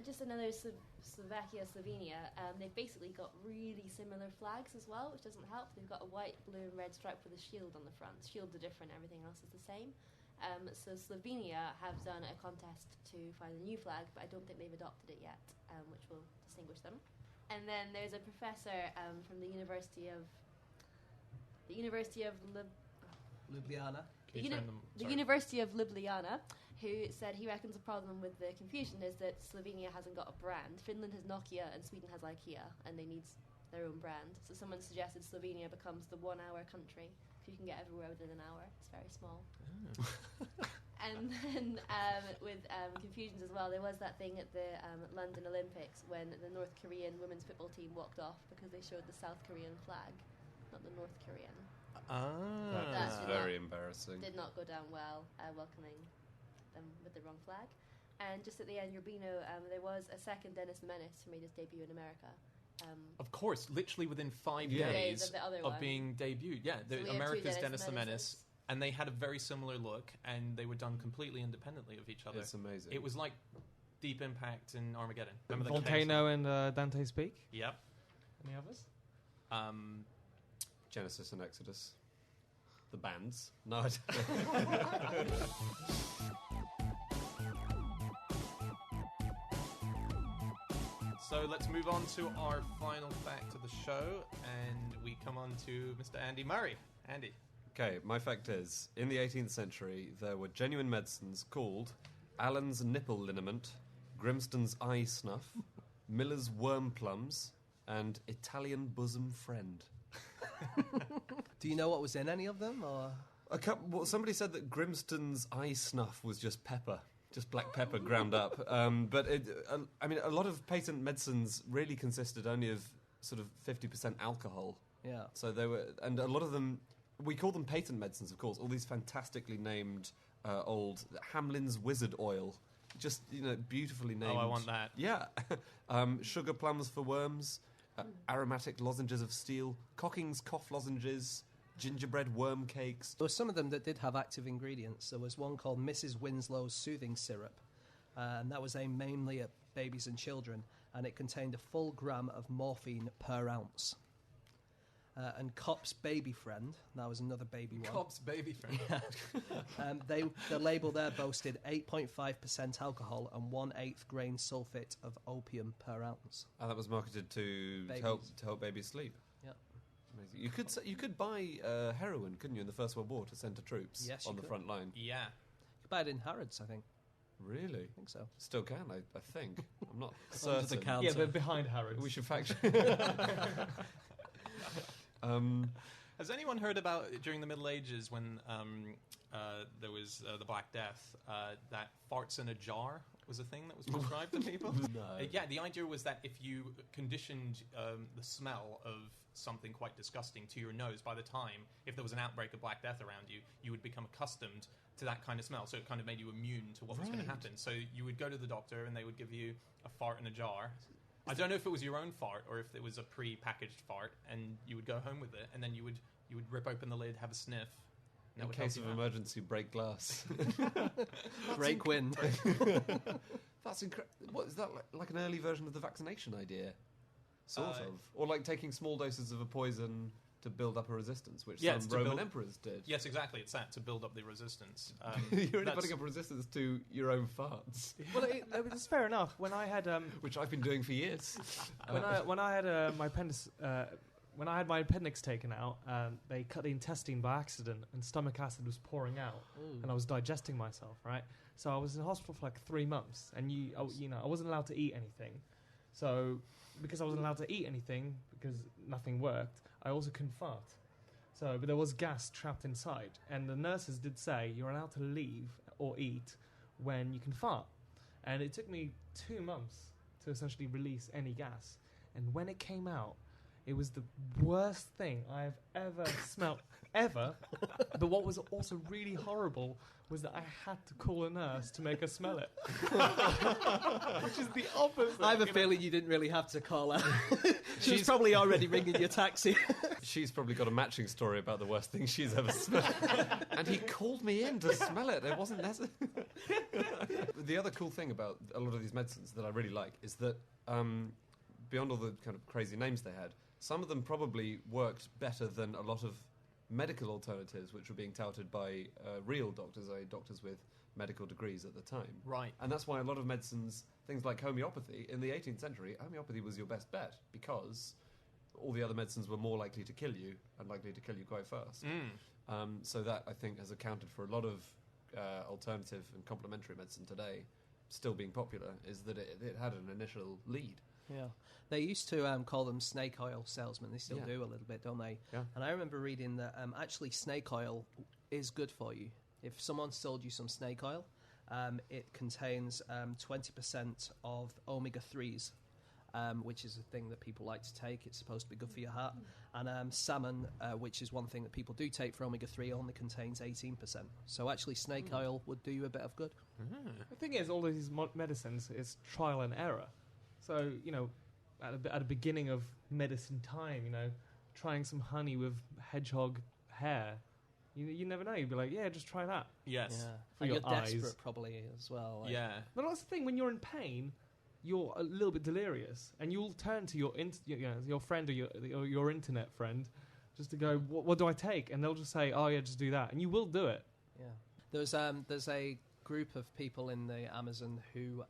Just another Slovakia, Slovenia. They've basically got really similar flags as well, which doesn't help. They've got a white, blue, and red stripe with a shield on the front. Shields are different, everything else is the same. So Slovenia have done a contest to find a new flag, but I don't think they've adopted it yet, which will distinguish them. And then there's a professor from the University of Ljubljana. Can you turn them- The sorry. University of Ljubljana, who said he reckons the problem with the confusion is that Slovenia hasn't got a brand. Finland has Nokia and Sweden has IKEA, and they need their own brand. So someone suggested Slovenia becomes the 1 hour country. You can get everywhere within an hour. It's very small. And then with confusions as well, there was that thing at the London Olympics when the North Korean women's football team walked off because they showed the South Korean flag, not the North Korean. That's That very embarrassing. Did not go down well, welcoming them with the wrong flag. And just at the end, Rubino, there was a second Dennis the Menace who made his debut in America. Of course, literally within 5 Yeah. days Of the other one. being debuted. Yeah, So we have two America's Dennis Dennis the Menace. Menaces. And they had a very similar look, and they were done completely independently of each other. It's amazing. It was like Deep Impact and Armageddon. Remember the Volcano and Dante's Peak. Yep. Any others? Genesis and Exodus. The bands. No, I don't. So let's move on to our final fact of the show, and we come on to Mr. Andy Murray. Andy. Okay, my fact is, in the 18th century, there were genuine medicines called Allen's nipple liniment, Grimston's eye snuff, Miller's worm plums, and Italian bosom friend. Do you know what was in any of them, or? Well, somebody said that Grimston's eye snuff was just pepper. Just black pepper ground up. But, I mean, a lot of patent medicines really consisted only of sort of 50% alcohol. Yeah. So they were... And a lot of them... We call them patent medicines, of course. All these fantastically named old... Hamlin's Wizard Oil. Just, beautifully named... Oh, I want that. Yeah. Sugar plums for worms. Aromatic lozenges of steel. Cocking's cough lozenges. Gingerbread worm cakes. There were some of them that did have active ingredients. There was one called Mrs. Winslow's Soothing Syrup, and that was aimed mainly at babies and children, and it contained a full gram of morphine per ounce. And Cop's Baby Friend, that was another baby one. Cop's Baby Friend. The label there boasted 8.5% alcohol and 1/8 grain sulfate of opium per ounce. And that was marketed to help babies sleep. Yeah. Amazing. You could buy heroin, couldn't you, in the First World War to send to troops Yes, on you the could. front line? Yeah. You could buy it in Harrods, I think. Really? I think so. Still can, I think. I'm not Under certain. the counter. Yeah, but behind Harrods. We should fact. Has anyone heard about during the Middle Ages when there was the Black Death, that farts in a jar was a thing that was prescribed to people? No. Yeah, the idea was that if you conditioned the smell of something quite disgusting to your nose, by the time, if there was an outbreak of Black Death around you, you would become accustomed to that kind of smell. So it kind of made you immune to what was going to happen. So you would go to the doctor and they would give you a fart in a jar. I don't know if it was your own fart or if it was a pre-packaged fart, and you would go home with it, and then you would rip open the lid, have a sniff. And that In would case help of you out. emergency, break glass. Break wind. That's incredible. What is that like an early version of the vaccination idea? Sort of, or like taking small doses of a poison to build up a resistance, which Yeah, some to Roman build- emperors did. Yes, exactly. It's that, to build up the resistance. You're only that's- building up resistance to your own farts, Well, it's fair enough. When I had which I've been doing for years. when I had my appendix when I had my appendix taken out, they cut the intestine by accident, and stomach acid was pouring out, and I was digesting myself. Right, so I was in hospital for like 3 months, and I wasn't allowed to eat anything. So because I wasn't allowed to eat anything because nothing worked, I also couldn't fart. So, but there was gas trapped inside, and the nurses did say you're allowed to leave or eat when you can fart. And it took me 2 months to essentially release any gas. And when it came out, it was the worst thing I've ever smelt, ever. But what was also really horrible was that I had to call a nurse to make her smell it. Which is the opposite. I have a feeling you didn't really have to call her. She's probably already ringing your taxi. She's probably got a matching story about the worst thing she's ever smelled. And he called me in to smell it. It wasn't necessary. The other cool thing about a lot of these medicines that I really like is that beyond all the kind of crazy names they had, some of them probably worked better than a lot of medical alternatives which were being touted by real doctors, doctors with medical degrees at the time. Right. And that's why a lot of medicines, things like homeopathy, in the 18th century, homeopathy was your best bet because all the other medicines were more likely to kill you and likely to kill you quite fast. So that, I think, has accounted for a lot of alternative and complementary medicine today still being popular, is that it had an initial lead. Yeah. They used to call them snake oil salesmen. They still do a little bit, don't they? Yeah. And I remember reading that actually snake oil is good for you. If someone sold you some snake oil, it contains 20% of omega-3s, which is a thing that people like to take. It's supposed to be good for your heart. And salmon, which is one thing that people do take for omega-3, only contains 18%. So actually snake oil would do you a bit of good. The thing is, all of these medicines is trial and error. So, at the beginning of medicine time, trying some honey with hedgehog hair, you never know. You'd be like, yeah, just try that. Yes. Yeah. For And your you're eyes. desperate probably as well. Like, Yeah. But that's the thing, when you're in pain, you're a little bit delirious, and you'll turn to your friend or your internet friend just to go, what do I take? And they'll just say, oh, yeah, just do that. And you will do it. Yeah. There's a group of people in the Amazon who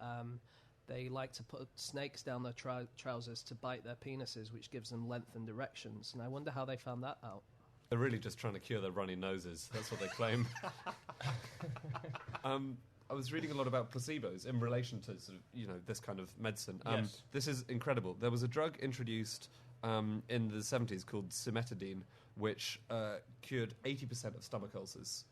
they like to put snakes down their trousers to bite their penises, which gives them length and directions. And I wonder how they found that out. They're really just trying to cure their runny noses. That's what they claim. I was reading a lot about placebos in relation to sort of, this kind of medicine. Yes. This is incredible. There was a drug introduced in the 70s called cimetidine, which cured 80% of stomach ulcers.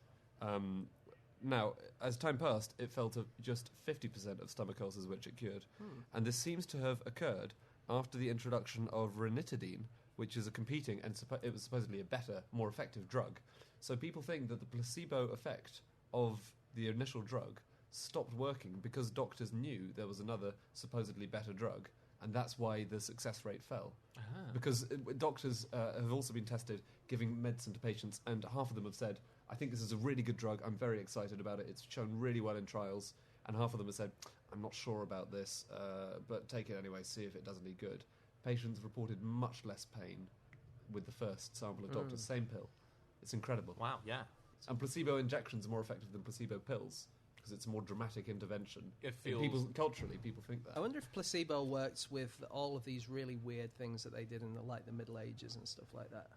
Now, as time passed, it fell to just 50% of stomach ulcers which it cured. And this seems to have occurred after the introduction of ranitidine, which is a competing, and it was supposedly a better, more effective drug. So people think that the placebo effect of the initial drug stopped working because doctors knew there was another supposedly better drug, and that's why the success rate fell. Because doctors have also been tested giving medicine to patients, and half of them have said, I think this is a really good drug, I'm very excited about it, it's shown really well in trials, and half of them have said, I'm not sure about this, but take it anyway, see if it does any good. Patients reported much less pain with the first sample of doctors, same pill. It's incredible. Wow, yeah. And placebo injections are more effective than placebo pills because it's a more dramatic intervention. It feels... Culturally, people think that. I wonder if placebo works with all of these really weird things that they did in the Middle Ages and stuff like that.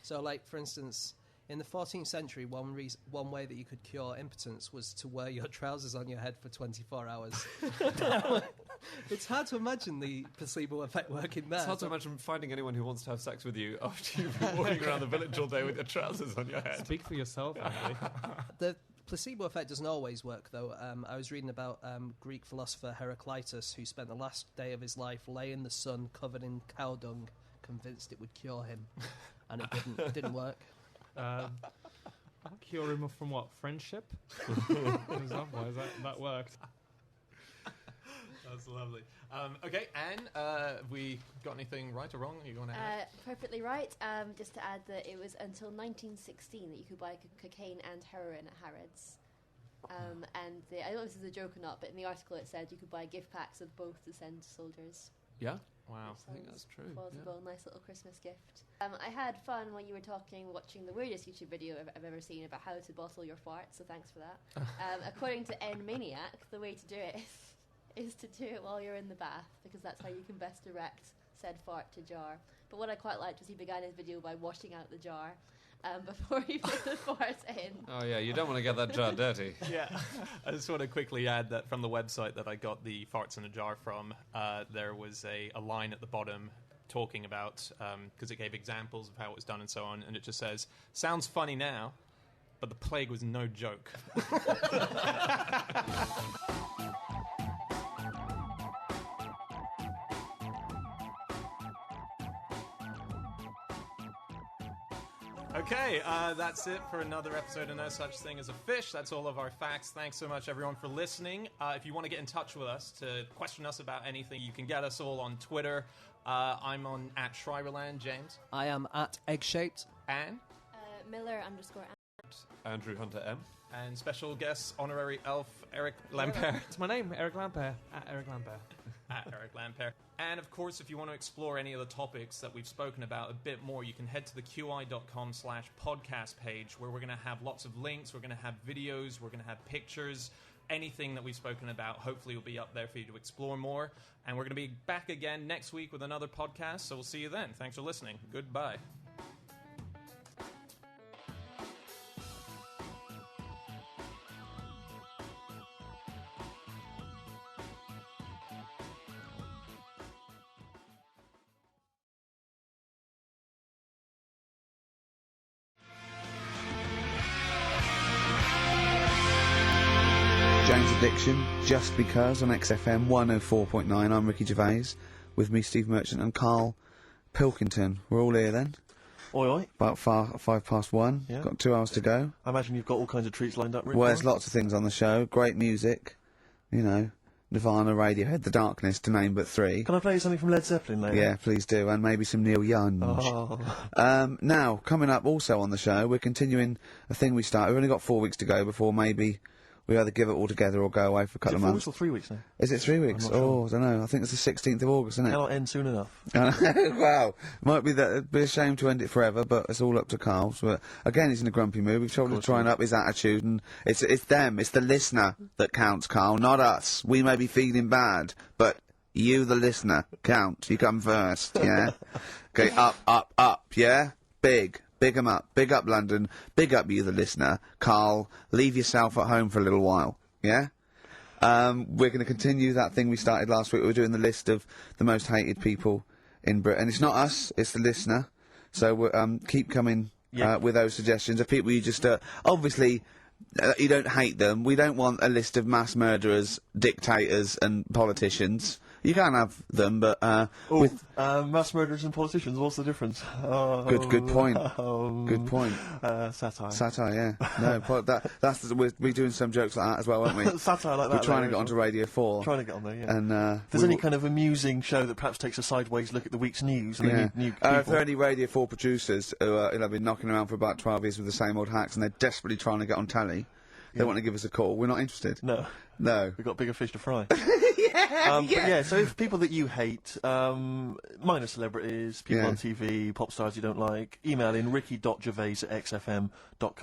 So, like, for instance, in the 14th century, one way that you could cure impotence was to wear your trousers on your head for 24 hours. It's hard to imagine the placebo effect working there. It's hard to imagine finding anyone who wants to have sex with you after you've been walking around the village all day with your trousers on your head. Speak for yourself, Andy. The placebo effect doesn't always work, though. I was reading about Greek philosopher Heraclitus, who spent the last day of his life lay in the sun covered in cow dung, convinced it would cure him. And it didn't work. Cure him from what? Friendship? Otherwise, that worked. That's lovely. Okay, Anne, have we got anything right or wrong you want to add? Perfectly right. Just to add that it was until 1916 that you could buy cocaine and heroin at Harrods. And I don't know if this is a joke or not, but in the article it said you could buy gift packs of both to send to soldiers. Yeah? Wow. I think that's true. Plausible, nice little Christmas gift. I had fun while you were talking, watching the weirdest YouTube video I've ever seen about how to bottle your farts, so thanks for that. According to N-Maniac, the way to do it is to do it while you're in the bath, because that's how you can best direct said fart to jar. But what I quite liked was he began his video by washing out the jar before he put the fart in. Oh, yeah, you don't want to get that jar dirty. Yeah. I just want to quickly add that from the website that I got the farts in a jar from, there was a line at the bottom talking about, because it gave examples of how it was done and so on, and it just says, sounds funny now, but the plague was no joke. Okay, that's it for another episode of No Such Thing as a Fish. That's all of our facts. Thanks so much, everyone, for listening. If you want to get in touch with us to question us about anything, you can get us all on Twitter. I'm on @Schreiberland, James. I am @Eggshaped. Anne. Miller_. Andrew Hunter M. And special guest, honorary elf, Eric Lampere. It's my name, Eric Lampere, @Eric Lampere. at Eric Lampere. And of course, if you want to explore any of the topics that we've spoken about a bit more, you can head to the qi.com/podcast page, where we're going to have lots of links, we're going to have videos, we're going to have pictures. Anything that we've spoken about hopefully will be up there for you to explore more. And we're going to be back again next week with another podcast, so we'll see you then. Thanks for listening. Goodbye. James Addiction, Just Because on XFM 104.9. I'm Ricky Gervais, with me Steve Merchant and Carl Pilkington. We're all here then. Oi, oi. About 1:05. Yeah. Got 2 hours to go. I imagine you've got all kinds of treats lined up, Rick. Well, there's lots of things on the show. Great music, you know, Nirvana, Radiohead, The Darkness, to name but 3. Can I play you something from Led Zeppelin later? Yeah, please do, and maybe some Neil Young. Oh. Now, coming up also on the show, we're continuing a thing we started. We've only got 4 weeks to go before maybe we either give it all together or go away for a couple of months. Is it 4 weeks or 3 weeks now? Is it 3 weeks? I'm not sure. I don't know. I think it's the 16th of August, isn't it? Cannot end soon enough. Well, might be that. It'd be a shame to end it forever, but it's all up to Carl. So, again, he's in a grumpy mood. We've told him to try and up his attitude, and it's them, it's the listener that counts, Carl, not us. We may be feeling bad, but you, the listener, count. You come first, yeah? Okay, up, yeah? Big 'em up. Big up London. Big up you, the listener. Carl, leave yourself at home for a little while. Yeah? We're going to continue that thing we started last week. We're doing the list of the most hated people in Britain. It's not us, it's the listener. So we're, keep coming with those suggestions of people you just... obviously, you don't hate them. We don't want a list of mass murderers, dictators and politicians. You can have them, but with mass murderers and politicians, what's the difference? Good point. Good point. Satire. Satire, yeah. No, that's we're doing some jokes like that as well, aren't we? Satire like that. We're trying to get onto Radio 4. Trying to get on there, yeah. And if there's any kind of amusing show that perhaps takes a sideways look at the week's news, and yeah. new If people. there are any Radio 4 producers who have been knocking around for about 12 years with the same old hacks, and they're desperately trying to get on telly, they want to give us a call. We're not interested. No. We've got bigger fish to fry. yeah. But yeah, so if people that you hate, minor celebrities, people on TV, pop stars you don't like, email in ricky.gervais@xfm.co.uk.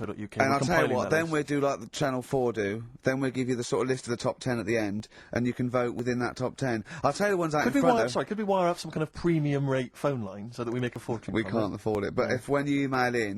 And I'll tell you what, then we'll do like the Channel 4 do, then we'll give you the sort of list of the top 10 at the end, and you can vote within that top 10. I'll tell you the ones out in front, could we wire up some kind of premium rate phone line so that we make a fortune We from can't afford it, but if when you email in,